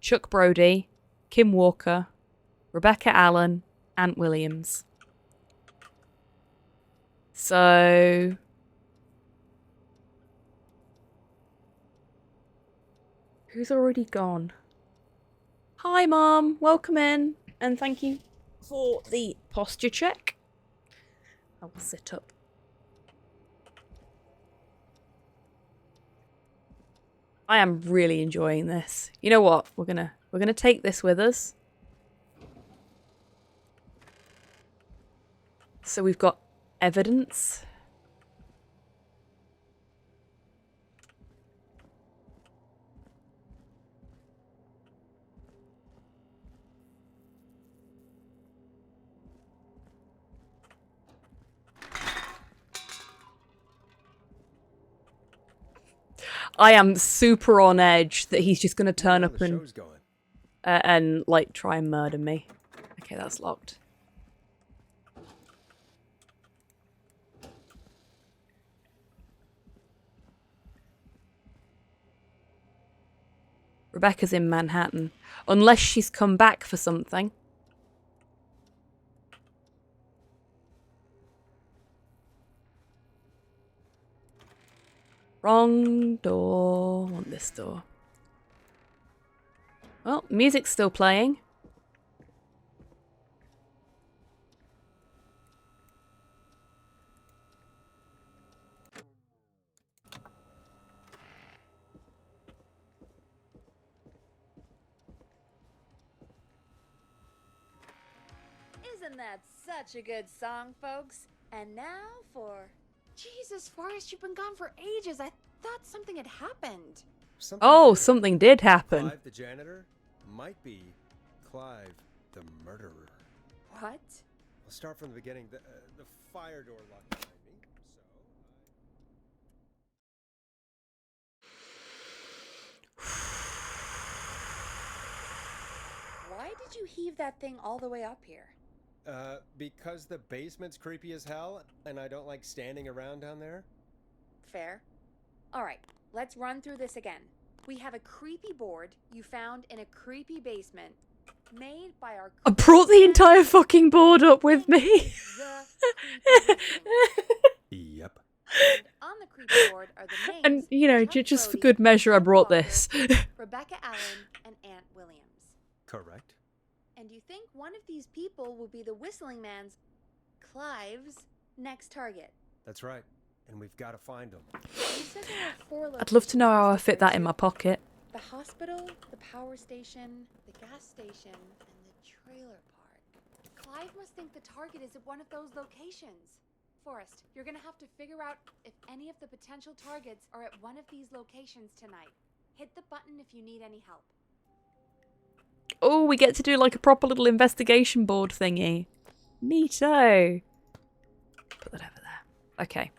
Chuck Brody, Kim Walker, Rebecca Allen, Ant Williams. So... who's already gone? Hi, Mom. Welcome in. And thank you for the posture check. I will sit up. I am really enjoying this. You know what? We're gonna take this with us. So we've got evidence. I am super on edge that he's just going to turn up and like try and murder me. Okay, that's locked. Rebecca's in Manhattan. Unless she's come back for something. Wrong door. I want this door. Well, music's still playing. Isn't that such a good song, folks? And now for... Jesus, Forrest, you've been gone for ages. I thought something had happened. Something did happen. Clive the janitor might be Clive the murderer. What? I'll start from the beginning. The fire door locked behind me, Why did you heave that thing all the way up here? Because the basement's creepy as hell, and I don't like standing around down there. Fair. Alright, let's run through this again. We have a creepy board you found in a creepy basement made by our... I brought the entire fucking board up with me. Yep. And on the creepy board are the names... And, you know, just for good measure, I brought this. Rebecca Allen and Aunt Williams. Correct. And you think one of these people will be the Whistling Man's, Clive's, next target. That's right. And we've got to find him. I'd love to know how I fit that in my pocket. The hospital, the power station, the gas station, and the trailer park. Clive must think the target is at one of those locations. Forrest, you're gonna have to figure out if any of the potential targets are at one of these locations tonight. Hit the button if you need any help. Oh, we get to do like a proper little investigation board thingy. Neato. Put that over there. Okay.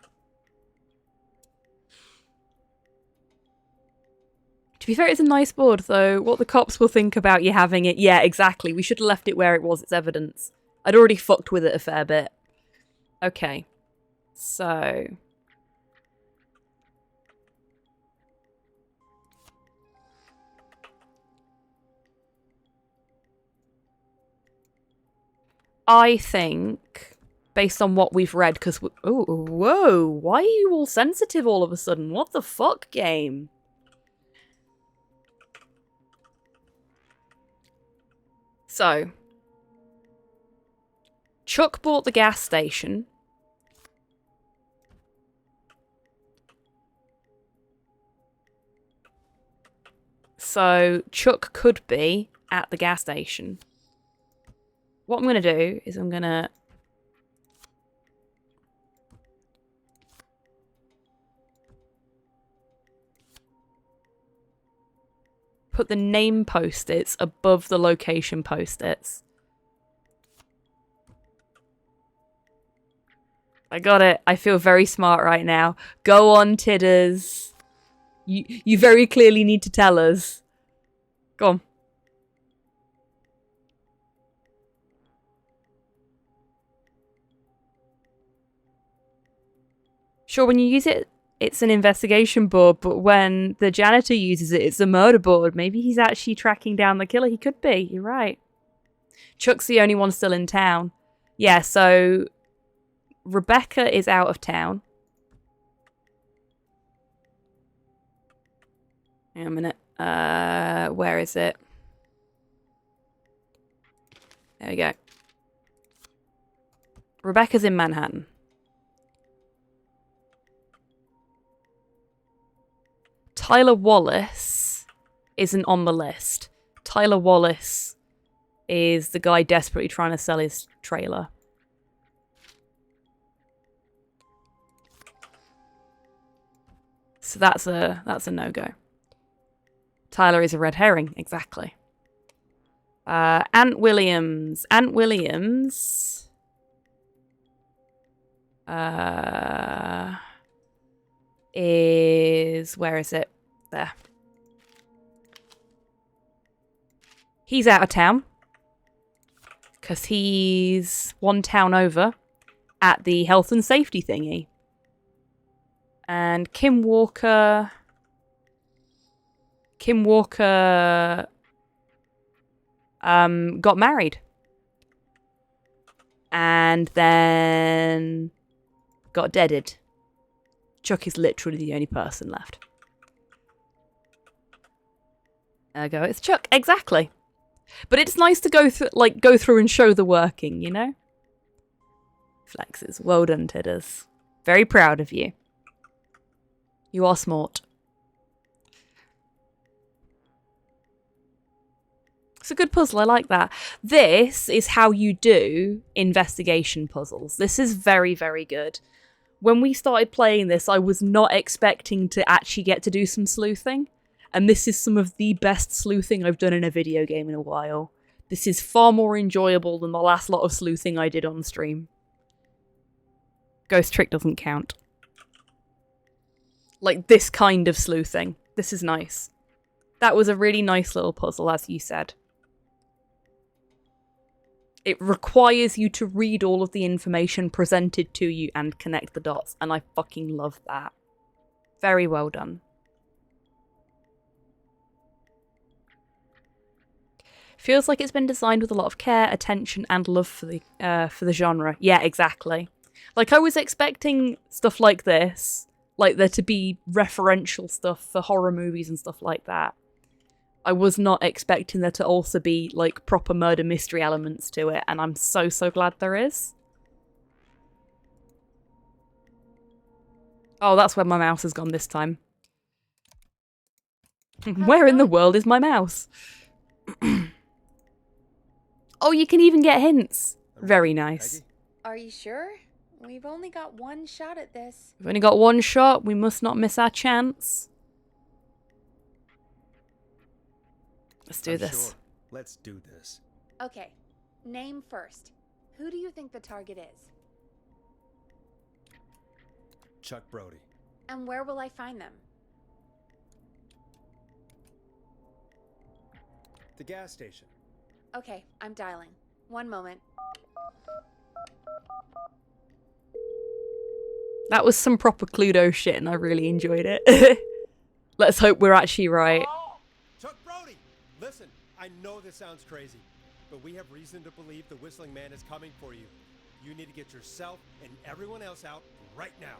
To be fair, it's a nice board, though. What the cops will think about you having it. Yeah, exactly. We should have left it where it was. It's evidence. I'd already fucked with it a fair bit. Okay. So... I think, based on what we've read, because... Oh, whoa! Why are you all sensitive all of a sudden? What the fuck, game? So, Chuck bought the gas station. So, Chuck could be at the gas station. What I'm going to do is I'm going to... put the name post-its above the location post-its. I got it. I feel very smart right now. Go on, Tidders. You very clearly need to tell us. Go on. Sure, when you use it, it's an investigation board, but when the janitor uses it, it's a murder board. Maybe he's actually tracking down the killer. He could be. You're right. Chuck's the only one still in town. Yeah, so Rebecca is out of town. Hang on a minute. Where is it? There we go. Rebecca's in Manhattan. Tyler Wallace isn't on the list. Tyler Wallace is the guy desperately trying to sell his trailer. So that's a no-go. Tyler is a red herring, exactly. Ant Williams. Ant Williams. Is... Where is it? There. He's out of town. Because he's one town over at the health and safety thingy. And Kim Walker got married. And then got deaded. Chuck is literally the only person left. There we go, it's Chuck, exactly. But it's nice to go through and show the working, you know? Flexes. Well done, Tidders. Very proud of you. You are smart. It's a good puzzle, I like that. This is how you do investigation puzzles. This is very, very good. When we started playing this, I was not expecting to actually get to do some sleuthing. And this is some of the best sleuthing I've done in a video game in a while. This is far more enjoyable than the last lot of sleuthing I did on stream. Ghost Trick doesn't count. Like this kind of sleuthing. This is nice. That was a really nice little puzzle, as you said. It requires you to read all of the information presented to you and connect the dots, and I fucking love that. Very well done. Feels like it's been designed with a lot of care, attention, and love for the genre. Yeah, exactly. Like, I was expecting stuff like this, like there to be referential stuff for horror movies and stuff like that. I was not expecting there to also be, like, proper murder mystery elements to it, and I'm so, so glad there is. Oh, that's where my mouse has gone this time. Where in the world is my mouse? Oh, you can even get hints. Very nice. Are you sure? We've only got one shot at this. We've only got one shot. We must not miss our chance. Let's do this. Sure. Let's do this. Okay, name first. Who do you think the target is? Chuck Brody. And where will I find them? The gas station. Okay, I'm dialing. One moment. That was some proper Cluedo shit, and I really enjoyed it. Let's hope we're actually right. Chuck Brody! Listen, I know this sounds crazy, but we have reason to believe the Whistling Man is coming for you. You need to get yourself and everyone else out right now.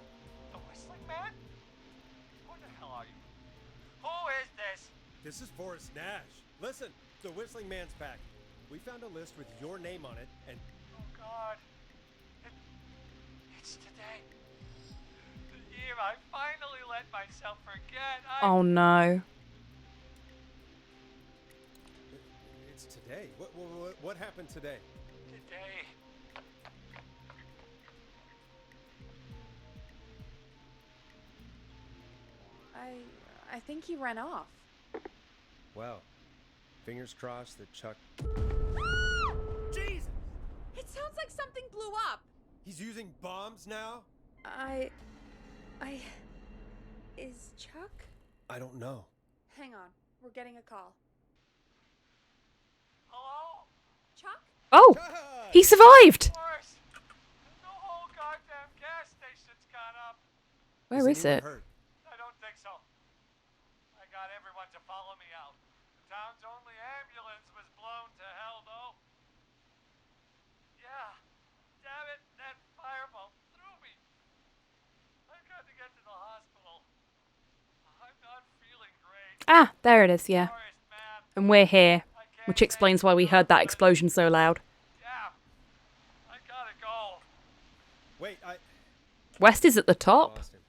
The Whistling Man? Who the hell are you? Who is this? This is Forrest Nash. Listen, the Whistling Man's back. We found a list with your name on it, and... Oh, God. It's today. The year I finally let myself forget. Oh, no. It's today. What happened today? Today. I think he ran off. Well, fingers crossed that Chuck... Jesus! It sounds like something blew up. He's using bombs now? Is Chuck? I don't know. Hang on, we're getting a call. Hello? Chuck? Oh! He survived! The whole goddamn gas station's gone up. Where is it? I don't think so. I got everyone to follow me out. The town's only ambulance was blown to hell, though. Yeah. Damn it, that fireball threw me. I've got to get to the hospital. I'm not feeling great. Ah, there it is, yeah. And we're here, which explains why we heard that explosion so loud. Yeah. I gotta go. Wait, West is at the top. Lost him.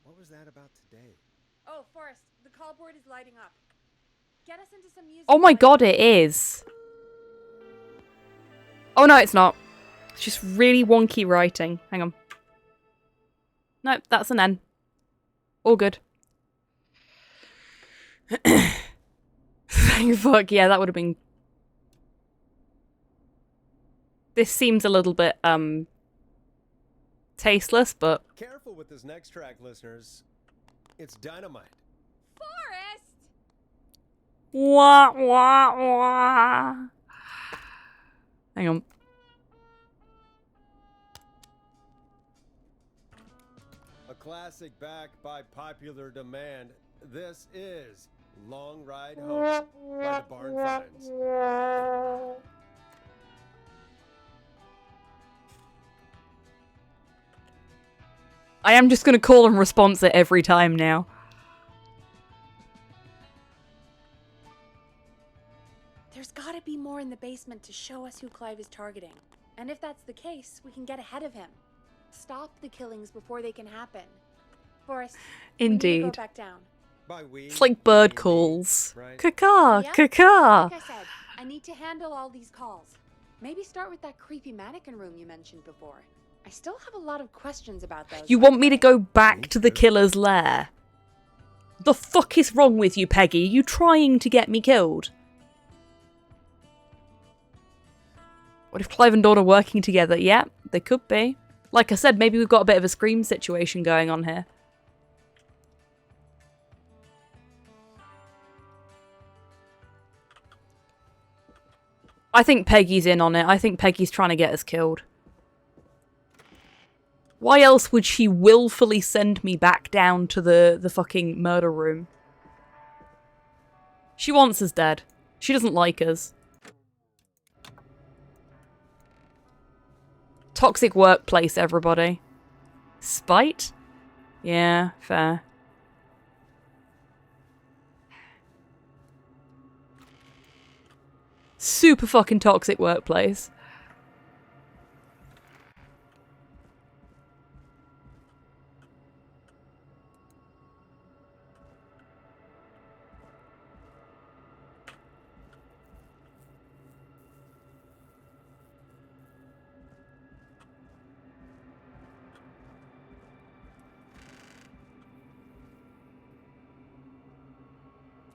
What was that about today? Oh, Forrest, the call board is lighting up. Get us into some music. Oh my god, it is. Oh no, it's not. It's just really wonky writing. Hang on. Nope, that's an N. All good. Thank fuck, yeah, that would have been... This seems a little bit, tasteless, but... Careful with this next track, listeners. It's dynamite. Forrest! Wah, wah, wah. Hang on. A classic backed by popular demand. This is Long Ride Home by the Barn Finds. I am just gonna call and response it every time now. There's gotta be more in the basement to show us who Clive is targeting. And if that's the case, we can get ahead of him. Stop the killings before they can happen. Forrest, Indeed. we need to go back down. It's like bird calls. Right. Caca, Yep. caca. Like I said, I need to handle all these calls. Maybe start with that creepy mannequin room you mentioned before. I still have a lot of questions about those. You want me to go back to the killer's lair? The fuck is wrong with you, Peggy? You trying to get me killed? What if Clive and Dawn are working together? Yeah, they could be. Like I said, maybe we've got a bit of a Scream situation going on here. I think Peggy's in on it. I think Peggy's trying to get us killed. Why else would she willfully send me back down to the fucking murder room? She wants us dead. She doesn't like us. Toxic workplace, everybody. Spite? Yeah, fair. Super fucking toxic workplace.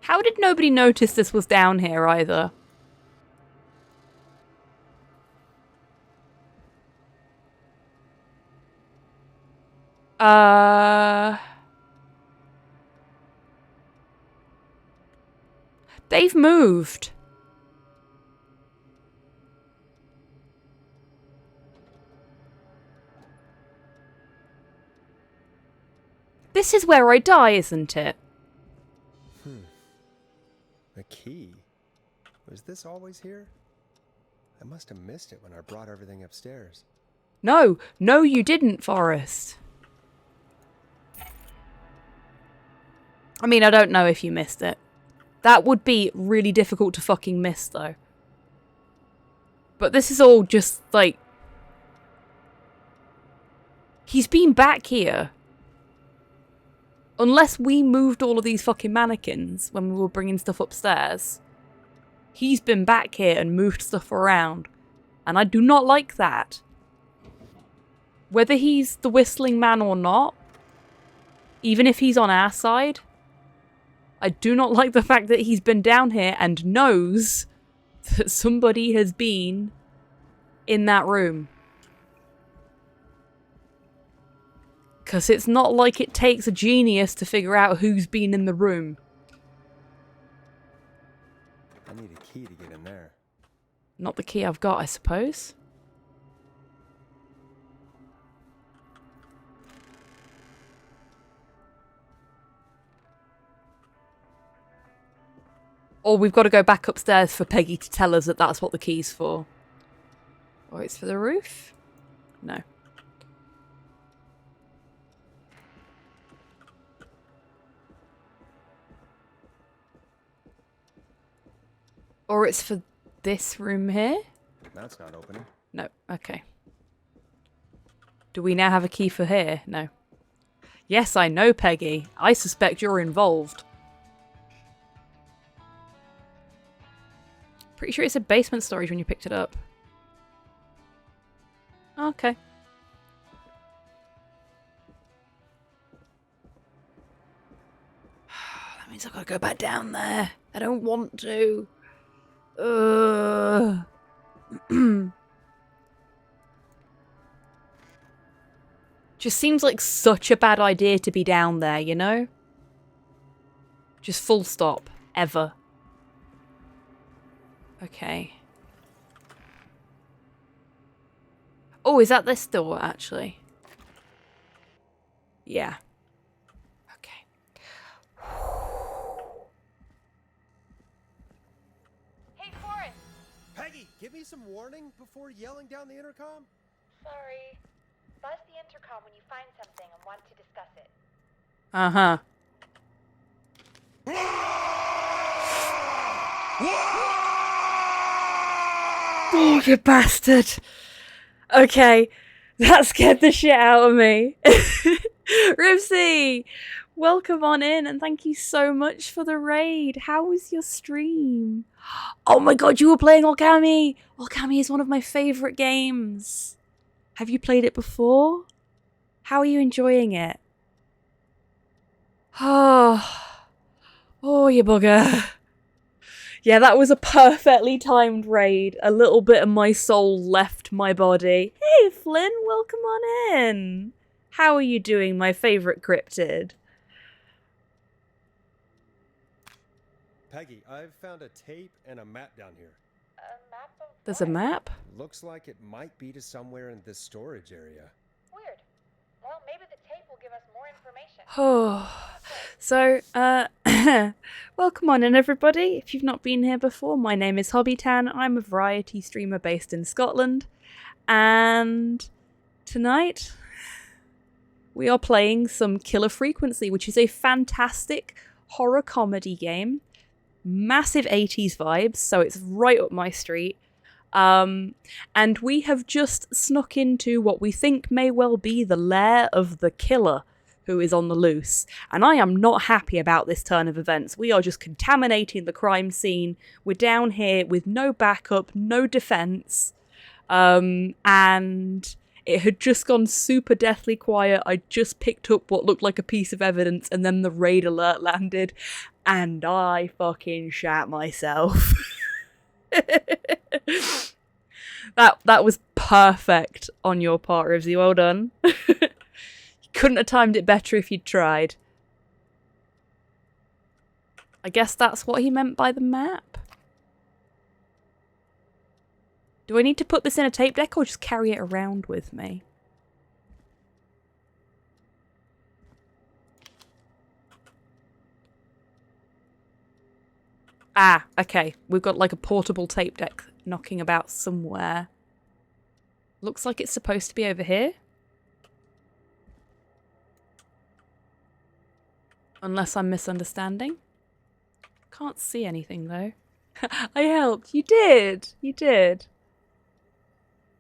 How did nobody notice this was down here either? They've moved. This is where I die, isn't it? A key? Was this always here? I must have missed it when I brought everything upstairs. No, no you didn't, Forrest. I mean, I don't know if you missed it. That would be really difficult to fucking miss, though. But this is all just, like... He's been back here. Unless we moved all of these fucking mannequins when we were bringing stuff upstairs. He's been back here and moved stuff around. And I do not like that. Whether he's the whistling man or not, even if he's on our side, I do not like the fact that he's been down here and knows that somebody has been in that room. Because it's not like it takes a genius to figure out who's been in the room. I need a key to get in there. Not the key I've got, I suppose. Or we've got to go back upstairs for Peggy to tell us that that's what the key's for. Or it's for the roof? No. Or it's for this room here? That's not opening. No, okay. Do we now have a key for here? No. Yes, I know, Peggy. I suspect you're involved. Pretty sure it said basement storage when you picked it up. Okay. means I've got to go back down there. I don't want to. Just seems like such a bad idea to be down there, you know? Just full stop. Ever. Okay. Oh, is that this door, actually? Yeah. Okay. Hey, Forrest! Peggy, give me some warning before yelling down the intercom. Sorry. Buzz the intercom when you find something and want to discuss it. Uh-huh. Oh, you bastard. Okay. That scared the shit out of me. Ripsy, welcome on in and thank you so much for the raid. How was your stream? Oh my god, you were playing Okami. Okami is one of my favourite games. Have you played it before? How are you enjoying it? Oh, you bugger. Yeah, that was a perfectly timed raid. A little bit of my soul left my body. Hey, Flynn, welcome on in. How are you doing, my favourite cryptid? Peggy, I've found a tape and a map down here. A map of There's a map? Looks like it might be to somewhere in this storage area. Weird. Well, maybe the tape will give us more information. Oh, so, welcome on in, everybody. If you've not been here before, my name is Hobbytan. I'm a variety streamer based in Scotland. And tonight, we are playing some Killer Frequency, which is a fantastic horror comedy game. Massive 80s vibes, so it's right up my street. And we have just snuck into what we think may well be the lair of the killer who is on the loose. And I am not happy about this turn of events. We are just contaminating the crime scene. We're down here with no backup, no defense. And it had just gone super deathly quiet. I just picked up what looked like a piece of evidence and then the raid alert landed. And I fucking shat myself. That was perfect on your part, Rivsy. Well done. You couldn't have timed it better if you'd tried. I guess that's what he meant by the map. Do I need to put this in a tape deck or just carry it around with me? Ah, okay. We've got like a portable tape deck knocking about somewhere. Looks like it's supposed to be over here. Unless I'm misunderstanding. Can't see anything though. I helped. You did. You did.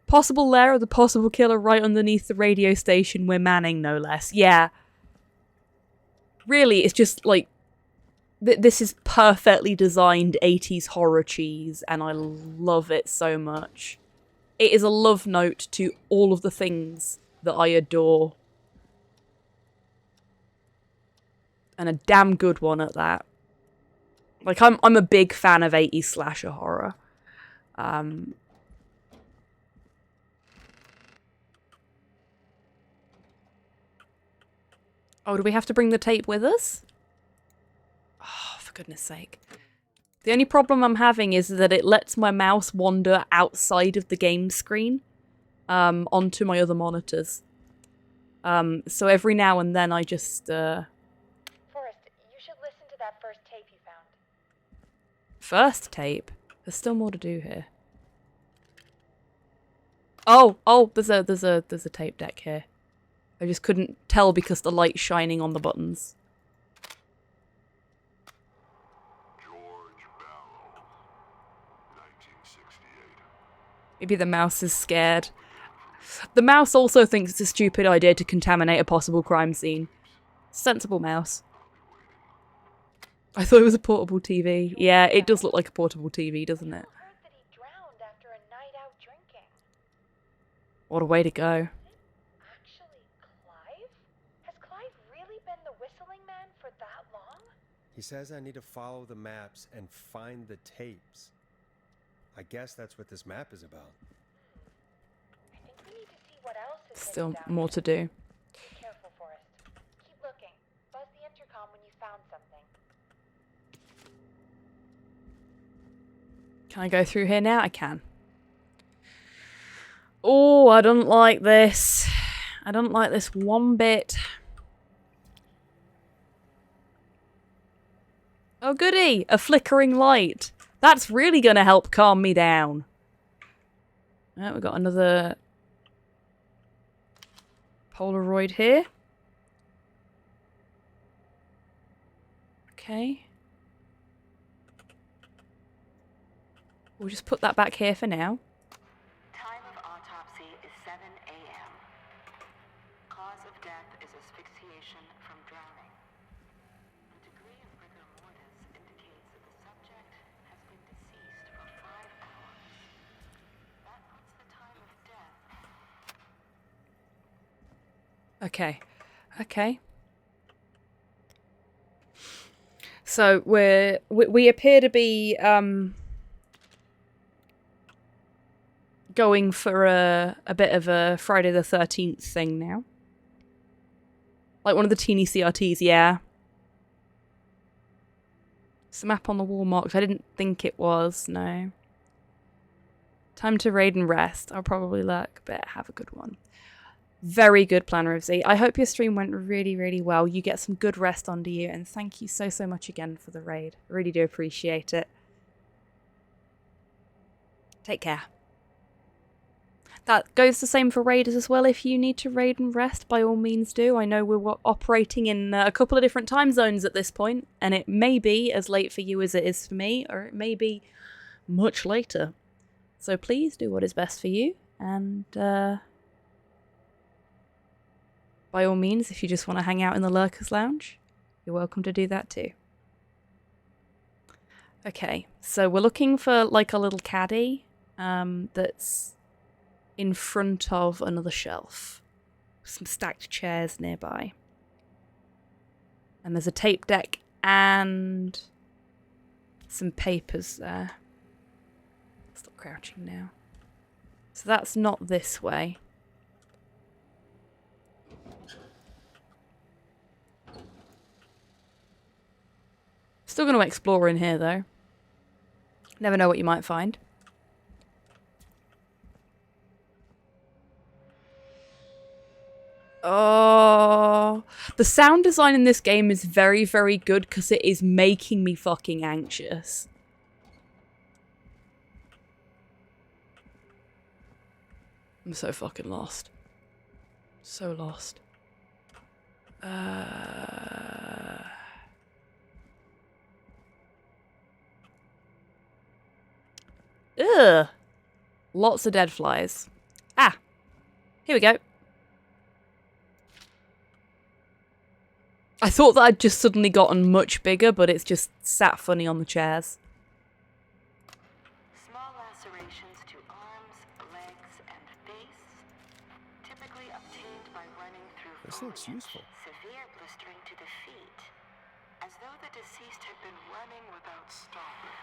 Possible lair of the possible killer right underneath the radio station we're manning, no less. Yeah. Really, it's just like... This is perfectly designed 80s horror cheese, and I love it so much. It is a love note to all of the things that I adore. And a damn good one at that. Like, I'm a big fan of 80s slasher horror. Oh, do we have to bring the tape with us? Oh, for goodness sake. The only problem I'm having is that it lets my mouse wander outside of the game screen onto my other monitors. So every now and then I just... Forrest, you should listen to that first tape you found. First tape? There's still more to do here. Oh, there's a tape deck here. I just couldn't tell because the light's shining on the buttons. Maybe the mouse is scared. The mouse also thinks it's a stupid idea to contaminate a possible crime scene. Sensible mouse. I thought it was a portable TV. Yeah, it does look like a portable TV, doesn't it? What a way to go. He says I need to follow the maps and find the tapes. I guess that's what this map is about. I think we need to see what else is hidden Still down more here. to do. Be careful, Forrest. Keep looking. Buzz the intercom when you found something. Can I go through here now? I can. Oh, I don't like this. I don't like this one bit. Oh, goody! A flickering light. That's really going to help calm me down. Right, we've got another Polaroid here. Okay. We'll just put that back here for now. Time of autopsy is 7 a.m. Cause of death is asphyxiation from drowning. The degree of rigor mortis indicates that the subject has been deceased for 5 hours. That puts the time of death. Okay. Okay. So we appear to be going for a bit of a Friday the 13th thing now. Like one of the teeny CRTs, yeah. It's a map on the wall marked. I didn't think it was, no. Time to raid and rest. I'll probably lurk, but have a good one. Very good, Planner of Z. I hope your stream went really, really well. You get some good rest under you, and thank you so much again for the raid. I really do appreciate it. Take care. That goes the same for raiders as well. If you need to raid and rest, by all means do. I know we're operating in a couple of different time zones at this point, and it may be as late for you as it is for me, or it may be much later. So please do what is best for you, and by all means, if you just want to hang out in the Lurkers Lounge, you're welcome to do that too. Okay, so we're looking for like a little caddy that's in front of another shelf. Some stacked chairs nearby. And there's a tape deck and some papers there. Stop crouching now. So that's not this way. Still going to explore in here though. Never know what you might find. Oh, the sound design in this game is very, very good because it is making me fucking anxious. I'm so fucking lost. So lost. Ugh. Lots of dead flies. Ah. Here we go. I thought that I'd just suddenly gotten much bigger, but it's just sat funny on the chairs. Small lacerations to arms, legs, and face, typically obtained by running through This looks useful. severe blistering to the feet, as though the deceased had been running without stopping.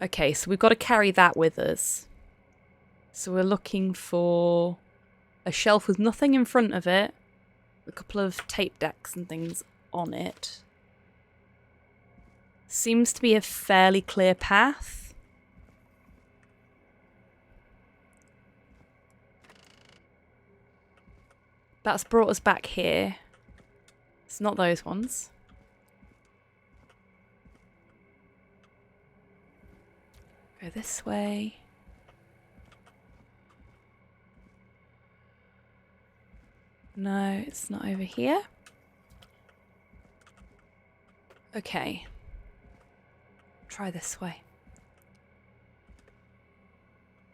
Okay, so we've got to carry that with us. So we're looking for a shelf with nothing in front of it, a couple of tape decks and things on it. Seems to be a fairly clear path. That's brought us back here. It's not those ones. Go this way. No, it's not over here. Okay. Try this way.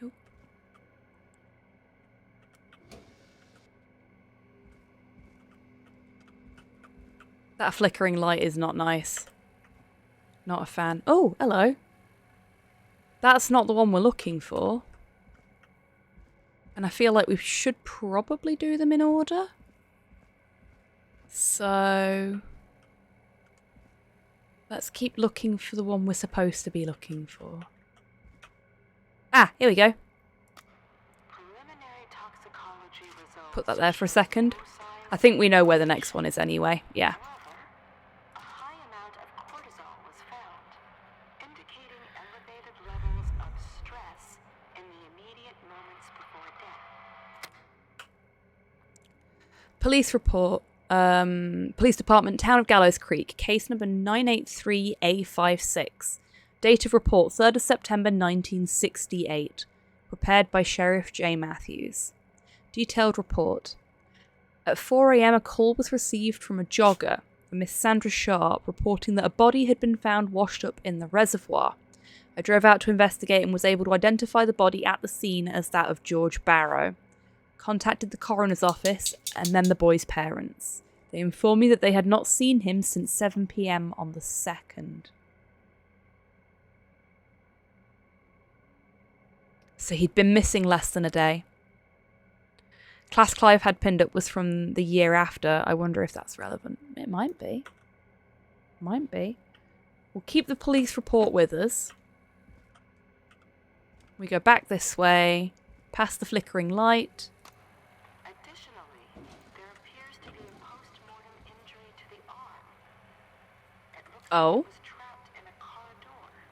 Nope. That flickering light is not nice. Not a fan. Oh, hello. That's not the one we're looking for. And I feel like we should probably do them in order. So let's keep looking for the one we're supposed to be looking for. Ah, here we go. Put that there for a second. I think we know where the next one is anyway. Yeah. Police report. Police Department, Town of Gallows Creek, case number 983A56. Date of report 3rd of September 1968. Prepared by Sheriff J. Matthews. Detailed report. At 4 a.m. a call was received from a jogger, Miss Sandra Sharp, reporting that a body had been found washed up in the reservoir. I drove out to investigate and was able to identify the body at the scene as that of George Barrow. Contacted the coroner's office and then the boy's parents. They informed me that they had not seen him since 7 p.m. on the 2nd. So he'd been missing less than a day. Class Clive had pinned up was from the year after. I wonder if that's relevant. It might be. Might be. We'll keep the police report with us. We go back this way, past the flickering light. Oh.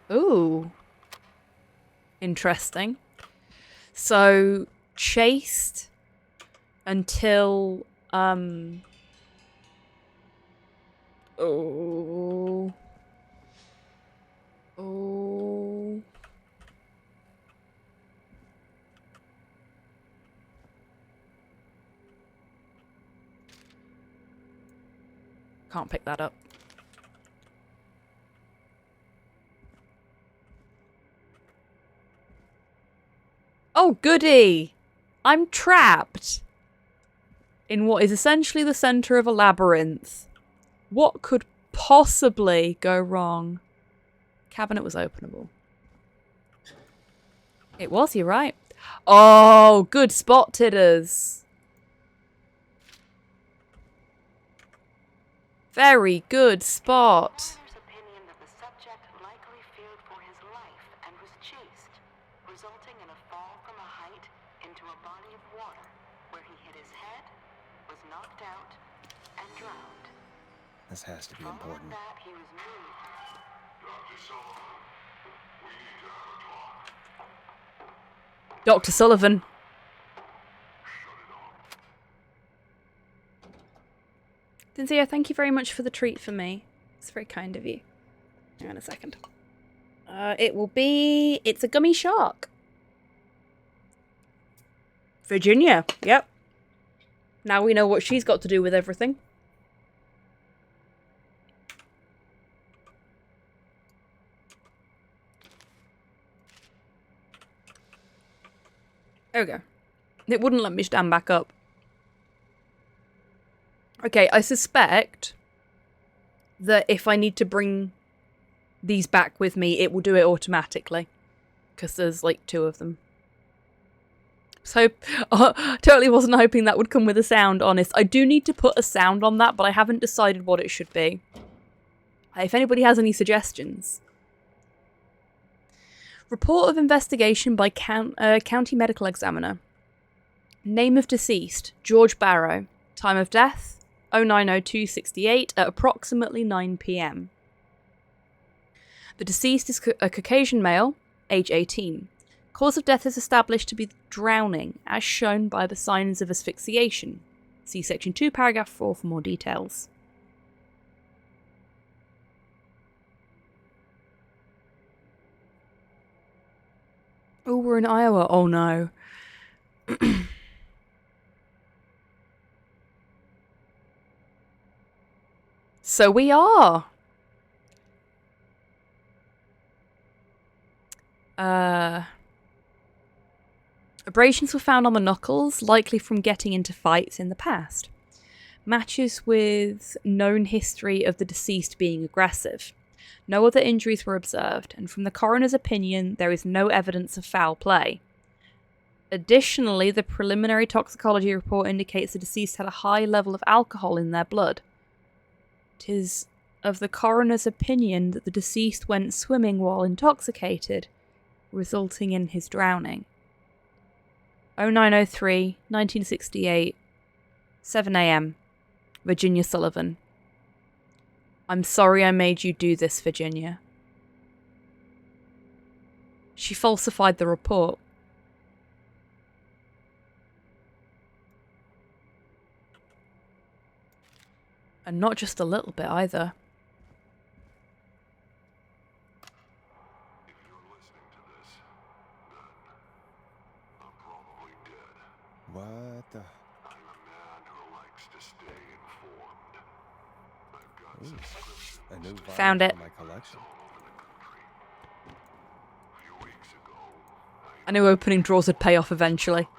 Ooh. Interesting. So, chased until, oh. Oh. Can't pick that up. Oh, goody! I'm trapped in what is essentially the center of a labyrinth. What could possibly go wrong? Cabinet was openable. It was, you're right. Oh, good spot, Tidders. Very good spot. This has to be important. Dr. Sullivan. Dinzia, thank you very much for the treat for me. It's very kind of you. Hang on a second. It's a gummy shark. Virginia, yep. Now we know what she's got to do with everything. There we go. It wouldn't let me stand back up. Okay, I suspect that if I need to bring these back with me, it will do it automatically. Because there's like 2 of them. So, totally wasn't hoping that would come with a sound, honest. I do need to put a sound on that, but I haven't decided what it should be. If anybody has any suggestions. Report of investigation by County Medical Examiner. Name of deceased, George Barrow. Time of death, 09/02/68 at approximately 9 p.m. The deceased is a Caucasian male, age 18. Cause of death is established to be drowning, as shown by the signs of asphyxiation. See section 2, paragraph 4 for more details. Oh, we're in Iowa. Oh, no. So we are. Abrasions were found on the knuckles, likely from getting into fights in the past. Matches with known history of the deceased being aggressive. No other injuries were observed, and from the coroner's opinion, there is no evidence of foul play. Additionally, the preliminary toxicology report indicates the deceased had a high level of alcohol in their blood. It is of the coroner's opinion that the deceased went swimming while intoxicated, resulting in his drowning. 0903, 1968, 7 a.m. Virginia Sullivan. I'm sorry I made you do this, Virginia. She falsified the report. And not just a little bit either. What the? Ooh, a new Found it. for my collection. I knew opening drawers would pay off eventually.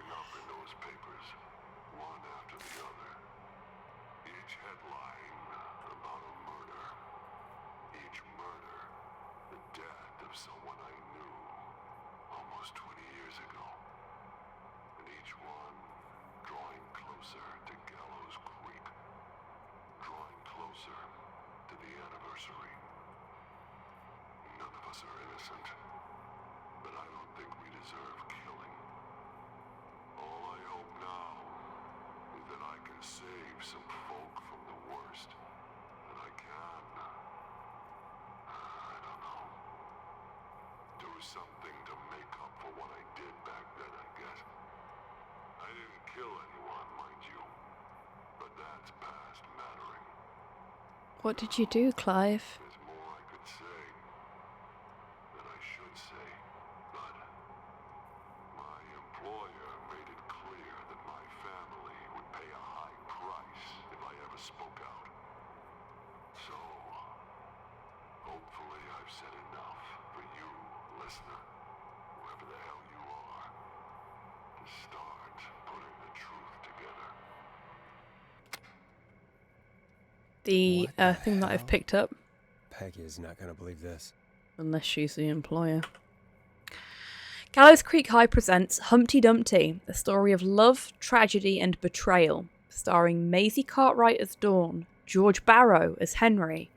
Something to make up for what I did back then, I guess. I didn't kill anyone, mind you, but that's past mattering. What did you do, Clive? There's more I could say, that I should say, but my employer made it clear that my family would pay a high price if I ever spoke out. So, hopefully I've said enough for you, listener, whoever the hell you are, to start putting the truth together. The thing that I've picked up. Peggy is not going to believe this. Unless she's the employer. Gallows Creek High presents Humpty Dumpty, a story of love, tragedy, and betrayal, starring Maisie Cartwright as Dawn, George Barrow as Henry,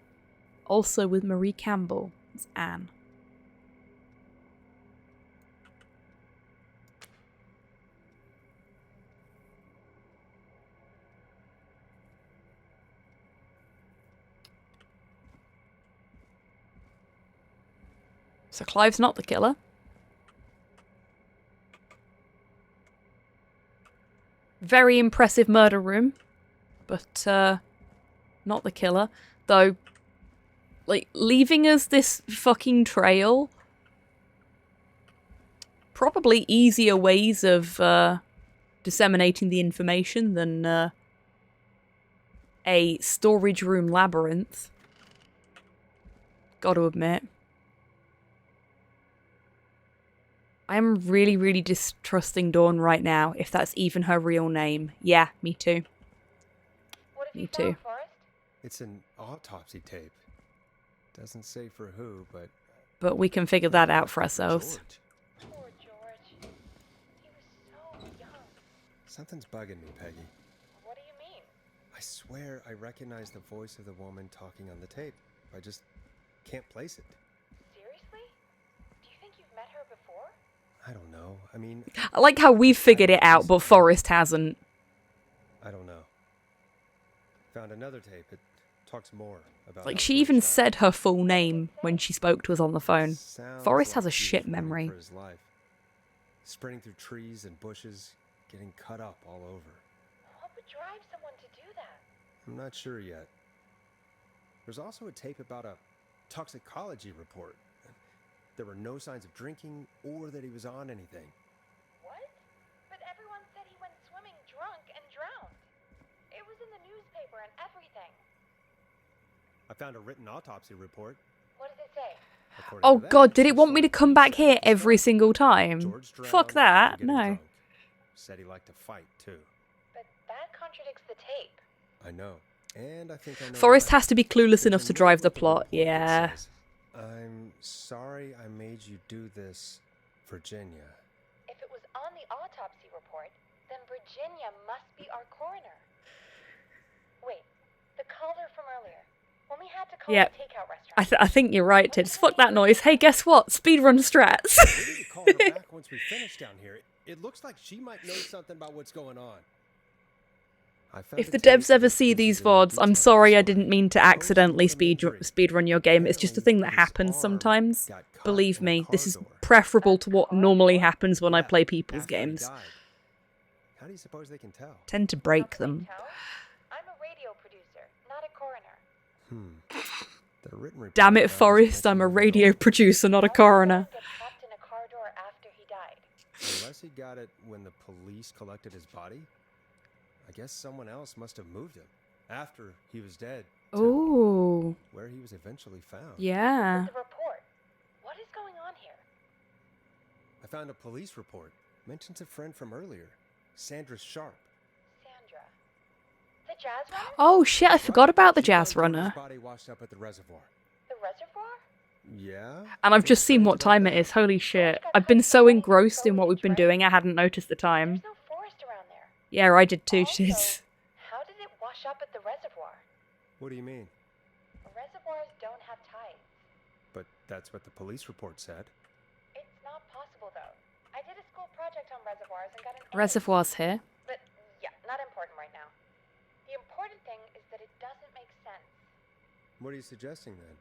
also with Marie Campbell as Anne. So Clive's not the killer. Very impressive murder room, but not the killer. Though, like, leaving us this fucking trail. Probably easier ways of disseminating the information than a storage room labyrinth. Gotta admit. I'm really, really distrusting Dawn right now, if that's even her real name. Yeah, me too. Me too. It's an autopsy tape. Doesn't say for who, but... But we can figure that out for ourselves. Poor George. He was so young. Something's bugging me, Peggy. What do you mean? I swear I recognize the voice of the woman talking on the tape. I just can't place it. Seriously? Do you think you've met her before? I don't know. I mean... I like how we've figured it out, but Forrest hasn't. I don't know. Found another tape. It talks more about... Like, she even said her full name when she spoke to us on the phone. Forrest has a shit memory. For his life. Sprinting through trees and bushes, getting cut up all over. What would drive someone to do that? I'm not sure yet. There's also a tape about a toxicology report. There were no signs of drinking or that he was on anything. What? But everyone said he went swimming drunk and drowned. It was in the newspaper and everything. I found a written autopsy report. What does it say? Oh god, did it want me to come back here every single time? Fuck that, no. Drunk. Said he liked to fight, too. But that contradicts the tape. I know. And I think I know Forrest why. has to be clueless enough to drive the plot, yeah. I'm sorry I made you do this, Virginia. If it was on the autopsy autopsy report, then Virginia must be our coroner. Wait, the caller from earlier. When we had to call Yep. the takeout restaurant. I think you're right, Tids. Fuck that noise. Hey, guess what? Speedrun strats. We need to call her back once we finish down here. It looks like she might know something about what's going on. If the devs ever see these VODs, I'm sorry I didn't mean to accidentally speedrun your game. It's just a thing that happens sometimes. Believe me, this is preferable to what normally happens when I play people's games. How do you suppose they can tell? Tend to break them. I'm a radio producer, not a coroner. The written report Damn it, found Forrest, I'm a radio producer, not a coroner. Get trapped in a corridor after he died. Unless he got it when the police collected his body, I guess someone else must have moved him after he was dead. Ooh. Where he was eventually found. Yeah. The report. What is going on here? I found a police report. Mentions a friend from earlier, Sandra Sharp. Sandra. The jazz runner? Oh shit, I forgot about the jazz runner. His body washed up at the reservoir. The reservoir? Yeah? And I've just seen what time it is. Holy shit. I've been so engrossed in what we've been doing, I hadn't noticed the time. There's no forest around there. Yeah, I did too, Also, Tids. how did it wash up at the reservoir? What do you mean? Reservoirs don't have tides. But that's what the police report said. It's not possible, though. I did a school project on reservoirs and got an A. Reservoirs here. But, yeah, not important right now. The important thing is that it doesn't make sense. What are you suggesting then?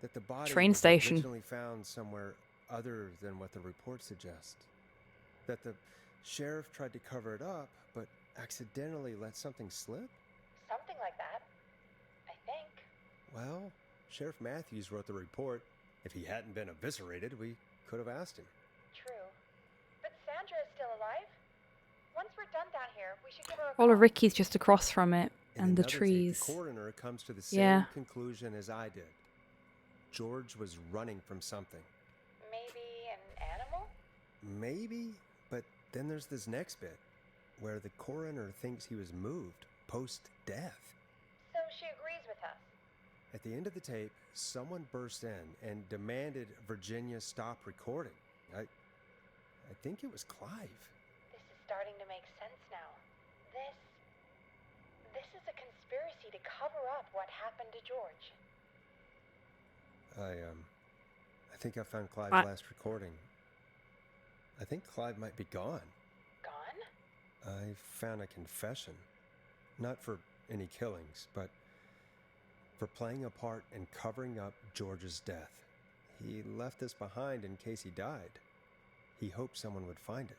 That the body Train was station. originally found somewhere other than what the report suggests. That the sheriff tried to cover it up, but accidentally let something slip? Something like that. I think. Well, Sheriff Matthews wrote the report. If he hadn't been eviscerated, we could have asked him. True. But Sandra is still alive? Once we're done down here, we should give her a Well, call. Ricky's just across from it. In And the another tape, trees. The coroner comes to the same Yeah. conclusion as I did. George was running from something. Maybe an animal? Maybe, but then there's this next bit where the coroner thinks he was moved post-death. So she agrees with us. At the end of the tape, someone burst in and demanded Virginia stop recording. I think it was Clive. This is starting to make sense now. This is a conspiracy to cover up what happened to George. I think I found Clive's What? last recording. I think Clive might be gone. Gone? I found a confession. Not for any killings, but for playing a part in covering up George's death. He left this behind in case he died. He hoped someone would find it.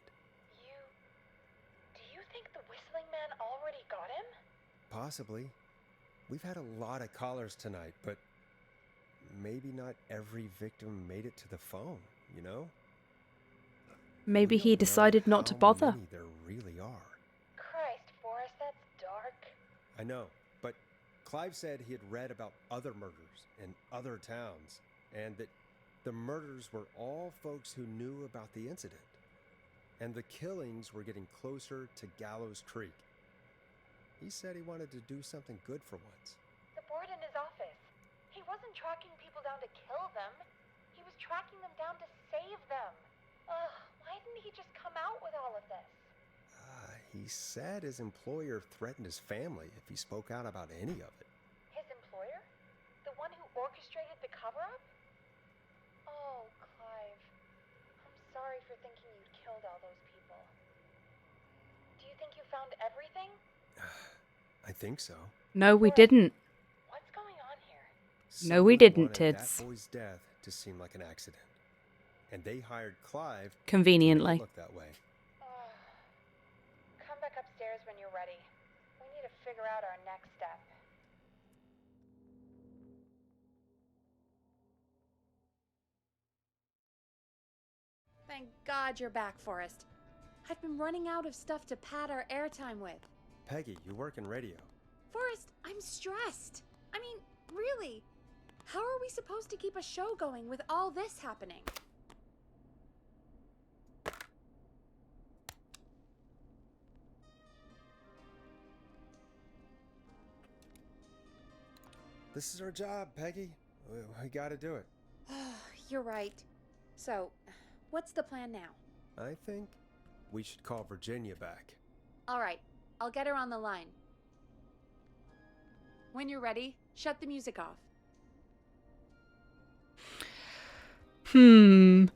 Do you think the Whistling Man already got him? Possibly. We've had a lot of callers tonight, but maybe not every victim made it to the phone, you know? Maybe We he don't know decided not to how bother. many there really are. Christ, Forrest, that's dark. I know, but Clive said he had read about other murders in other towns, and that the murders were all folks who knew about the incident. And the killings were getting closer to Gallows Creek. He said he wanted to do something good for once. The board in his office. He wasn't tracking people down to kill them. He was tracking them down to save them. Ugh, why didn't he just come out with all of this? He said his employer threatened his family if he spoke out about any of it. His employer? The one who orchestrated the cover-up? Oh, Clive. I'm sorry for thinking you'd killed all those people. Do you think you found everything? I think so. No, we didn't. What's going on here? No, we Someone didn't, wanted Tids. that boy's death to seem like an accident. And they hired Clive Conveniently. to look that way. Come back upstairs when you're ready. We need to figure out our next step. Thank God you're back, Forrest. I've been running out of stuff to pad our airtime with. Peggy, you work in radio. Forrest, I'm stressed. I mean, really. How are we supposed to keep a show going with all this happening? This is our job, Peggy. We gotta do it. You're right. So, what's the plan now? I think we should call Virginia back. All right, I'll get her on the line. When you're ready, shut the music off. Says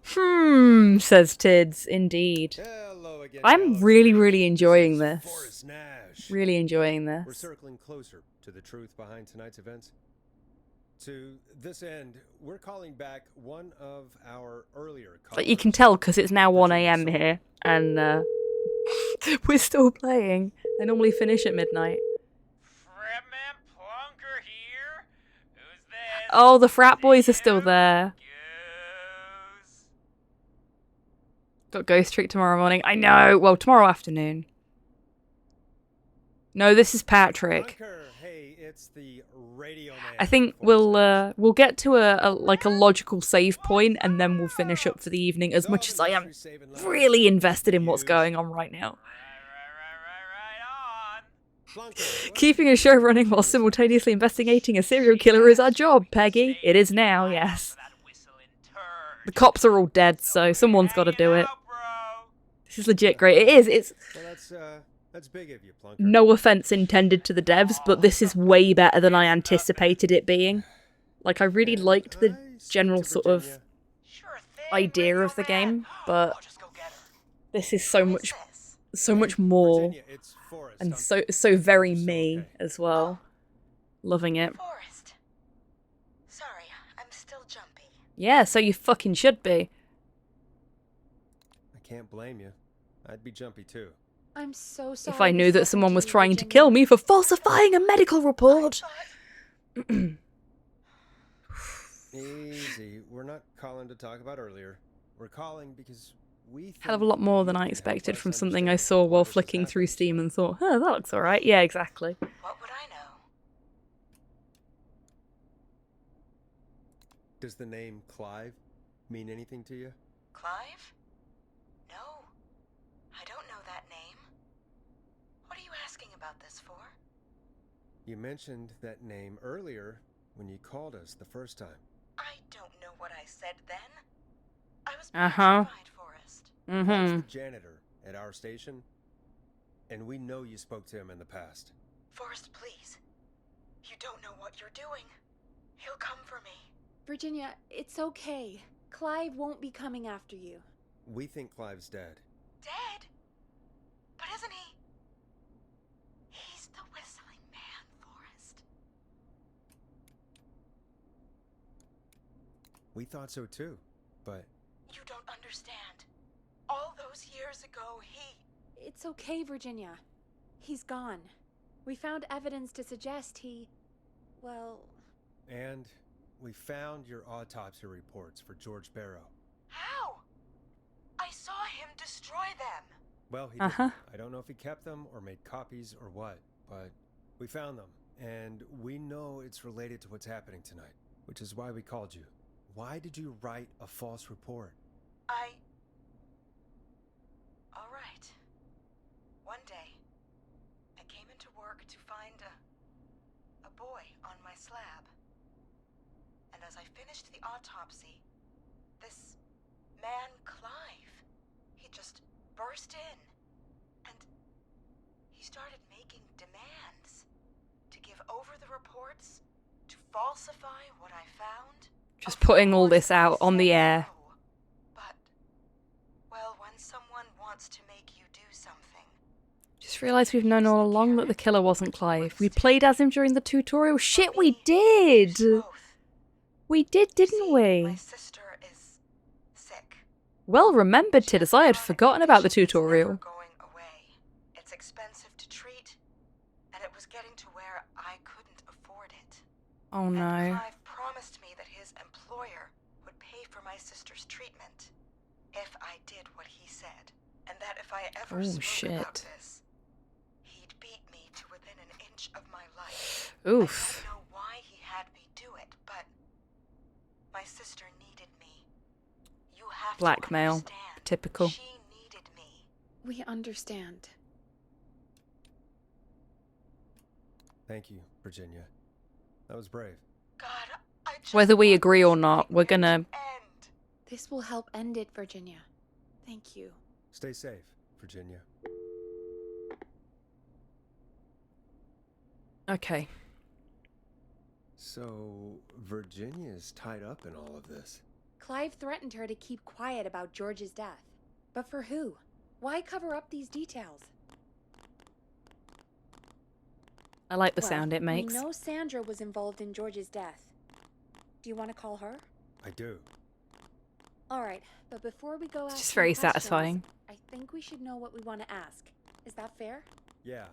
Tids, indeed. Hello again, I'm Dallas. really enjoying this. Forrest Nash. Really enjoying this. We're circling closer to the truth behind tonight's events. To this end, we're calling back one of our earlier callers. But you can tell because it's now 1 AM here, and we're still playing. I normally finish at midnight. Fratman Plunker here. Who's this? Oh, the frat boys are still there. Got Ghost Trick tomorrow morning. I know. Well, tomorrow afternoon. No, this is Patrick. Hey, it's the radio man. I think we'll get to a logical save point, and then we'll finish up for the evening. As much as I am really invested in what's going on right now. Keeping a show running while simultaneously investigating a serial killer is our job, Peggy. It is now, yes. The cops are all dead, so someone's got to do it. This is legit great. It is. It's. Well, that's big of you, Plunker. No offense intended to the devs, but this is way better than I anticipated it being. Like, I really liked the general sort of idea of the game, but this is so much more, and so very me as well. Loving it. Forrest. Sorry, I'm still jumpy. Yeah, so you fucking should be. I can't blame you. I'd be jumpy too. I'm so sorry. If I knew that someone was trying to kill me for falsifying a medical report. Easy. We're not calling to talk about earlier. We're calling because we Hell of a lot more than I expected from something I saw while flicking through Steam and thought, that looks alright. Yeah, exactly. What would I know? Does the name Clive mean anything to you? Clive? No. I don't know that name. What are you asking about this for? You mentioned that name earlier when you called us the first time. I don't know what I said then. I was petrified, Forrest. Clive's the janitor at our station, and we know you spoke to him in the past. Forrest, please. You don't know what you're doing. He'll come for me. Virginia, it's okay. Clive won't be coming after you. We think Clive's dead. Dead? But isn't he? He's the whistling man, Forrest. We thought so too, but... You don't understand. All those years ago, It's okay, Virginia. He's gone. We found evidence to suggest he... well... And we found your autopsy reports for George Barrow. How? I saw him destroy them. Well, he didn't. I don't know if he kept them or made copies or what, but we found them, and we know it's related to what's happening tonight, which is why we called you. Why did you write a false report? All right. One day, I came into work to find a boy on my slab. And as I finished the autopsy, this man, Clive, he just burst in. And he started making demands to give over the reports, to falsify what I found. Just putting all this out on the air. Well, when someone wants to make you do something... Just realised we've known all along that the killer wasn't Clive. We played as him during the tutorial. Shit, we did! We did, didn't we? My sister is sick. Well remembered, Tiddus. I had forgotten about the tutorial. Going away. It's expensive to treat, and it was getting to where I couldn't afford it. Oh no. And Clive promised me that his employer would pay for my sister's treatment if I did what he said, and that if I ever spoke about this, he'd beat me to within an inch of my life. Oof. I don't know why he had me do it, but my sister needed me. You have Blackmail. to understand. Typical. She needed me. We understand. Thank you, Virginia. That was brave. God, I just Whether we agree or not, we're gonna... This will help end it, Virginia. Thank you. Stay safe. Virginia. Okay. So, Virginia's tied up in all of this. Clive threatened her to keep quiet about George's death. But for who? Why cover up these details? I like the sound it makes. We know Sandra was involved in George's death. Do you want to call her? I do. All right, but before we go It's ask just some very questions, satisfying. I think we should know what we want to ask. Is that fair? Yeah,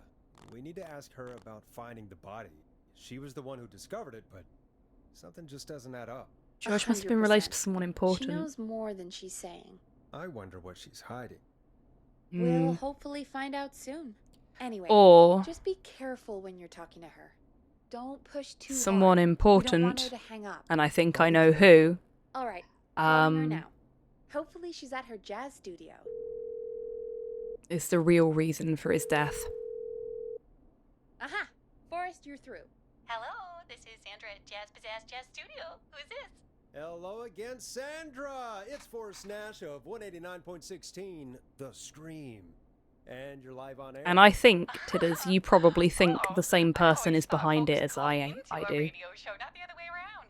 we need to ask her about finding the body. She was the one who discovered it, but something just doesn't add up. George must have been related to 100%. someone important. She knows more than she's saying. I wonder what she's hiding. We'll hopefully find out soon. Anyway, Or just be careful when you're talking to her. Don't push too someone hard. important, We don't want her to hang up. and I think I know who. All right, calling her now. Hopefully she's at her jazz studio. Is the real reason for his death. Aha! Forrest, you're through. Hello, this is Sandra at Jazz Pizzazz Jazz Studio. Who is this? Hello again, Sandra! It's Forrest Nash of 189.16, The Scream. And you're live on air. And I think, Tidders, you probably think the same person is behind it as I do. Radio show, not the other way around.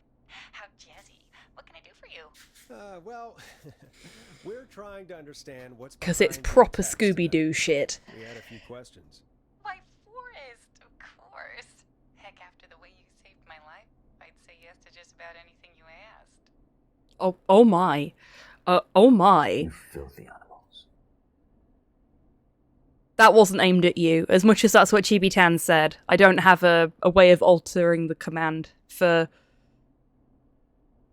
How jazzy. What can I do for you? Well, we're trying to understand what's Because it's behind the proper text. Scooby-Doo shit. We had a few questions. Why, Forrest, of course. Heck, after the way you saved my life, I'd say yes to just about anything you asked. Oh my. Oh my. You filthy animals. That wasn't aimed at you, as much as that's what Chibi Tan said. I don't have a way of altering the command for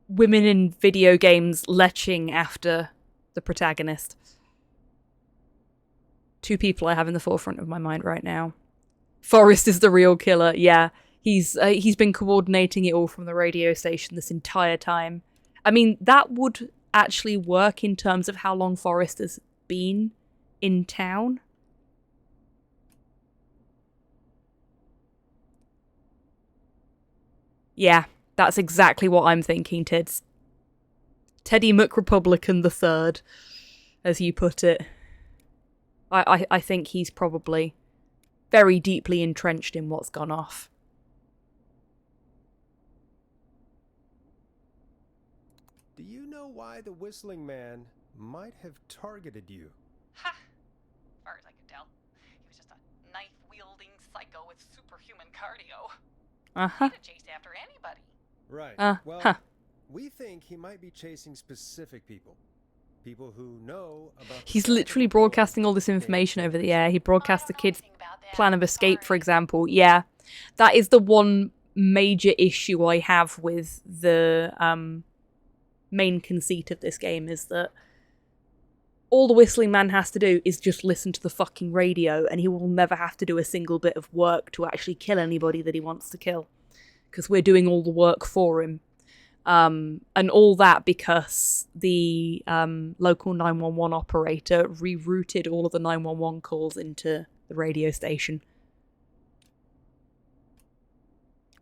women in video games leching after the protagonist. Two people I have in the forefront of my mind right now. Forrest is the real killer, yeah. He's been coordinating it all from the radio station this entire time. I mean, that would actually work in terms of how long Forrest has been in town. Yeah, that's exactly what I'm thinking, Tids. Teddy McRepublican III, as you put it. I think he's probably very deeply entrenched in what's gone off. Do you know why the Whistling Man might have targeted you? Ha! As far as I could tell, he was just a knife-wielding psycho with superhuman cardio. Uh-huh. He'd have chased after anybody. Right. Well, we think he might be chasing specific people. People who know about... He's literally broadcasting all this information over the air. He broadcast the kid's plan of escape, for example. Yeah, that is the one major issue I have with the main conceit of this game, is that all the Whistling Man has to do is just listen to the fucking radio, and he will never have to do a single bit of work to actually kill anybody that he wants to kill, because we're doing all the work for him. And all that because the local 911 operator rerouted all of the 911 calls into the radio station.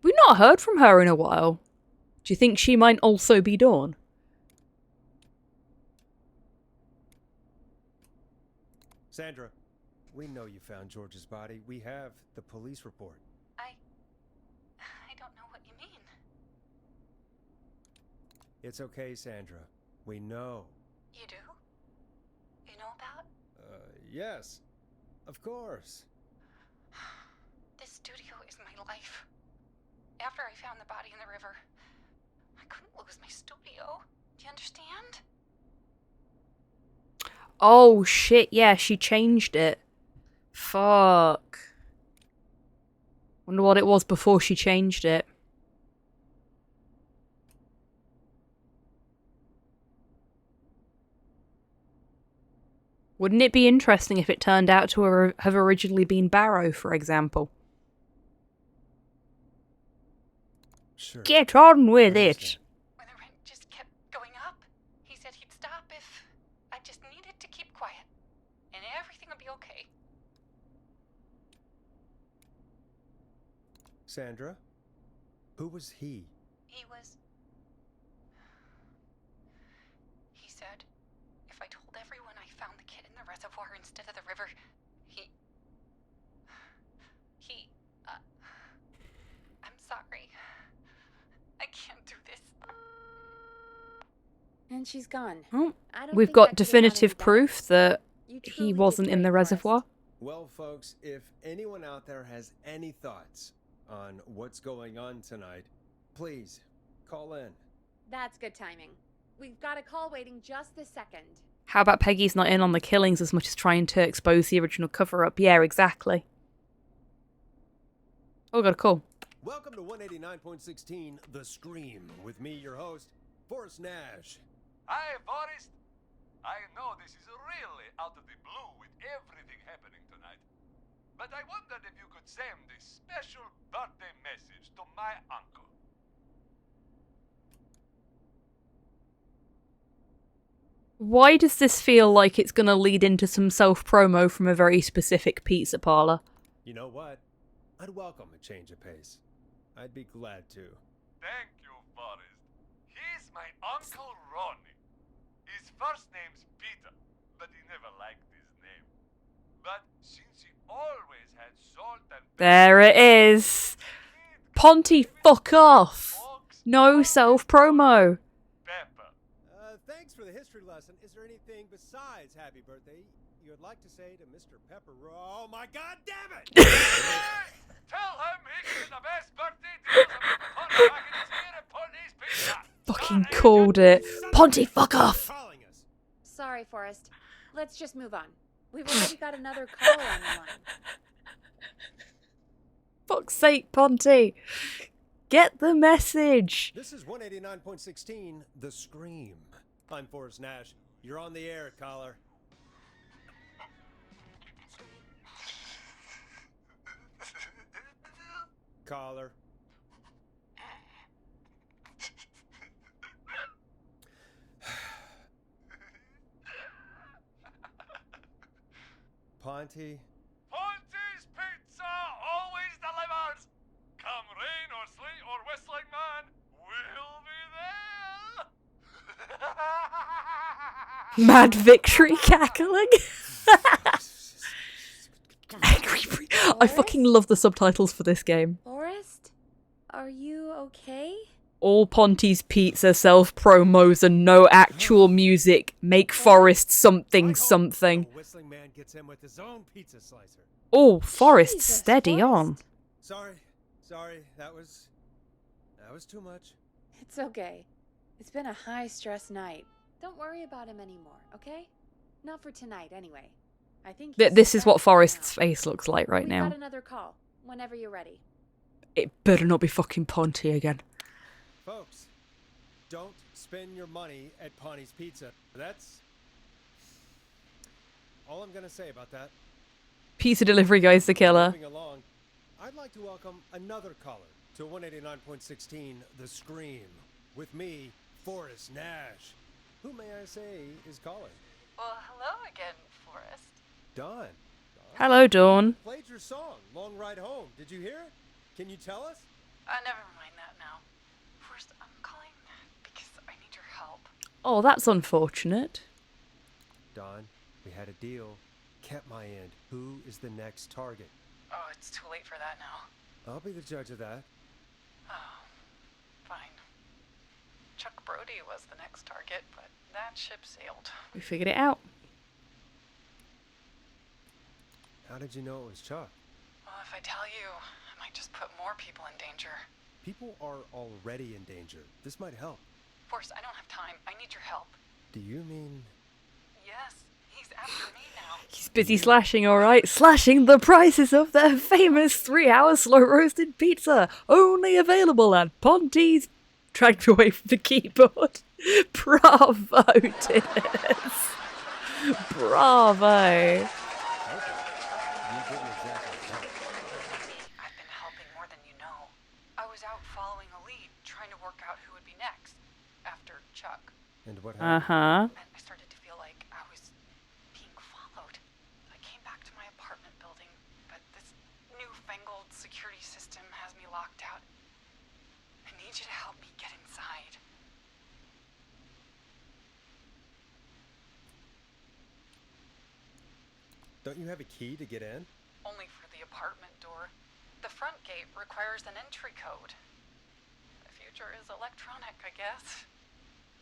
We've not heard from her in a while. Do you think she might also be Dawn? Sandra, we know you found George's body. We have the police report. I don't know what you mean. It's okay, Sandra. We know. You do? You know about? Yes. Of course. This studio is my life. After I found the body in the river, I couldn't lose my studio. Do you understand? Oh shit, yeah, she changed it. Fuck. Wonder what it was before she changed it. Wouldn't it be interesting if it turned out to have originally been Barrow, for example? Sure. Get on with it! When the rent just kept going up, he said he'd stop if I just needed to keep quiet. And everything would be okay. Sandra? Who was he? He said, if I told everyone I found the kid in the reservoir, reservoir instead of the river. I'm sorry. I can't do this. And she's gone. Oh, I don't we've think got that could've gone any definitive better. proof that You he truly did wasn't in great the for us. reservoir. Well, folks, if anyone out there has any thoughts on what's going on tonight, please call in. That's good timing. We've got a call waiting just this second. How about Peggy's not in on the killings as much as trying to expose the original cover-up? Yeah, exactly. Oh, got a call. Welcome to 189.16 The Scream with me, your host, Forrest Nash. Hi, Forrest. I know this is really out of the blue with everything happening tonight, but I wondered if you could send a special birthday message to my uncle. Why does this feel like it's going to lead into some self-promo from a very specific pizza parlor? You know what? I'd welcome a change of pace. I'd be glad to. Thank you, Forrest. He's my Uncle Ronnie. His first name's Peter, but he never liked his name. But since he always had salt and There it is. Ponty, fuck off. No self-promo. Thanks for the history lesson. Is there anything besides happy birthday you would like to say to Mr. Pepper? Oh my god damn it! Tell him he can get the best birthday deals of his packages here at Ponty's Pizza. Fucking called it. Ponty, fuck off. Sorry, Forrest. Let's just move on. We've already got another caller on the line. Fuck's sake, Ponty. Get the message. This is 189.16 The Scream. I'm Forrest Nash. You're on the air, caller. Caller. Ponty. Ponty's Pizza always delivers. Come rain or sleet or whistling man, we'll be there. Mad victory cackling. I fucking love the subtitles for this game. Forrest? Are you okay? All Ponty's Pizza self-promos and no actual music make Forrest something something. Whistling man gets in with his own pizza slicer. Oh, Forrest, steady on. Sorry, that was too much. It's okay. It's been a high-stress night. Don't worry about him anymore, okay? Not for tonight, anyway. I think This is what Forrest's face looks like right We've now. got another call. Whenever you're ready. It better not be fucking Ponty again. Folks, don't spend your money at Ponty's Pizza. That's all I'm gonna say about that. Pizza delivery guy's the killer. Moving along, I'd like to welcome another caller to 189.16 The Scream with me, Forrest Nash. Who may I say is calling? Well, hello again, Forrest. Dawn. Hello, Dawn. Played your song, Long Ride Home. Did you hear it? Can you tell us? Never mind that now. Forrest, I'm calling because I need your help. Oh, that's unfortunate. Dawn, we had a deal. Kept my end. Who is the next target? Oh, it's too late for that now. I'll be the judge of that. Oh, fine. Chuck Brody was the next target, but that ship sailed. We figured it out. How did you know it was Chuck? Well, if I tell you, I might just put more people in danger. People are already in danger. This might help. Forrest, I don't have time. I need your help. Do you mean... Yes, he's after me now. He's busy slashing, alright. Slashing the prices of their famous 3-hour slow-roasted pizza. Only available at Ponty's... Dragged me away from the keyboard. Bravo, Tinners. Bravo. I've been helping more than you know. I was out following a lead, trying to work out who would be next. After Chuck. And what happened? Uh-huh. And I started to feel like I was being followed. I came back to my apartment building, but this newfangled security system has me locked out. I need you to help me get inside. Don't you have a key to get in? Only for the apartment door. The front gate requires an entry code. The future is electronic, I guess.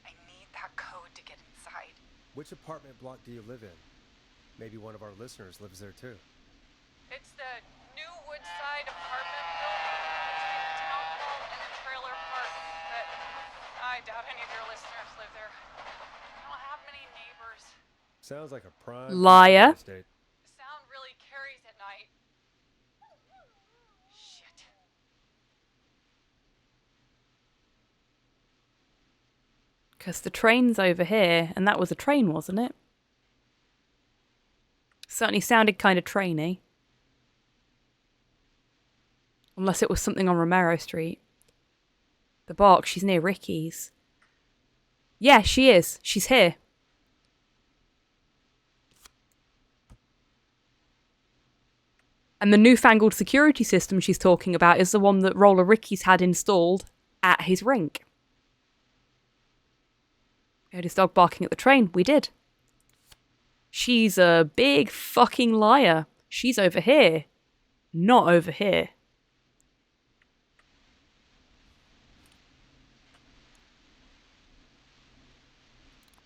I need that code to get inside. Which apartment block do you live in? Maybe one of our listeners lives there too. It's the New Woodside apartment building between the town hall and the trailer park. But I doubt any of your listeners live there. I don't have many neighbors. Sounds like a prime Liar. estate. The sound really carries at night. Shit. Because the train's over here, and that was a train, wasn't it? Certainly sounded kind of trainy. Unless it was something on Romero Street. The box, she's near Ricky's. Yeah, she is. She's here. And the newfangled security system she's talking about is the one that Roller Ricky's had installed at his rink. We heard his dog barking at the train. We did. She's a big fucking liar. She's over here. Not over here.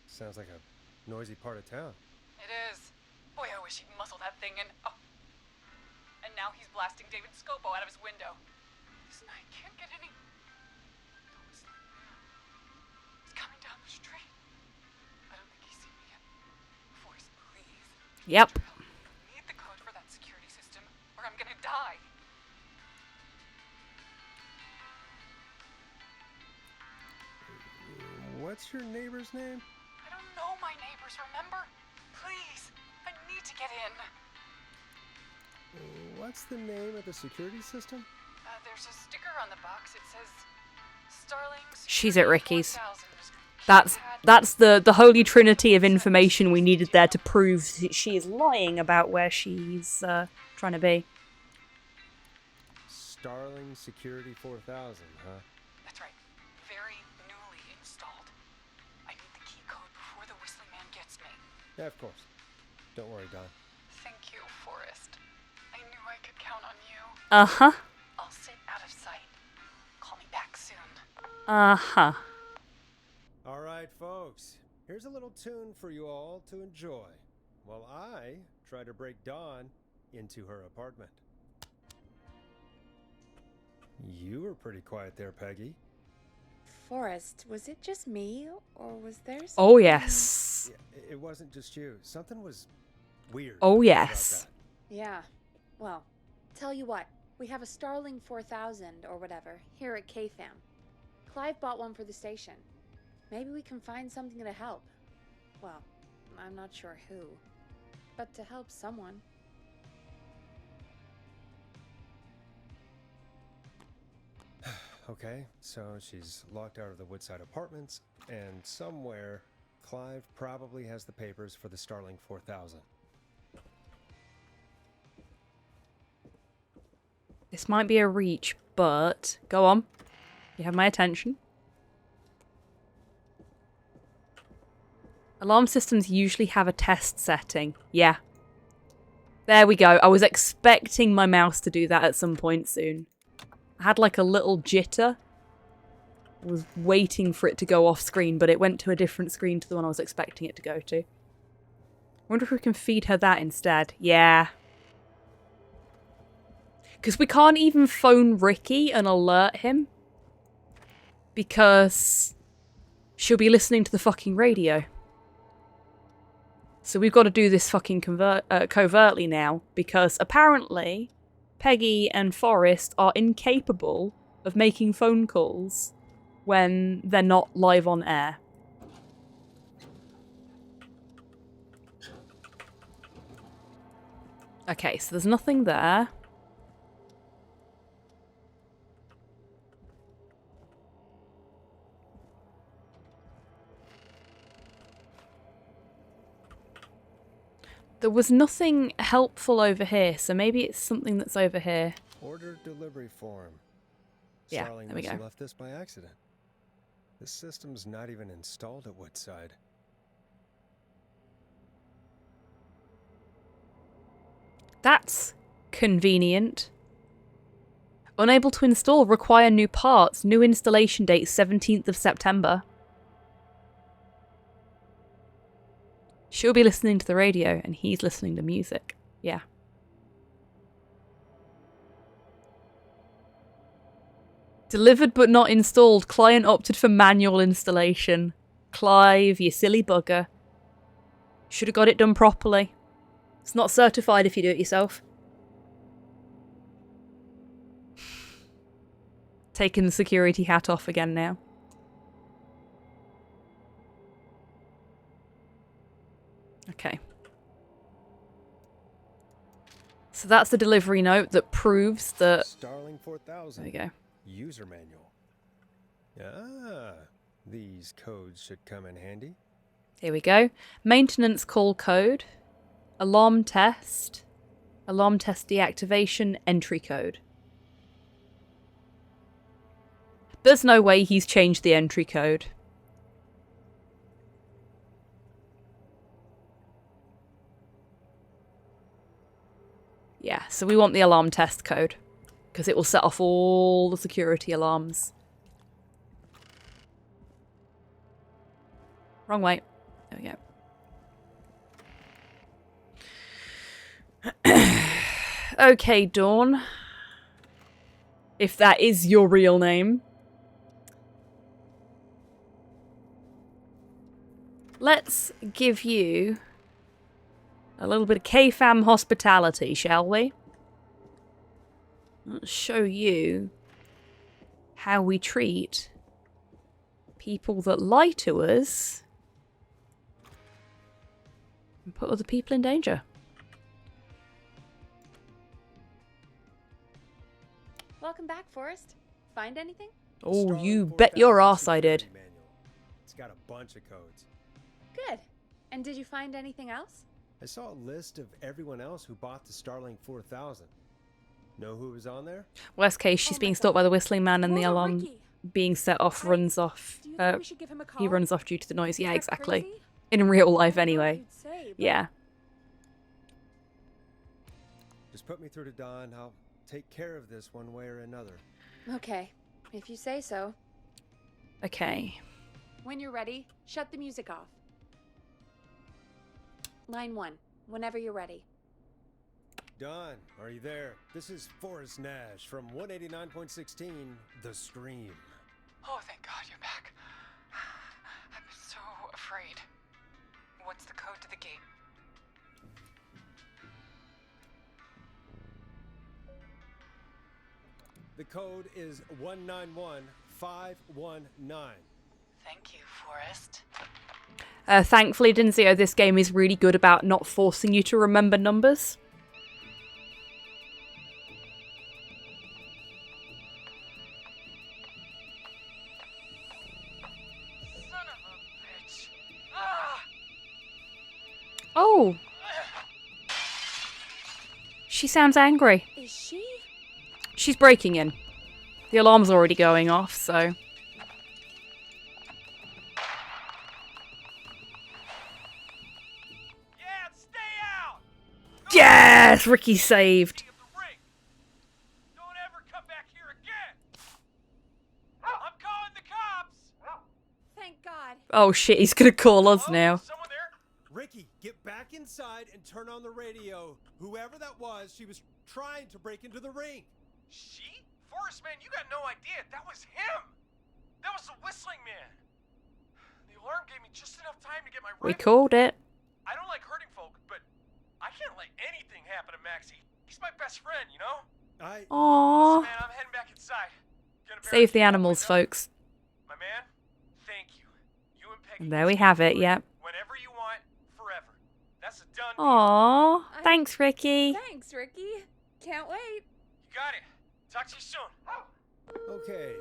Sounds like a noisy part of town. It is. Boy, I wish he'd muscle that thing in. Oh. And now he's blasting David Scopo out of his window. This night can't get any... He's coming down the street. I don't think he's seen me yet. Forrest, please. Yep. I need the code for that security system, or I'm gonna die. What's your neighbor's name? I don't know my neighbors, remember? Please, I need to get in. What's the name of the security system? There's a sticker on the box. It says Starlings. She's at Ricky's. That's the holy trinity of information we needed there to prove that she is lying about where she's trying to be. Starling Security 4000, huh? That's right. Very newly installed. I need the key code before the Whistling Man gets me. Yeah, of course. Don't worry, Don. Thank you, Forrest. I knew I could count on you. Uh-huh. I'll sit out of sight. Call me back soon. Uh-huh. All right, folks. Here's a little tune for you all to enjoy while I try to break Dawn into her apartment. You were pretty quiet there, Peggy. Forrest, was it just me, or was there something... Oh, yes. Yeah, it wasn't just you. Something was weird. Oh, yes. Yeah. Well, tell you what. We have a Starling 4000, or whatever, here at KFAM. Clive bought one for the station. Maybe we can find something to help. Well, I'm not sure who. But to help someone. Okay, so she's locked out of the Woodside Apartments, and somewhere, Clive probably has the papers for the Starling 4000. This might be a reach, but... Go on. You have my attention. Alarm systems usually have a test setting. Yeah. There we go. I was expecting my mouse to do that at some point soon. I had like a little jitter. I was waiting for it to go off screen, but it went to a different screen to the one I was expecting it to go to. I wonder if we can feed her that instead. Yeah. Because we can't even phone Ricky and alert him. Because she'll be listening to the fucking radio. So we've got to do this fucking covertly now. Because apparently... Peggy and Forrest are incapable of making phone calls when they're not live on air. Okay, so there's nothing there. There was nothing helpful over here, so maybe it's something that's over here. Order delivery form. Yeah, Starling there we must have go. left this by accident. This system's not even installed at Woodside. That's convenient. Unable to install. Require new parts. New installation date 17th of September. She'll be listening to the radio and he's listening to music. Yeah. Delivered but not installed. Client opted for manual installation. Clive, you silly bugger. Should have got it done properly. It's not certified if you do it yourself. Taking the security hat off again now. Okay. So that's the delivery note that proves that... Starling 4000. There we go. User manual. Ah, these codes should come in handy. Here we go. Maintenance call code. Alarm test. Alarm test deactivation entry code. There's no way he's changed the entry code. Yeah, so we want the alarm test code, because it will set off all the security alarms. Wrong way. There we go. Okay, Dawn. If that is your real name. Let's give you a little bit of K-Fam hospitality, shall we? Let's show you how we treat people that lie to us and put other people in danger. Welcome back, Forrest. Find anything? Oh, you bet your ass I did. It's got a bunch of codes. Good. And did you find anything else? I saw a list of everyone else who bought the Starling 4000. Know who was on there? Worst case, she's being stalked by the whistling man and the alarm being set off runs off. He runs off due to the noise. Yeah, exactly. In real life anyway. Yeah. Just put me through to Dawn. I'll take care of this one way or another. Okay, if you say so. Okay. When you're ready, shut the music off. Line 1, whenever you're ready. Dawn, are you there? This is Forrest Nash from 189.16, The Scream. Oh, thank God you're back. I'm so afraid. What's the code to the gate? The code is 191519. Thank you, Forrest. Thankfully, Dinzio, this game is really good about not forcing you to remember numbers. Son of a bitch. Ah! Oh. She sounds angry. Is she? She's breaking in. The alarm's already going off, so... Yes! Ricky saved. Don't ever come back here again. I'm calling the cops. Thank God. Oh shit, he's gonna call us now. Someone there? Ricky, get back inside and turn on the radio. Whoever that was, she was trying to break into the ring. She? Forrest, man, you got no idea. That was him. That was the whistling man. The alarm gave me just enough time to get my We called it. I don't like hurting folk, but I can't let anything happen to Maxie. He's my best friend, you know? Aww. Man, I'm heading back inside. Save the animals, folks. My man, thank you. You and Peggy. And there we have it, yep. Whenever you want, forever. That's a done. Aww. Thanks, Ricky. Thanks, Ricky. Can't wait. You got it. Talk to you soon. Okay,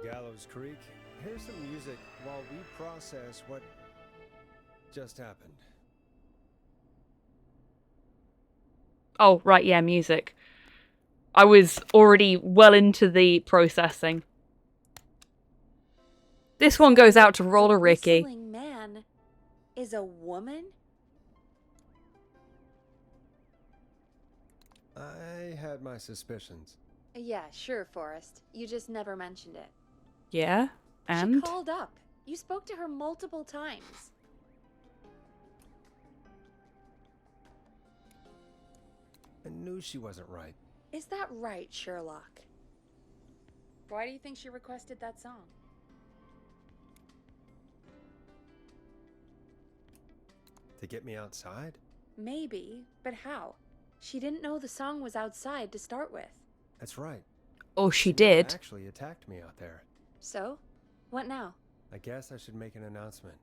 Gallows Creek. Here's some music while we process what just happened. Oh, right, yeah, music. I was already well into the processing. This one goes out to Roller Ricky. The whistling man is a woman? I had my suspicions. Yeah, sure, Forrest. You just never mentioned it. Yeah? And? She called up. You spoke to her multiple times. I knew she wasn't right. Is that right, Sherlock? Why do you think she requested that song? To get me outside? Maybe, but how? She didn't know the song was outside to start with. That's right. Oh, she never did. actually attacked me out there. So? What now? I guess I should make an announcement.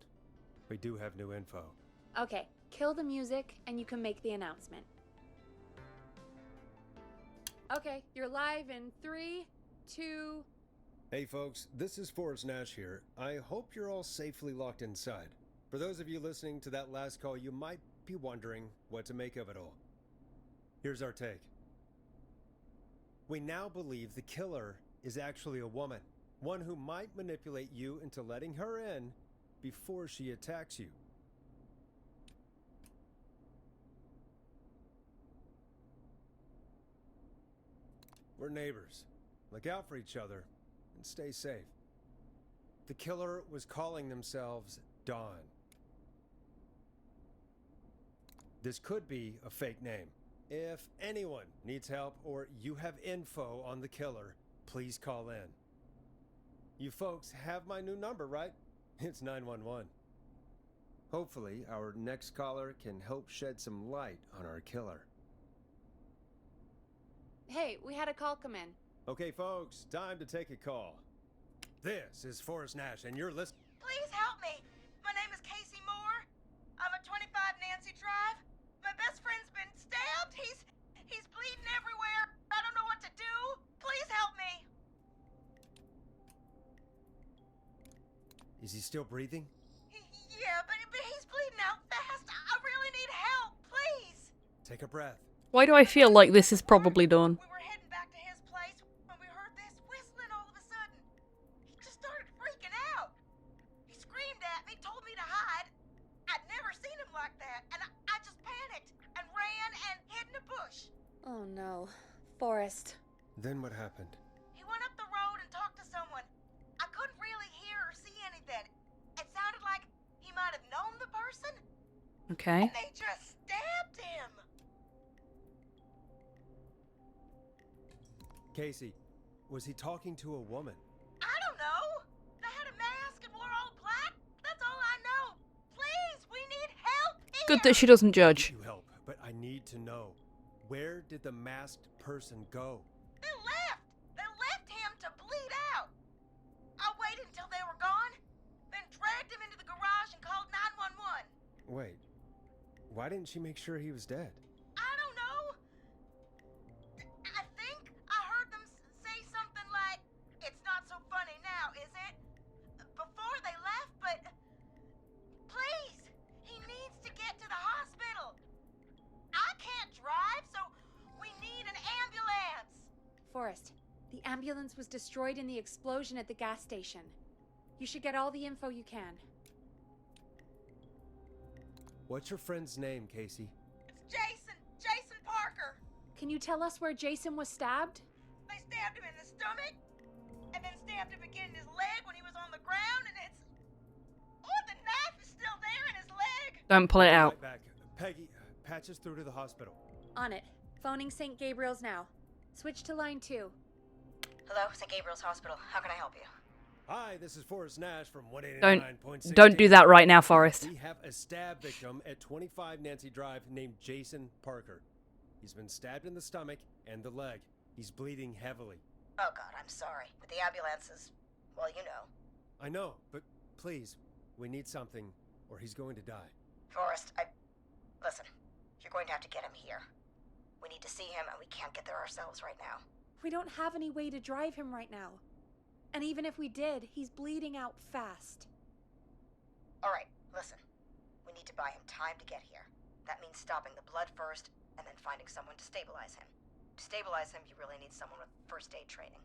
We do have new info. Okay, kill the music and you can make the announcement. Okay, you're live in 3, 2... Hey folks, this is Forrest Nash here. I hope you're all safely locked inside. For those of you listening to that last call, you might be wondering what to make of it all. Here's our take. We now believe the killer is actually a woman. One who might manipulate you into letting her in before she attacks you. We're neighbors. Look out for each other and stay safe. The killer was calling themselves Dawn. This could be a fake name. If anyone needs help or you have info on the killer, please call in. You folks have my new number, right? It's 911. Hopefully, our next caller can help shed some light on our killer. Hey, we had a call come in. Okay, folks, time to take a call. This is Forrest Nash, and you're listening. Please help me. My name is Casey Moore. I'm at 25 Nancy Drive. My best friend's been stabbed. He's bleeding everywhere. I don't know what to do. Please help me. Is he still breathing? Yeah, but he's bleeding out fast. I really need help. Please. Take a breath. Why do I feel like this is probably done? We were heading back to his place when we heard this whistling all of a sudden. He just started freaking out. He screamed at me, told me to hide. I'd never seen him like that, and I just panicked and ran and hid in a bush. Oh no. Forrest. Then what happened? He went up the road and talked to someone. I couldn't really hear or see anything. It sounded like he might have known the person. Okay. And they just stabbed him. Casey, was he talking to a woman? I don't know. They had a mask and wore all black. That's all I know. Please, we need help here. Good that she doesn't judge. You help, but I need to know. Where did the masked person go? They left. They left him to bleed out. I waited until they were gone, then dragged him into the garage and called 911. Wait, why didn't she make sure he was dead? I don't know. I think I heard them say something like, "It's not so funny now, is it?" Before they left, but please, he needs to get to the hospital. I can't drive, so we need an ambulance. Forrest, the ambulance was destroyed in the explosion at the gas station. You should get all the info you can. What's your friend's name, Casey? It's Jason Parker. Can you tell us where Jason was stabbed? They stabbed him in the stomach, and then stabbed him again in his leg when he was on the ground, and it's... Oh, the knife is still there in his leg! Don't pull it out. Right back. Peggy, patch us through to the hospital. On it. Phoning St. Gabriel's now. Switch to line 2. Hello, St. Gabriel's Hospital. How can I help you? Hi, this is Forrest Nash from 189.6. Don't do that right now, Forrest. We have a stab victim at 25 Nancy Drive named Jason Parker. He's been stabbed in the stomach and the leg. He's bleeding heavily. Oh, God, I'm sorry. But the ambulances, well, you know. I know, but please, we need something or he's going to die. Forrest, listen, you're going to have to get him here. We need to see him, and we can't get there ourselves right now. We don't have any way to drive him right now. And even if we did, he's bleeding out fast. All right, listen. We need to buy him time to get here. That means stopping the blood first, and then finding someone to stabilize him. To stabilize him, you really need someone with first aid training.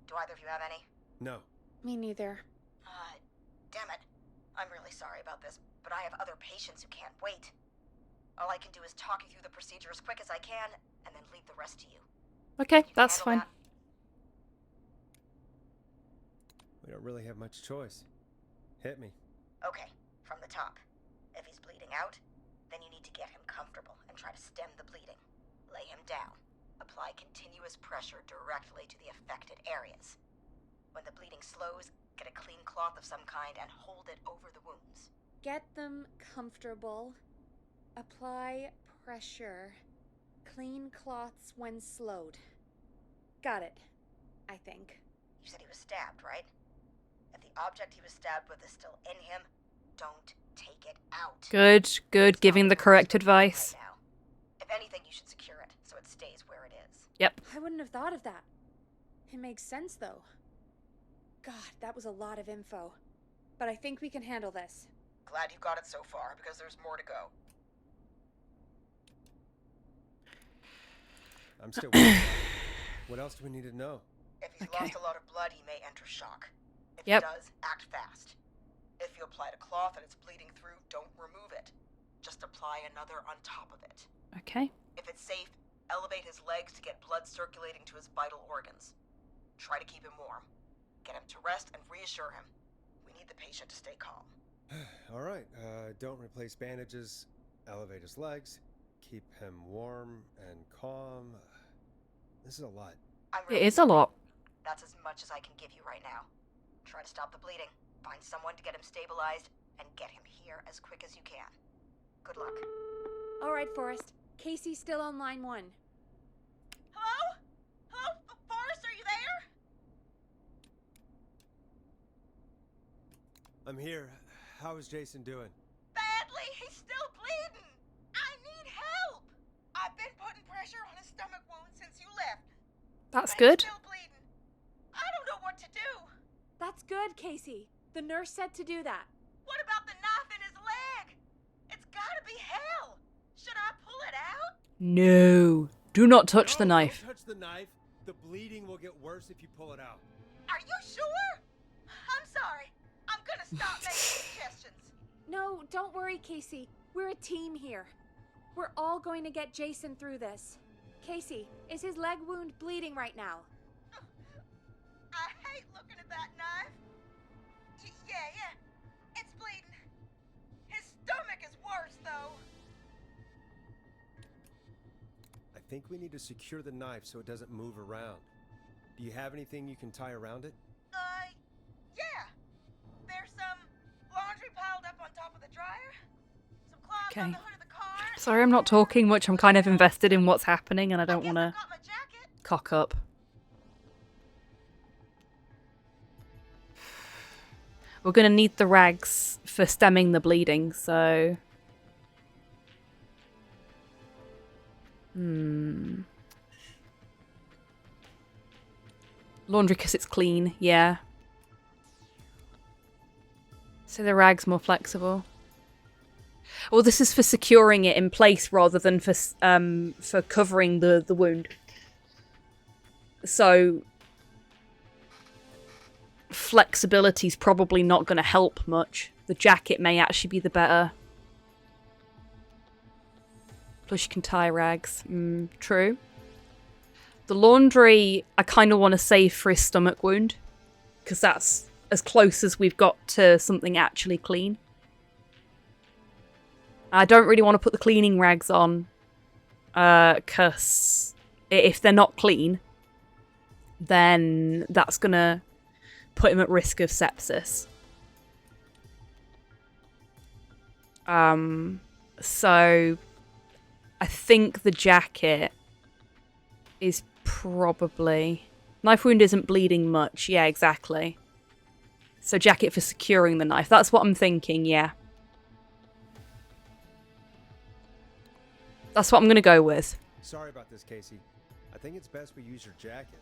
Do either of you have any? No. Me neither. Damn it. I'm really sorry about this, but I have other patients who can't wait. All I can do is talk you through the procedure as quick as I can, and then leave the rest to you. Okay, that's fine. That? We don't really have much choice. Hit me. Okay, from the top. If he's bleeding out, then you need to get him comfortable and try to stem the bleeding. Lay him down. Apply continuous pressure directly to the affected areas. When the bleeding slows, get a clean cloth of some kind and hold it over the wounds. Get them comfortable. Apply pressure. Clean cloths when slowed. Got it, I think. You said he was stabbed, right? If the object he was stabbed with is still in him, don't take it out. Good. Giving the correct advice. Right now. If anything, you should secure it so it stays where it is. Yep. I wouldn't have thought of that. It makes sense, though. God, that was a lot of info. But I think we can handle this. Glad you got it so far, because there's more to go. I'm still waiting. What else do we need to know? If he's lost a lot of blood, he may enter shock. If Yep. he does, act fast. If you applied a cloth and it's bleeding through, don't remove it. Just apply another on top of it. Okay. If it's safe, elevate his legs to get blood circulating to his vital organs. Try to keep him warm. Get him to rest and reassure him. We need the patient to stay calm. All right. Don't replace bandages. Elevate his legs. Keep him warm and calm. This is a lot. It is a lot. That's as much as I can give you right now. Try to stop the bleeding. Find someone to get him stabilized and get him here as quick as you can. Good luck. All right, Forrest. Casey's still on line 1. Hello? Hello, Forrest, are you there? I'm here. How is Jason doing? Badly. He's still bleeding. I need help. I've been putting pressure on his stomach wound since you left. That's But good. He's still bleeding. I don't know what to do. That's good, Casey. The nurse said to do that. What about the knife in his leg? It's gotta be hell. Should I pull it out? No. Do not touch the knife. Don't touch the knife. The bleeding will get worse if you pull it out. Are you sure? I'm sorry. I'm gonna stop making suggestions. No, don't worry, Casey. We're a team here. We're all going to get Jason through this. Casey, is his leg wound bleeding right now? I hate looking at that knife. Yeah. It's bleeding. His stomach is worse, though. I think we need to secure the knife so it doesn't move around. Do you have anything you can tie around it? Yeah. There's some laundry piled up on top of the dryer. Some cloths Okay. on the hood of the car. Sorry, I'm not talking much. I'm kind of invested in what's happening and I don't want to cock up. We're going to need the rags for stemming the bleeding, so... Laundry because it's clean, yeah. So the rag's more flexible. Well, this is for securing it in place rather than for covering the wound. So flexibility's probably not going to help much. The jacket may actually be the better. Plus you can tie rags. True. The laundry I kind of want to save for his stomach wound, because that's as close as we've got to something actually clean. I don't really want to put the cleaning rags on, because if they're not clean, then that's going to put him at risk of sepsis. So I think the jacket is probably... Knife wound isn't bleeding much. Yeah, exactly. So jacket for securing the knife. That's what I'm thinking, yeah. That's what I'm going to go with. Sorry about this, Casey. I think it's best we use your jacket.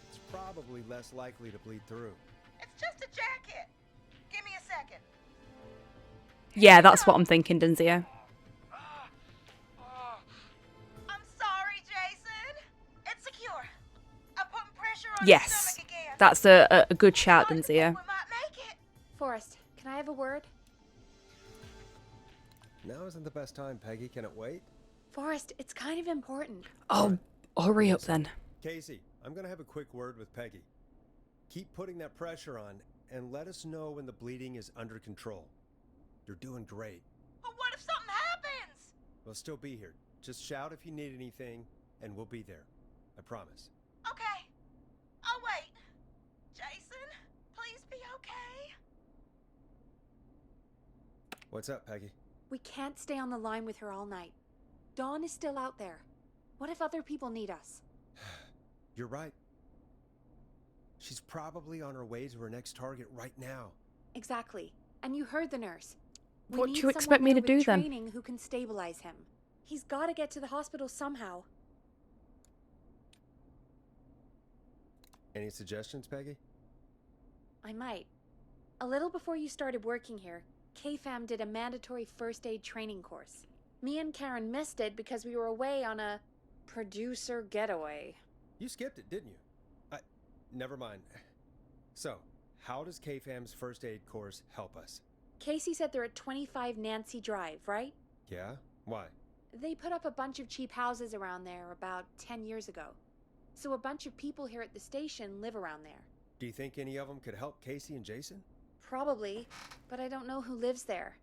It's probably less likely to bleed through. It's just a jacket. Give me a second. Yeah, that's what I'm thinking, Denzio. I'm sorry, Jason. It's secure. I'm putting pressure on his Yes, stomach again. that's a good shout, Denzio. Forrest, can I have a word? Now isn't the best time, Peggy. Can it wait? Forrest, it's kind of important. Oh, hurry up then. Casey, I'm gonna have a quick word with Peggy. Keep putting that pressure on, and let us know when the bleeding is under control. You're doing great. But what if something happens? We'll still be here. Just shout if you need anything, and we'll be there. I promise. Okay. I'll wait. Jason, please be okay. What's up, Peggy? We can't stay on the line with her all night. Dawn is still out there. What if other people need us? You're right. She's probably on her way to her next target right now. Exactly. And you heard the nurse. We What do need you expect me someone to there with do then? training who can stabilize him. He's got to get to the hospital somehow. Any suggestions, Peggy? I might. A little before you started working here, KFAM did a mandatory first aid training course. Me and Karen missed it because we were away on a producer getaway. You skipped it, didn't you? Never mind. So, how does KFAM's first aid course help us? Casey said they're at 25 Nancy Drive, right? Yeah? Why? They put up a bunch of cheap houses around there about 10 years ago. So a bunch of people here at the station live around there. Do you think any of them could help Casey and Jason? Probably, but I don't know who lives there.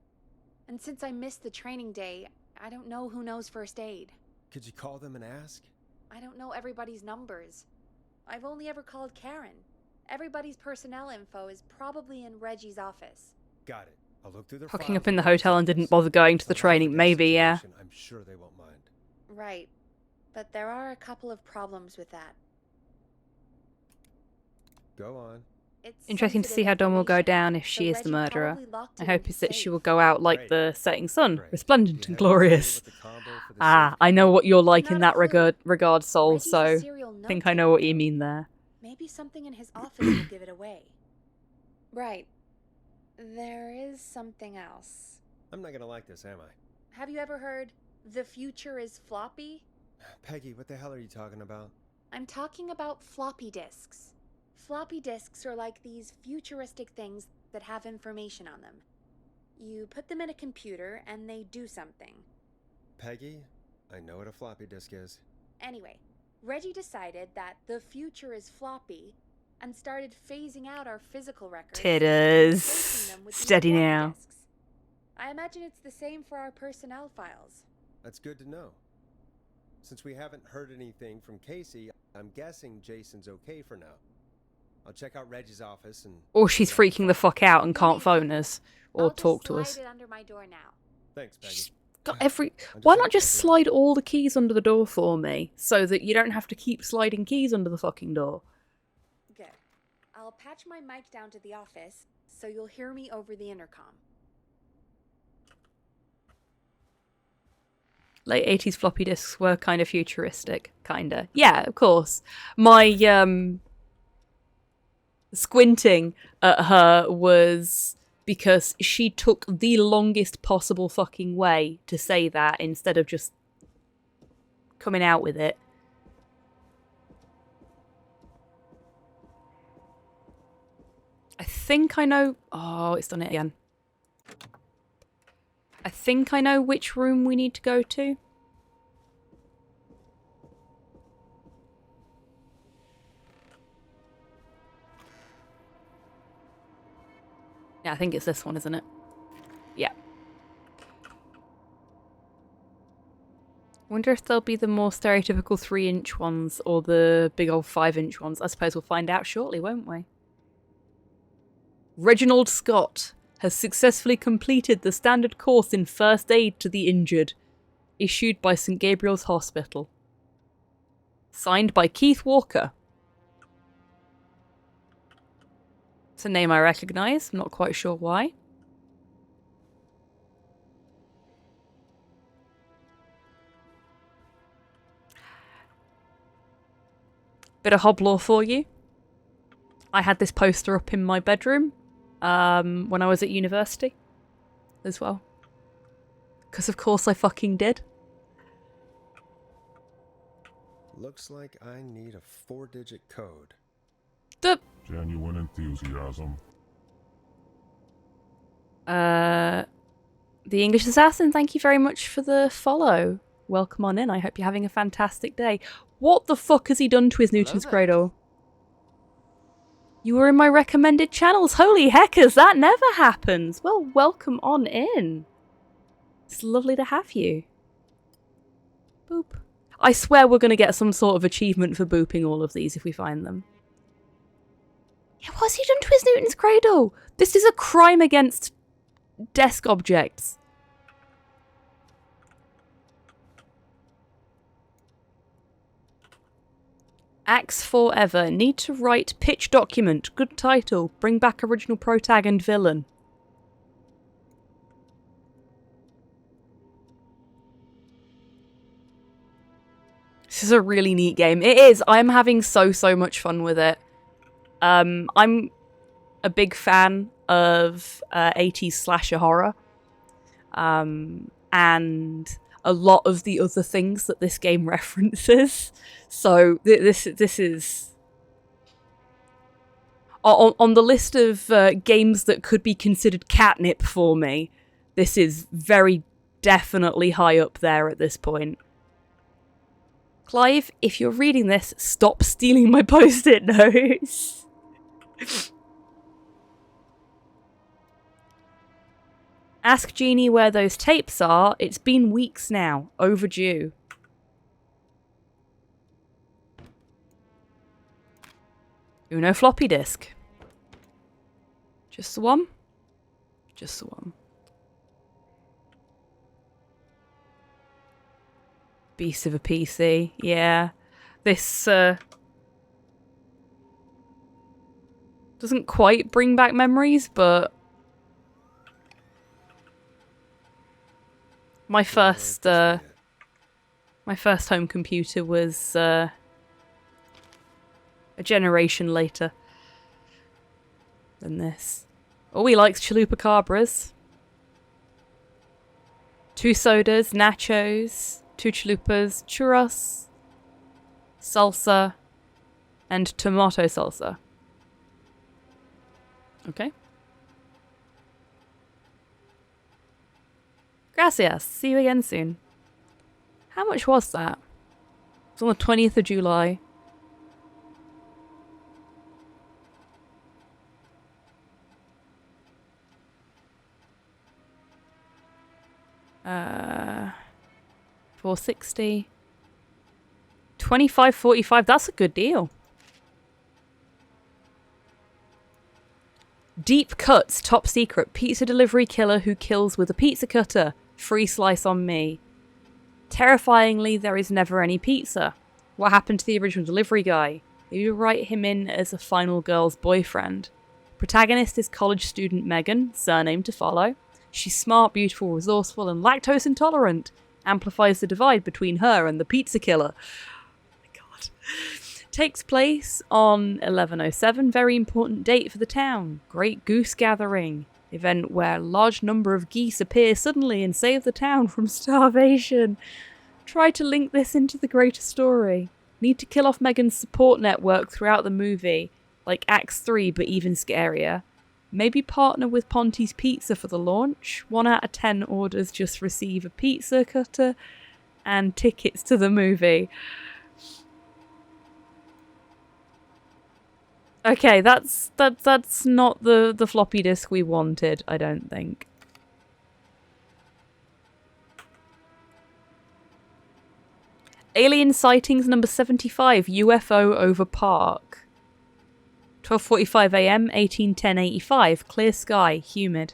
And since I missed the training day, I don't know who knows first aid. Could you call them and ask? I don't know everybody's numbers. I've only ever called Karen. Everybody's personnel info is probably in Reggie's office. Got it. I'll look through their Hooking files up in the and hotel and didn't bother going to the training. Maybe, yeah. I'm sure they won't mind. Right. But there are a couple of problems with that. Go on. It's Interesting to see how Dawn will go down if she is the murderer. My hope is that she will go out like the setting sun, resplendent and glorious. I know what you're like in that regard, Soul, so I think I know what you mean there. Maybe something in his office will give it away. Right. There is something else. I'm not gonna like this, am I? Have you ever heard, the future is floppy? Peggy, what the hell are you talking about? I'm talking about floppy disks. Floppy disks are like these futuristic things that have information on them. You put them in a computer and they do something. Peggy, I know what a floppy disk is. Anyway, Reggie decided that the future is floppy and started phasing out our physical records. Titters. Steady now. Disks. I imagine it's the same for our personnel files. That's good to know. Since we haven't heard anything from Casey, I'm guessing Jason's okay for now. I'll check out Reggie's office and... Or she's freaking the fuck out and can't phone us or talk to us. Slide it under my door now. Thanks, Peggy. Got every... Why not just slide all the keys under the door for me so that you don't have to keep sliding keys under the fucking door? Good. I'll patch my mic down to the office so you'll hear me over the intercom. Late 80s floppy disks were kind of futuristic. Kinda. Yeah, of course. My, squinting at her was because she took the longest possible fucking way to say that instead of just coming out with it. I think I know... Oh, it's done it again. I think I know which room we need to go to. Yeah, I think it's this one, isn't it? Yeah. Wonder if they'll be the more stereotypical 3-inch ones or the big old 5-inch ones. I suppose we'll find out shortly, won't we? Reginald Scott has successfully completed the standard course in first aid to the injured, issued by St. Gabriel's Hospital. Signed by Keith Walker. It's a name I recognise, I'm not quite sure why. Bit of Hoblaw for you. I had this poster up in my bedroom when I was at university as well. Because of course I fucking did. Looks like I need a 4-digit code. Genuine enthusiasm. The English Assassin, thank you very much for the follow. Welcome on in. I hope you're having a fantastic day. What the fuck has he done to his Newton's Cradle? You were in my recommended channels. Holy heckers, that never happens. Well, welcome on in. It's lovely to have you. Boop. I swear we're going to get some sort of achievement for booping all of these if we find them. Yeah, what's he done to his Newton's Cradle? This is a crime against desk objects. Axe Forever. Need to write pitch document. Good title. Bring back original protag and villain. This is a really neat game. It is. I'm having so much fun with it. I'm a big fan of 80s slasher horror. And a lot of the other things that this game references. So this is on the list of games that could be considered catnip for me. This is very definitely high up there at this point. Clive, if you're reading this, stop stealing my post-it notes. Ask Jeannie where those tapes are. It's been weeks now. Overdue. Uno floppy disk. Just the one? Just the one. Beast of a PC. Yeah. This doesn't quite bring back memories, but my first home computer was a generation later than this. Oh, he likes chalupa cabras. 2 sodas, nachos, 2 chalupas, churros, salsa, and tomato salsa. Okay. Gracias. See you again soon. How much was that? It was on the 20th of July. $4.60. $25.45. That's a good deal. Deep Cuts, top secret. Pizza delivery killer who kills with a pizza cutter. Free slice on me. Terrifyingly, there is never any pizza. What happened to the original delivery guy? You write him in as a final girl's boyfriend. Protagonist is college student Megan, surname to follow. She's smart, beautiful, resourceful, and lactose intolerant. Amplifies the divide between her and the pizza killer. Oh my god. Takes place on 11/07, very important date for the town. Great goose gathering. Event where a large number of geese appear suddenly and save the town from starvation. Try to link this into the greater story. Need to kill off Megan's support network throughout the movie, like Acts 3 but even scarier. Maybe partner with Ponty's Pizza for the launch. 1 out of 10 orders just receive a pizza cutter and tickets to the movie. Okay, that's not the floppy disk we wanted, I don't think. Alien sightings number 75, UFO over park. 12:45 AM, 18/10/85, clear sky, humid.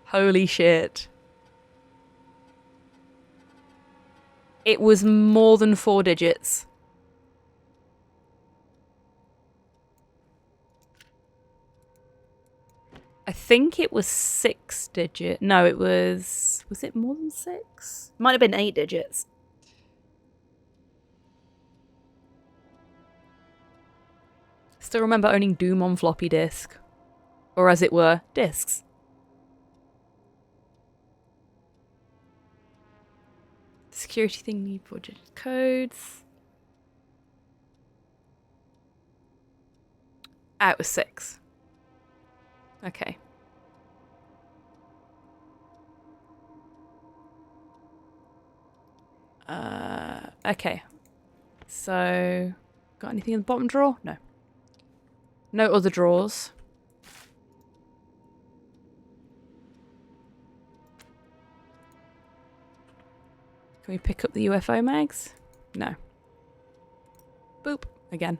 Holy shit. It was more than 4 digits. I think it was 6 digit. No, it was it more than 6? Might have been 8 digits. Still remember owning Doom on floppy disk. Or as it were, discs. Security thing, need 4-digit codes. Ah, it was 6. Okay. Okay. So, got anything in the bottom drawer? No. No other drawers. Can we pick up the UFO mags? No. Boop. Again.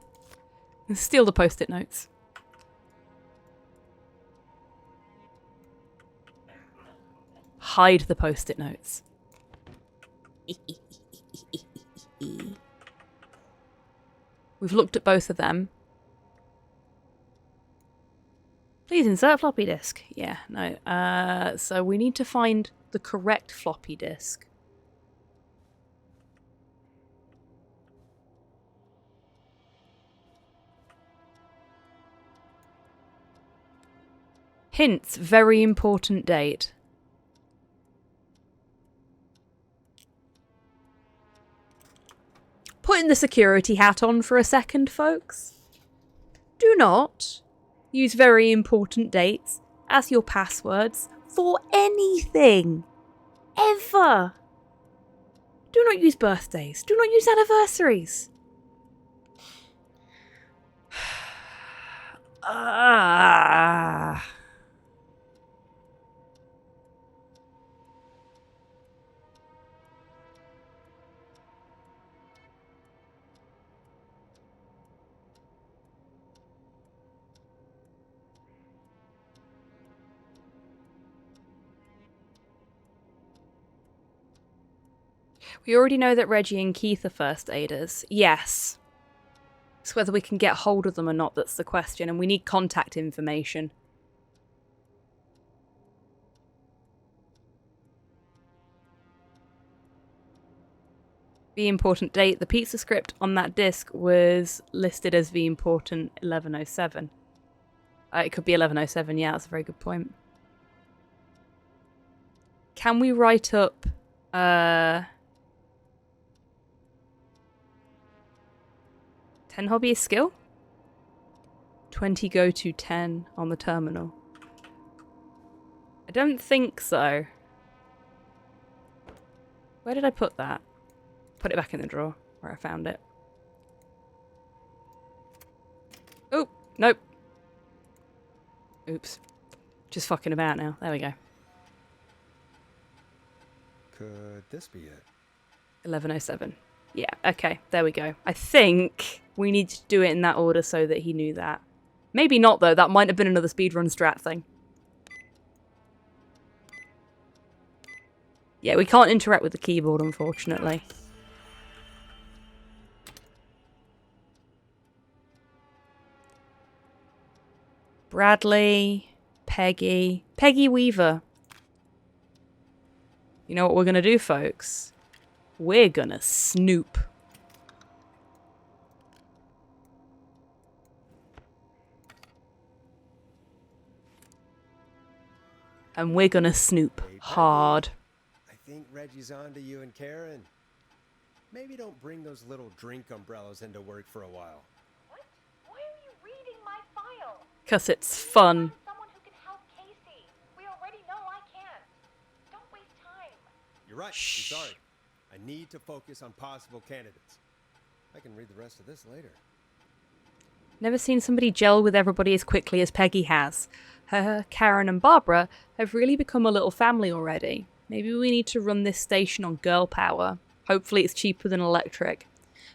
And steal the post-it notes. Hide the post-it notes. We've looked at both of them. Please insert floppy disk. Yeah, no. So we need to find the correct floppy disk. Hints, very important date. Putting the security hat on for a second, folks. Do not use very important dates as your passwords for anything. Ever. Do not use birthdays. Do not use anniversaries. We already know that Reggie and Keith are first aiders. Yes. It's whether we can get hold of them or not that's the question, and we need contact information. The important date. The pizza script on that disc was listed as the important 1107. It could be 1107, yeah, that's a very good point. Can we write up 10 hobbyist skill? 20 go to 10 on the terminal. I don't think so. Where did I put that? Put it back in the drawer where I found it. Oh, nope. Oops. Just fucking about now. There we go. Could this be it? 1107. Yeah, okay, there we go. I think we need to do it in that order so that he knew that. Maybe not, though. That might have been another speedrun strat thing. Yeah, we can't interact with the keyboard, unfortunately. Bradley, Peggy Weaver. You know what we're going to do, folks? We're gonna snoop. And we're gonna snoop hard. I think Reggie's on to you and Karen. Maybe don't bring those little drink umbrellas into work for a while. What? Why are you reading my file? 'Cause it's fun. Someone who can help Casey. We already know I can't. Don't waste time. You're right. Shh. I'm sorry. I need to focus on possible candidates. I can read the rest of this later. Never seen somebody gel with everybody as quickly as Peggy has. Her, Karen and Barbara have really become a little family already. Maybe we need to run this station on girl power. Hopefully it's cheaper than electric.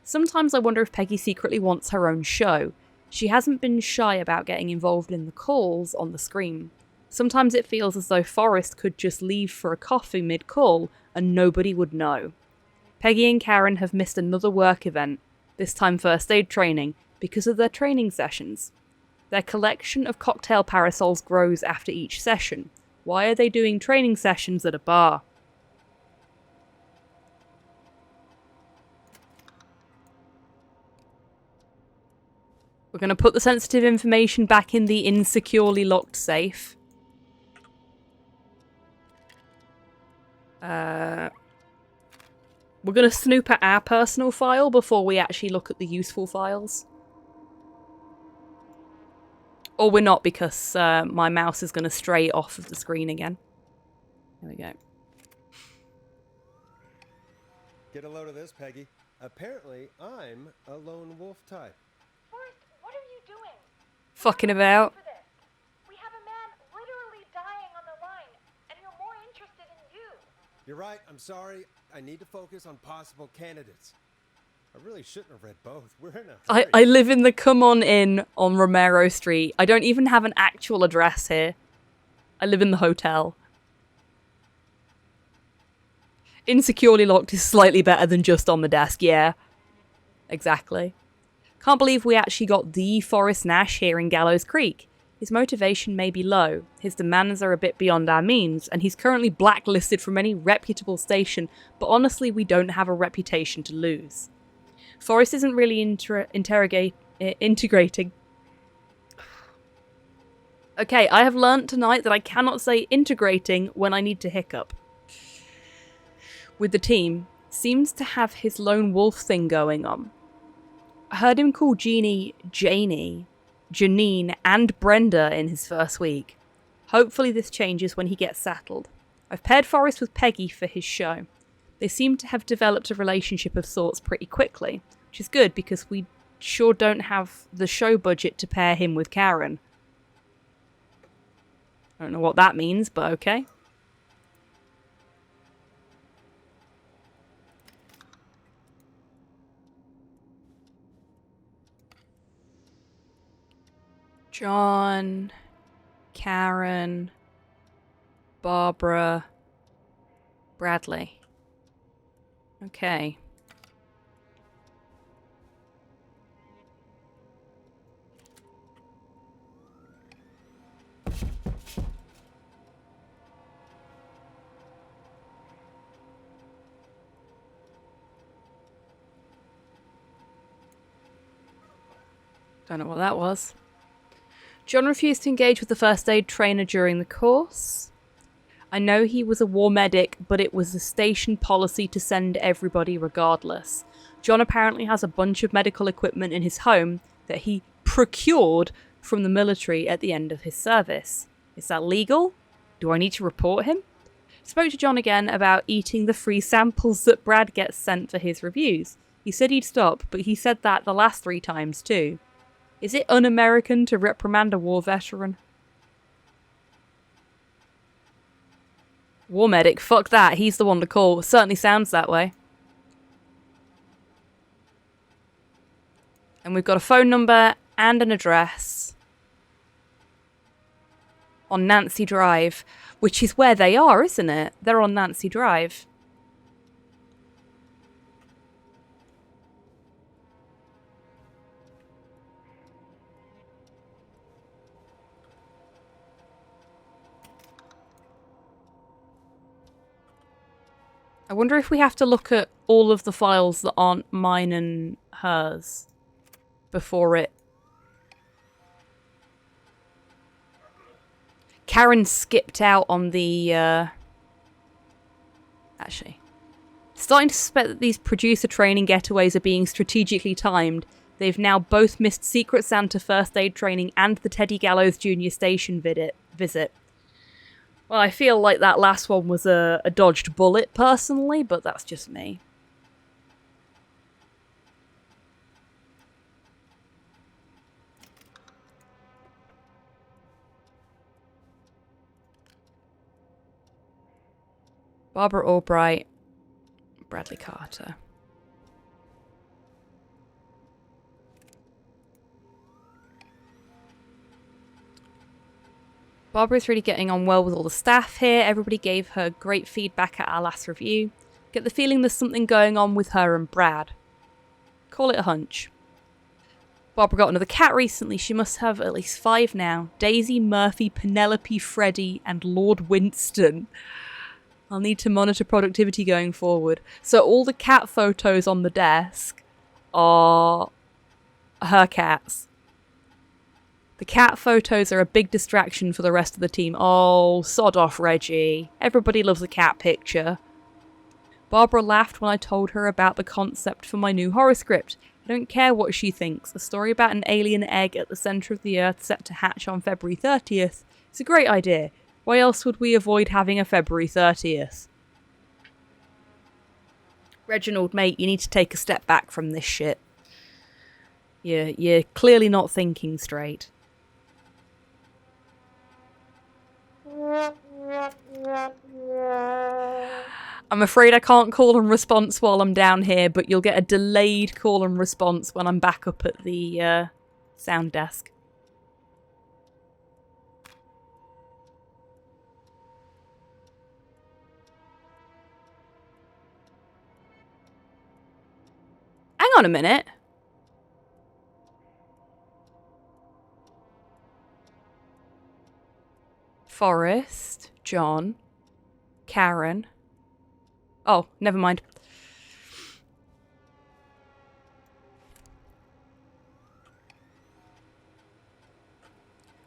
Sometimes I wonder if Peggy secretly wants her own show. She hasn't been shy about getting involved in the calls on the screen. Sometimes it feels as though Forrest could just leave for a coffee mid-call and nobody would know. Peggy and Karen have missed another work event, this time first aid training, because of their training sessions. Their collection of cocktail parasols grows after each session. Why are they doing training sessions at a bar? We're going to put the sensitive information back in the insecurely locked safe. We're going to snoop at our personal file before we actually look at the useful files. Or we're not, because my mouse is going to stray off of the screen again. There we go. Get a load of this, Peggy. Apparently, I'm a lone wolf type. Forrest, what are you doing? Fucking about. We have a man literally dying on the line, and you're more interested in you. You're right. I'm sorry. I need to focus on possible candidates. I really shouldn't have read both. We're in a hurry. I live in the Come On Inn on Romero Street. I don't even have an actual address here. I live in the hotel. Insecurely locked is slightly better than just on the desk, yeah. Exactly. Can't believe we actually got the Forrest Nash here in Gallows Creek. His motivation may be low, his demands are a bit beyond our means, and he's currently blacklisted from any reputable station, but honestly we don't have a reputation to lose. Forrest isn't really integrating. Okay, I have learnt tonight that I cannot say integrating when I need to hiccup. With the team, seems to have his lone wolf thing going on. I heard him call Jeannie, Janie, Janine, and Brenda in his first week. Hopefully this changes when he gets settled. I've paired Forrest with Peggy for his show. They seem to have developed a relationship of sorts pretty quickly, which is good because we sure don't have the show budget to pair him with Karen. I don't know what that means, but okay. John, Karen, Barbara, Bradley. Okay. Don't know what that was. John refused to engage with the first aid trainer during the course. I know he was a war medic, but it was the station policy to send everybody regardless. John apparently has a bunch of medical equipment in his home that he procured from the military at the end of his service. Is that legal? Do I need to report him? Spoke to John again about eating the free samples that Brad gets sent for his reviews. He said he'd stop, but he said that the last 3 times too. Is it un-American to reprimand a war veteran? War medic, fuck that, he's the one to call. Certainly sounds that way. And we've got a phone number and an address on Nancy Drive, which is where they are, isn't it? They're on Nancy Drive. I wonder if we have to look at all of the files that aren't mine and hers before it... Karen skipped out on the... Actually. Starting to suspect that these producer training getaways are being strategically timed. They've now both missed Secret Santa first aid training and the Teddy Gallows Jr. station visit. Well, I feel like that last one was a dodged bullet, personally, but that's just me. Barbara Albright, Bradley Carter. Barbara's really getting on well with all the staff here. Everybody gave her great feedback at our last review. Get the feeling there's something going on with her and Brad. Call it a hunch. Barbara got another cat recently. She must have at least 5 now. Daisy, Murphy, Penelope, Freddie, and Lord Winston. I'll need to monitor productivity going forward. So all the cat photos on the desk are her cats. The cat photos are a big distraction for the rest of the team. Oh, sod off, Reggie. Everybody loves a cat picture. Barbara laughed when I told her about the concept for my new horror script. I don't care what she thinks. A story about an alien egg at the centre of the Earth set to hatch on February 30th. It's a great idea. Why else would we avoid having a February 30th? Reginald, mate, you need to take a step back from this shit. You're clearly not thinking straight. I'm afraid I can't call and response while I'm down here, but you'll get a delayed call and response when I'm back up at the sound desk. Hang on a minute. Forrest, John, Karen. Oh, never mind.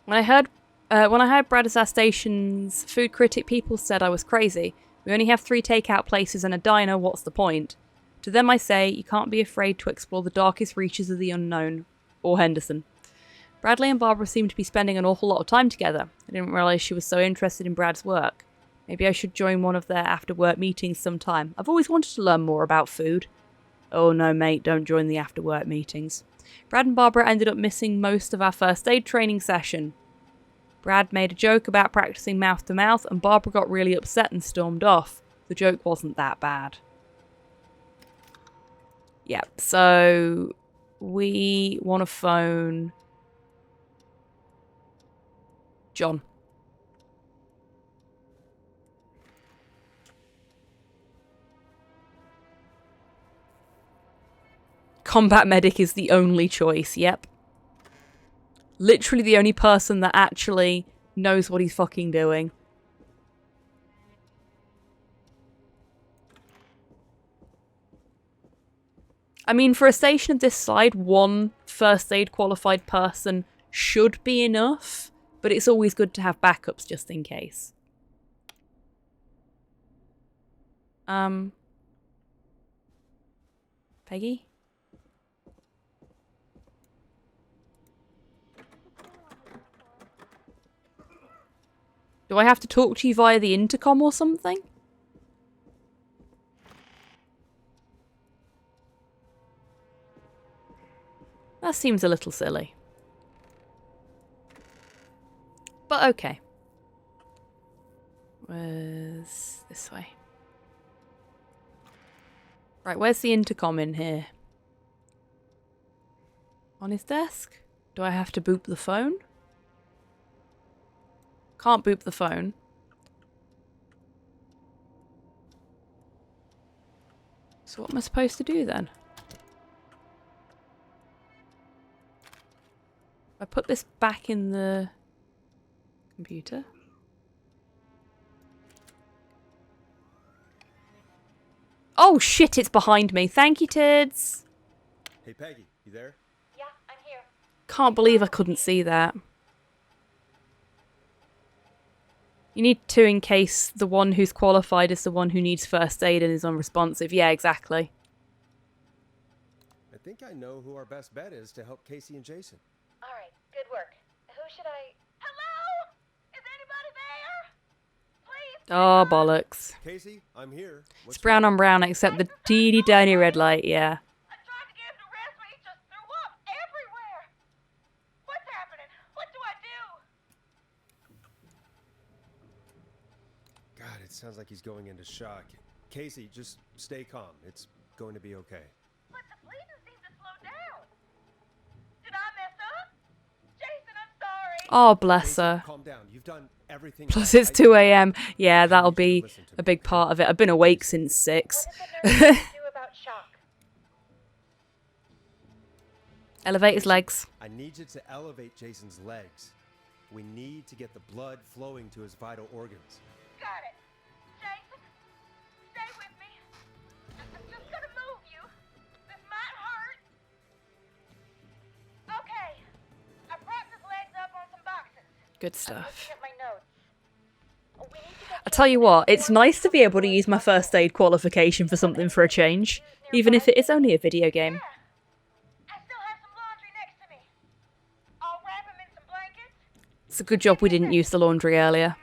When I heard Bradazar Station's food critic, people said I was crazy. We only have 3 takeout places and a diner, what's the point? To them I say, you can't be afraid to explore the darkest reaches of the unknown. Or Henderson. Bradley and Barbara seem to be spending an awful lot of time together. I didn't realise she was so interested in Brad's work. Maybe I should join one of their after-work meetings sometime. I've always wanted to learn more about food. Oh no, mate, don't join the after-work meetings. Brad and Barbara ended up missing most of our first aid training session. Brad made a joke about practicing mouth-to-mouth, and Barbara got really upset and stormed off. The joke wasn't that bad. Yeah, so we want to phone John. Combat medic is the only choice, yep. Literally the only person that actually knows what he's fucking doing. I mean, for a station of this side, 1 first aid qualified person should be enough, but it's always good to have backups just in case. Peggy? Do I have to talk to you via the intercom or something? That seems a little silly. But okay. Where's this way? Right, where's the intercom in here? On his desk? Do I have to boop the phone? Can't boop the phone. So what am I supposed to do then? I put this back in the computer. Oh shit, it's behind me. Thank you, Tids. Hey Peggy, you there? Yeah, I'm here. Can't believe I couldn't see that. You need 2 in case the one who's qualified is the one who needs first aid and is unresponsive. Yeah, exactly. I think I know who our best bet is to help Casey and Jason. All right, good work. Who should I... Hello? Is anybody there? Please? Oh, bollocks. Casey, I'm here. It's brown on brown except the teeny tiny red light, yeah. I tried to get him to rest, but he just threw up everywhere. What's happening? What do I do? God, it sounds like he's going into shock. Casey, just stay calm. It's going to be okay. But the bleeding seems to slow down. Did I mess up? Jason, I'm sorry. Oh, bless her. Calm down. You've done everything. Plus it's 2 a.m. Yeah, that'll be a big part of it. I've been awake since 6. What does the nurse do about shock? Elevate his legs. I need you to elevate Jason's legs. We need to get the blood flowing to his vital organs. Got it. Jason, stay with me. I'm just gonna move you. This might hurt. Okay. I propped his legs up on some boxes. Good stuff. Get my notes. We need to get I tell you what, it's nice to be able to use my first aid qualification for something for a change, even if it is only a video game. I still have some laundry next to me. I'll wrap him in some blankets. It's a good job we didn't use the laundry earlier.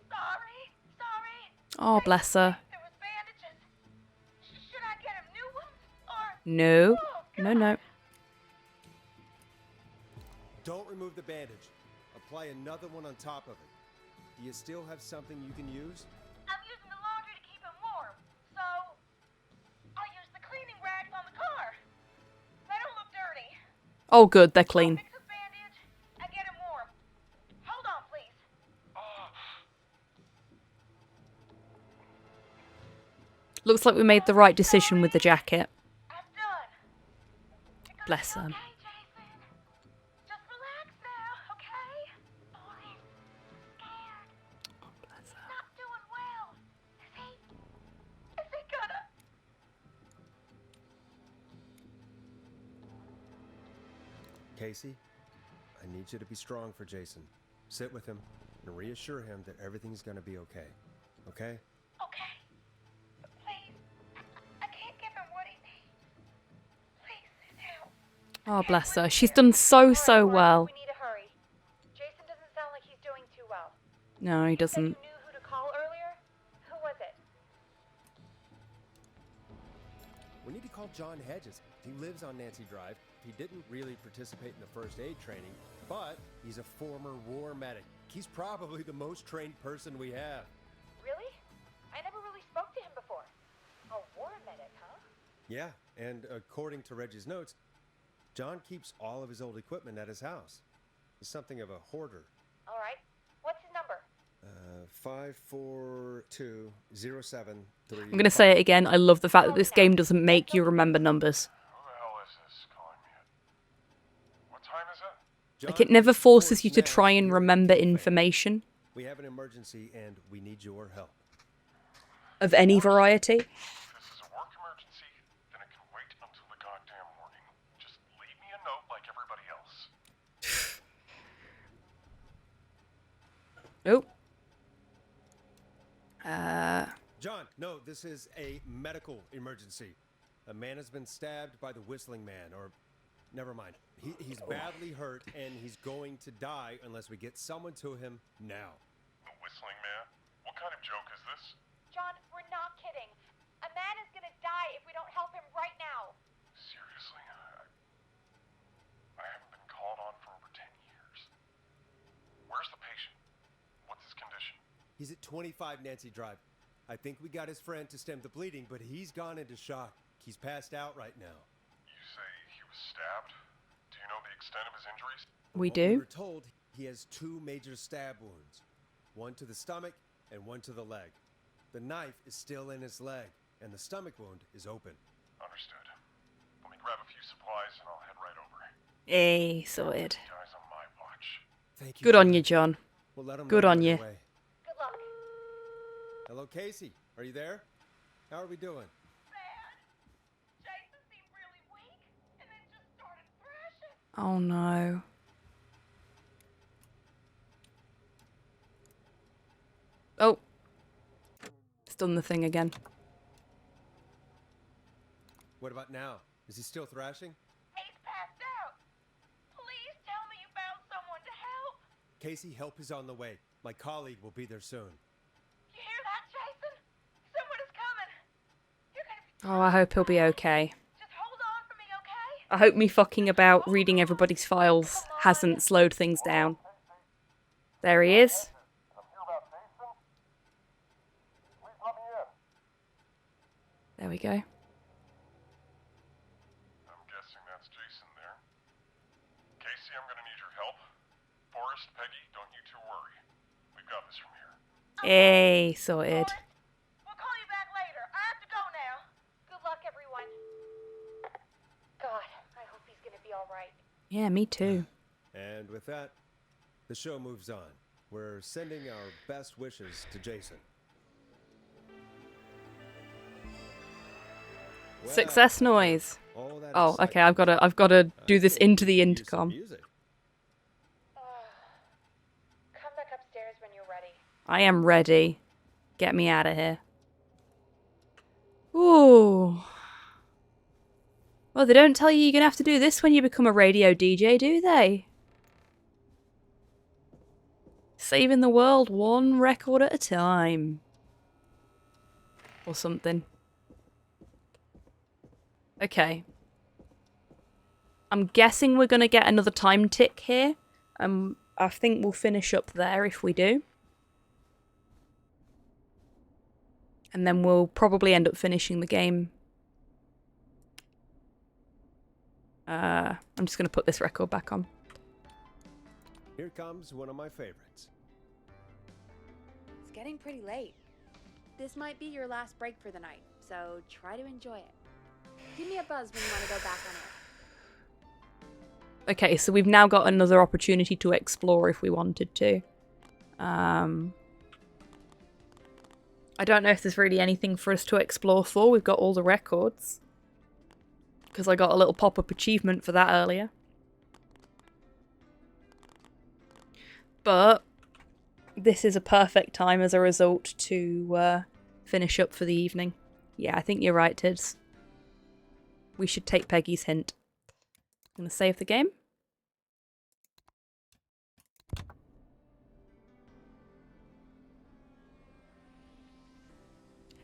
Sorry. Oh, bless her. There was bandages. No. No, no. Don't remove the bandage. Apply another one on top of it. Do you still have something you can use? I'm using the laundry to keep him warm, so I'll use the cleaning rags on the car. They don't look dirty. Oh, good. They're clean. Fix his bandage and get him warm. Hold on, please. Looks like we made the right decision with the jacket. Bless him. Casey, I need you to be strong for Jason. Sit with him and reassure him that everything's gonna be okay. Okay? Okay. Please. I can't give him what he needs. Please sit down. Oh, bless her. She's done so well. We need to hurry. Jason doesn't sound like he's doing too well. No, he doesn't. You knew who to call earlier? Who was it? We need to call John Hedges. He lives on Nancy Drive. He didn't really participate in the first aid training, but he's a former war medic. He's probably the most trained person we have. Really? I never really spoke to him before. A war medic, huh? Yeah, and according to Reggie's notes, John keeps all of his old equipment at his house. He's something of a hoarder. All right. What's his number? 54207. I'm going to say it again. I love the fact that this game doesn't make you remember numbers. Like, it never forces you to try and remember information. We have an emergency and we need your help. Of any variety. If this is a work emergency, then it can wait until the goddamn morning. Just leave me a note like everybody else. Oh. John, no, this is a medical emergency. A man has been stabbed by the Whistling Man, or never mind. He's badly hurt and he's going to die unless we get someone to him now. The Whistling Man? What kind of joke is this? John, we're not kidding. A man is gonna die if we don't help him right now. Seriously? I haven't been called on for over 10 years. Where's the patient? What's his condition? He's at 25 Nancy Drive. I think we got his friend to stem the bleeding, but he's gone into shock. He's passed out right now. You say he was stabbed? Do you know the extent of his injuries? We We do. were told he has 2 major stab wounds. One to the stomach and one to the leg. The knife is still in his leg, and the stomach wound is open. Understood. Let me grab a few supplies and I'll head right over. Hey, sorted. Guys on my watch. Thank you. Good on you, John. We'll let him Good know on right you. away. Good luck. Hello, Casey. Are you there? How are we doing? Jason seemed really weak and then just started thrashing. Oh, no. Oh. It's done the thing again. What about now? Is he still thrashing? He's passed out. Please tell me you found someone to help. Casey, help is on the way. My colleague will be there soon. You hear that, Jason? Someone is coming. You're gonna be Oh, I hope he'll be okay. just hold on for me, okay? I hope me fucking about reading everybody's files hasn't slowed things down. There he is. There we go. I'm guessing that's Jason there. Casey, I'm gonna need your help. Forrest, Peggy, don't you two worry. We've got this from here. Hey, sorted. We'll call you back later. I have to go now. Good luck, everyone. God, I hope he's gonna be all right. Yeah, me too. And with that, the show moves on. We're sending our best wishes to Jason. Well, Success noise. all that Oh, excitement. okay. I've got to do this into the Use some intercom. music. Come back upstairs when you're ready. I am ready. Get me out of here. Ooh. Well, they don't tell you you're gonna have to do this when you become a radio DJ, do they? Saving the world one record at a time. Or something. Okay. I'm guessing we're going to get another time tick here. I think we'll finish up there if we do. And then we'll probably end up finishing the game. I'm just going to put this record back on. Here comes one of my favorites. It's getting pretty late. This might be your last break for the night, so try to enjoy it. Give me a buzz when you want to go back on it. Okay, so we've now got another opportunity to explore if we wanted to. I don't know if there's really anything for us to explore for. We've got all the records. Because I got a little pop-up achievement for that earlier. But this is a perfect time as a result to finish up for the evening. Yeah, I think you're right, Tids. We should take Peggy's hint. I'm going to save the game.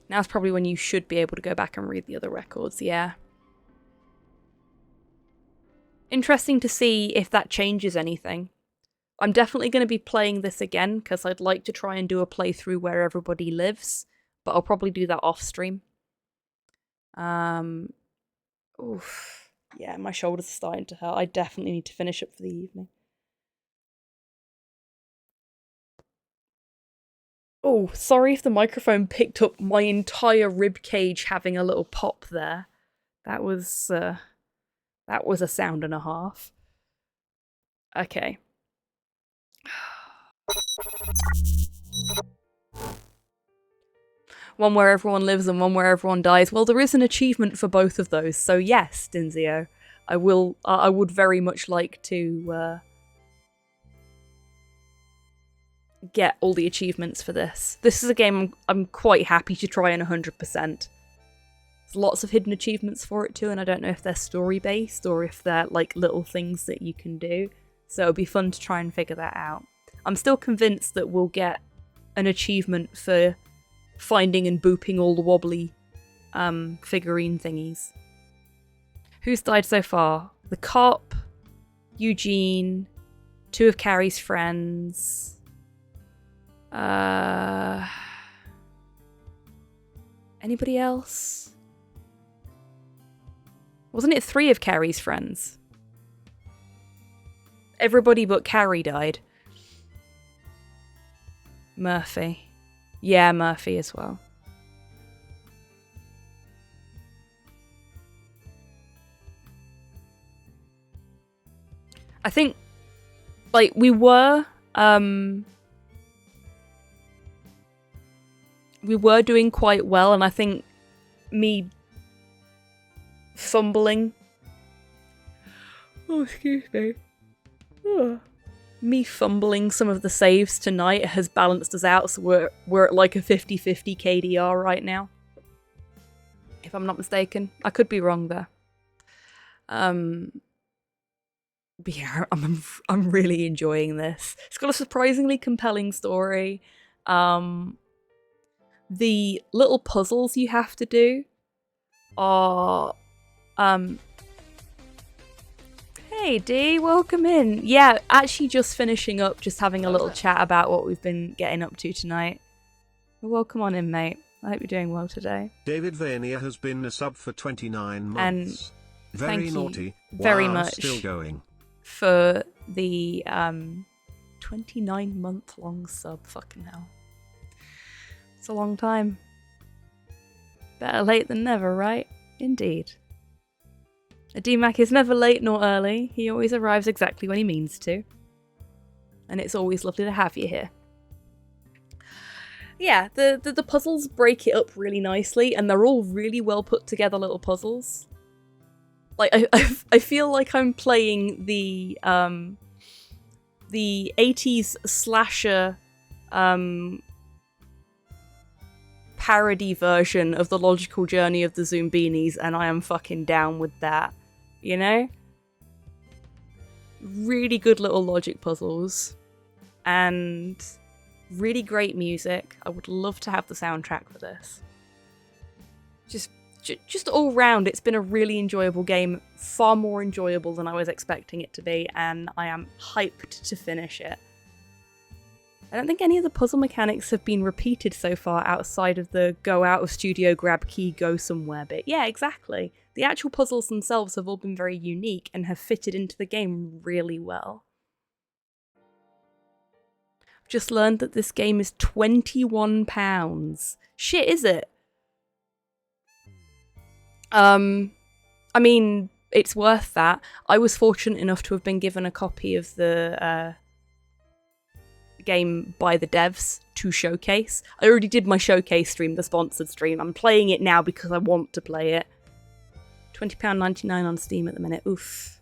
Now's probably when you should be able to go back and read the other records, yeah. Interesting to see if that changes anything. I'm definitely going to be playing this again because I'd like to try and do a playthrough where everybody lives, but I'll probably do that off stream. Oof. Yeah, my shoulders are starting to hurt. I definitely need to finish up for the evening. Oh, sorry if the microphone picked up my entire rib cage having a little pop there. That was a sound and a half. Okay. One where everyone lives and one where everyone dies. Well, there is an achievement for both of those, so yes, Dinzio. I would very much like to get all the achievements for this. This is a game I'm quite happy to try in 100%. There's lots of hidden achievements for it too, and I don't know if they're story-based or if they're like little things that you can do. So it'll be fun to try and figure that out. I'm still convinced that we'll get an achievement for finding and booping all the wobbly figurine thingies. Who's died so far? The cop, Eugene, 2 of Carrie's friends. Anybody else? Wasn't it 3 of Carrie's friends? Everybody but Carrie died. Murphy. Yeah, Murphy as well. I think, like, we were doing quite well, and I think me fumbling. Oh, excuse me. Me fumbling some of the saves tonight has balanced us out, so we're at like a 50-50 KDR right now. If I'm not mistaken. I could be wrong there. But yeah, I'm really enjoying this. It's got a surprisingly compelling story. The little puzzles you have to do are Hey Dee, welcome in. Yeah, actually just finishing up, just having a little chat about what we've been getting up to tonight. Welcome on in, mate. I hope you're doing well today. David Vania has been a sub for 29 months. And very thank naughty. You very wow, much still going. For the 29-month long sub. Fucking hell. It's a long time. Better late than never, right? Indeed. A DMAC is never late nor early. He always arrives exactly when he means to. And it's always lovely to have you here. Yeah, the puzzles break it up really nicely, and they're all really well put together little puzzles. Like, I feel like I'm playing the 80s slasher parody version of The Logical Journey of the Zoombinis, and I am fucking down with that. You know? Really good little logic puzzles. And really great music. I would love to have the soundtrack for this. Just just all round, it's been a really enjoyable game, far more enjoyable than I was expecting it to be, and I am hyped to finish it. I don't think any of the puzzle mechanics have been repeated so far outside of the go out of studio, grab key, go somewhere bit. Yeah, exactly. The actual puzzles themselves have all been very unique and have fitted into the game really well. I've just learned that this game is £21. Shit, is it? I mean, it's worth that. I was fortunate enough to have been given a copy of the game by the devs to showcase. I already did my showcase stream, the sponsored stream. I'm playing it now because I want to play it. £20.99 on Steam at the minute. Oof.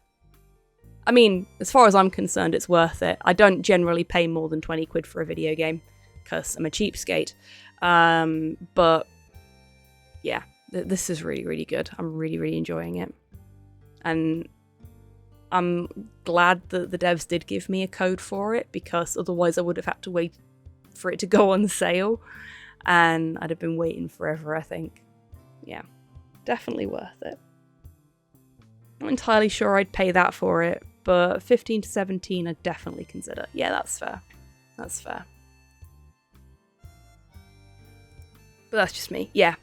I mean, as far as I'm concerned, it's worth it. I don't generally pay more than 20 quid for a video game because I'm a cheapskate. But yeah, this is really, really good. I'm really, really enjoying it. And I'm glad that the devs did give me a code for it, because otherwise I would have had to wait for it to go on sale, and I'd have been waiting forever, I think. Yeah, definitely worth it. Not entirely sure I'd pay that for it, but 15 to 17 I'd definitely consider. Yeah, that's fair. That's fair. But that's just me. Yeah.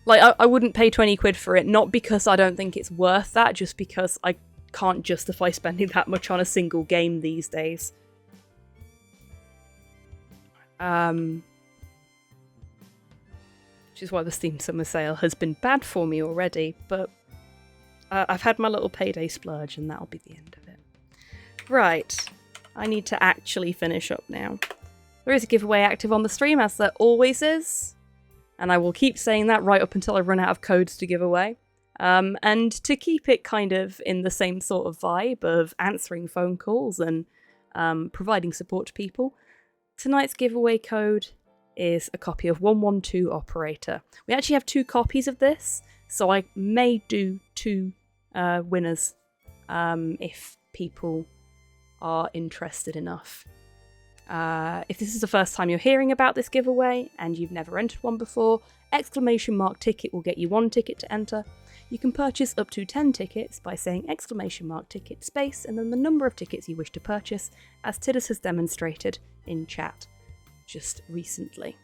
Like, I wouldn't pay 20 quid for it, not because I don't think it's worth that, just because I can't justify spending that much on a single game these days. Which is why the Steam Summer Sale has been bad for me already, but I've had my little payday splurge and that'll be the end of it. Right, I need to actually finish up now. There is a giveaway active on the stream, as there always is, and I will keep saying that right up until I run out of codes to give away. And to keep it kind of in the same sort of vibe of answering phone calls and providing support to people, tonight's giveaway code is a copy of 112 Operator. We actually have 2 copies of this, so I may do 2 winners if people are interested enough. If this is the first time you're hearing about this giveaway and you've never entered one before, !ticket will get you 1 ticket to enter. You can purchase up to 10 tickets by saying !ticket space and then the number of tickets you wish to purchase, as Tidders has demonstrated in chat just recently.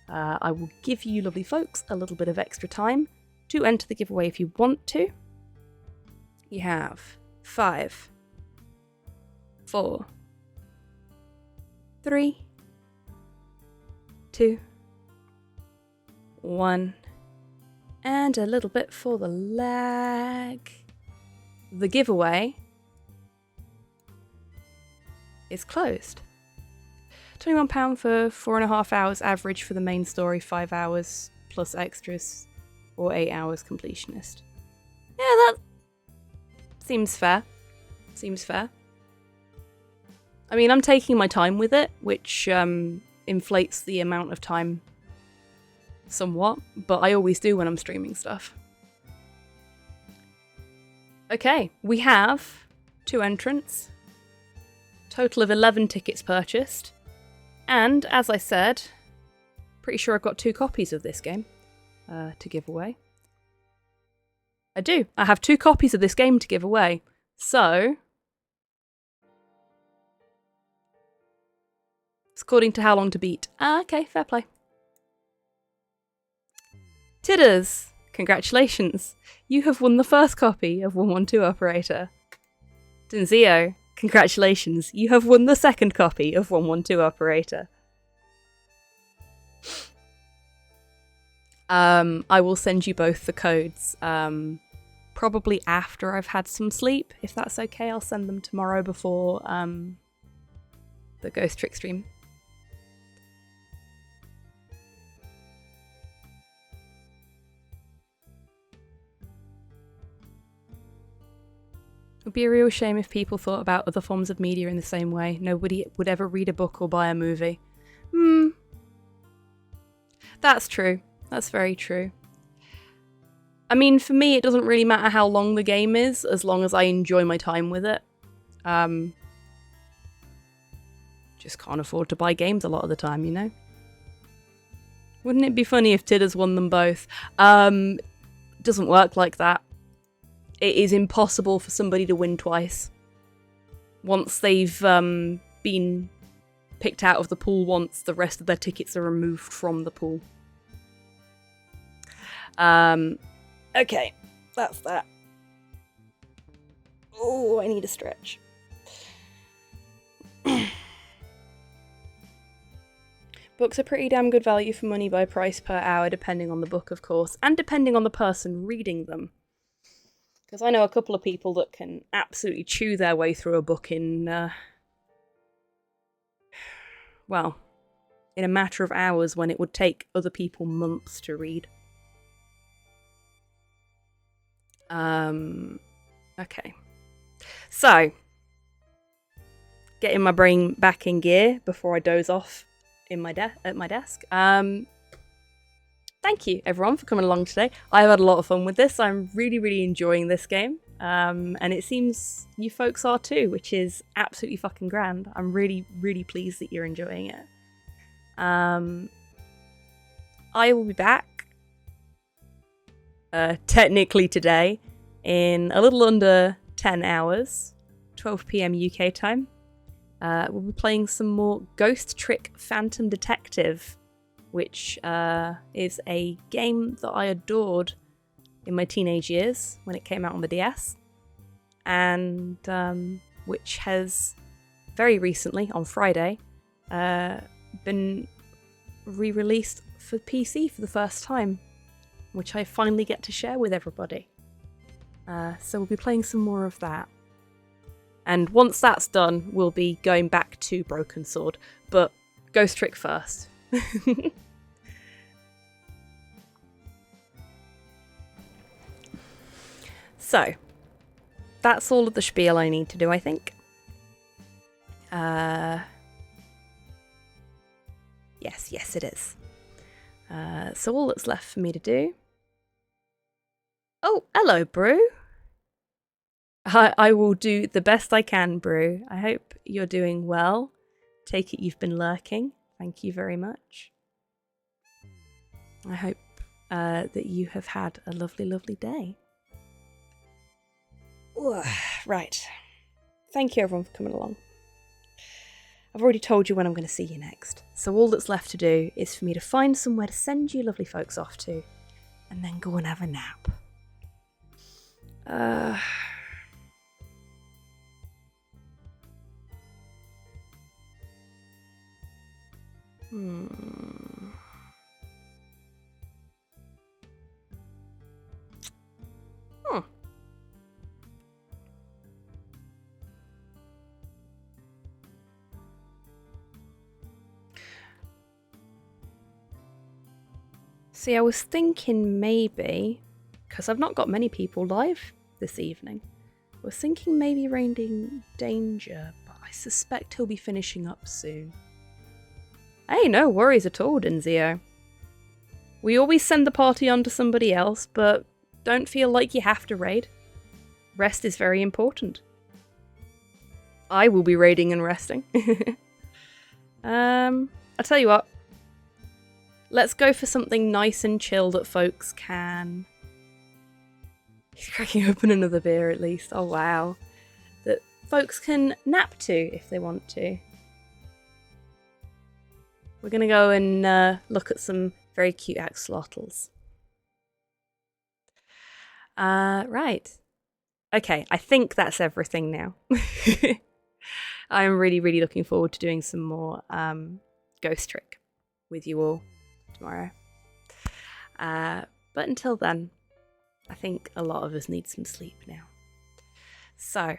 I will give you lovely folks a little bit of extra time to enter the giveaway if you want to. You have 5, 4, 3, 2, 1, and a little bit for the lag. The giveaway is closed. £21 for 4.5 hours average for the main story, 5 hours plus extras, or 8 hours completionist. Yeah, that seems fair. Seems fair. I mean, I'm taking my time with it, which inflates the amount of time somewhat, but I always do when I'm streaming stuff. Okay, we have 2 entrants, total of 11 tickets purchased, and as I said, pretty sure I've got 2 copies of this game to give away. I do. I have 2 copies of this game to give away, so it's according to how long to beat. Okay, fair play. Tidders, congratulations. You have won the first copy of 112 Operator. Denzio, congratulations. You have won the second copy of 112 Operator. I will send you both the codes, probably after I've had some sleep. If that's okay, I'll send them tomorrow before the Ghost Trick stream. It would be a real shame if people thought about other forms of media in the same way. Nobody would ever read a book or buy a movie. That's true. That's very true. I mean, for me, it doesn't really matter how long the game is, as long as I enjoy my time with it. Just can't afford to buy games a lot of the time, you know? Wouldn't it be funny if Tidders won them both? doesn't work like that. It is impossible for somebody to win twice. Once they've been picked out of the pool once, the rest of their tickets are removed from the pool. Okay, that's that. Oh, I need a stretch. Books are pretty damn good value for money by price per hour, depending on the book, of course, and depending on the person reading them. Because I know a couple of people that can absolutely chew their way through a book in, well, in a matter of hours when it would take other people months to read. Okay. So, getting my brain back in gear before I doze off in my at my desk. Thank you everyone for coming along today. I've had a lot of fun with this. I'm really enjoying this game. And it seems you folks are too, which is absolutely fucking grand. I'm really pleased that you're enjoying it. I will be back technically today in a little under 10 hours, 12 PM UK time. We'll be playing some more Ghost Trick Phantom Detective, which is a game that I adored in my teenage years when it came out on the DS, and which has very recently, on Friday, been re-released for PC for the first time, which I finally get to share with everybody. So we'll be playing some more of that. And once that's done, we'll be going back to Broken Sword. But Ghost Trick first. So, that's all of the spiel I need to do, I think. Yes, it is. So all that's left for me to do... Oh, hello, Brew. I will do the best I can, Brew. I hope you're doing well. Take it you've been lurking. Thank you very much. I hope that you have had a lovely day. Right. Thank you everyone for coming along. I've already told you when I'm going to see you next. So all that's left to do is for me to find somewhere to send you lovely folks off to, and then go and have a nap. See, I was thinking maybe, because I've not got many people live this evening, I was thinking maybe Raining Danger, but I suspect he'll be finishing up soon. Hey, no worries at all, Denzio. We always send the party on to somebody else, but don't feel like you have to raid. Rest is very important. I will be raiding and resting. I'll tell you what. Let's go for something nice and chill that folks can... He's cracking open another beer at least. Oh wow. That folks can nap to if they want to. We're going to go and look at some very cute axolotls. Right. Okay, I think that's everything now. I'm really looking forward to doing some more Ghost Trick with you all tomorrow. But until then, I think a lot of us need some sleep now. So,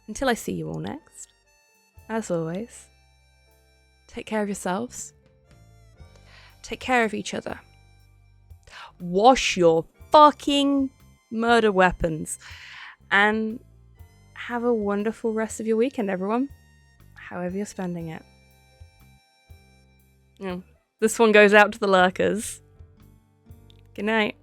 until I see you all next, as always, take care of yourselves. Take care of each other. Wash your fucking murder weapons. And have a wonderful rest of your weekend, everyone. However you're spending it. This one goes out to the lurkers. Good night.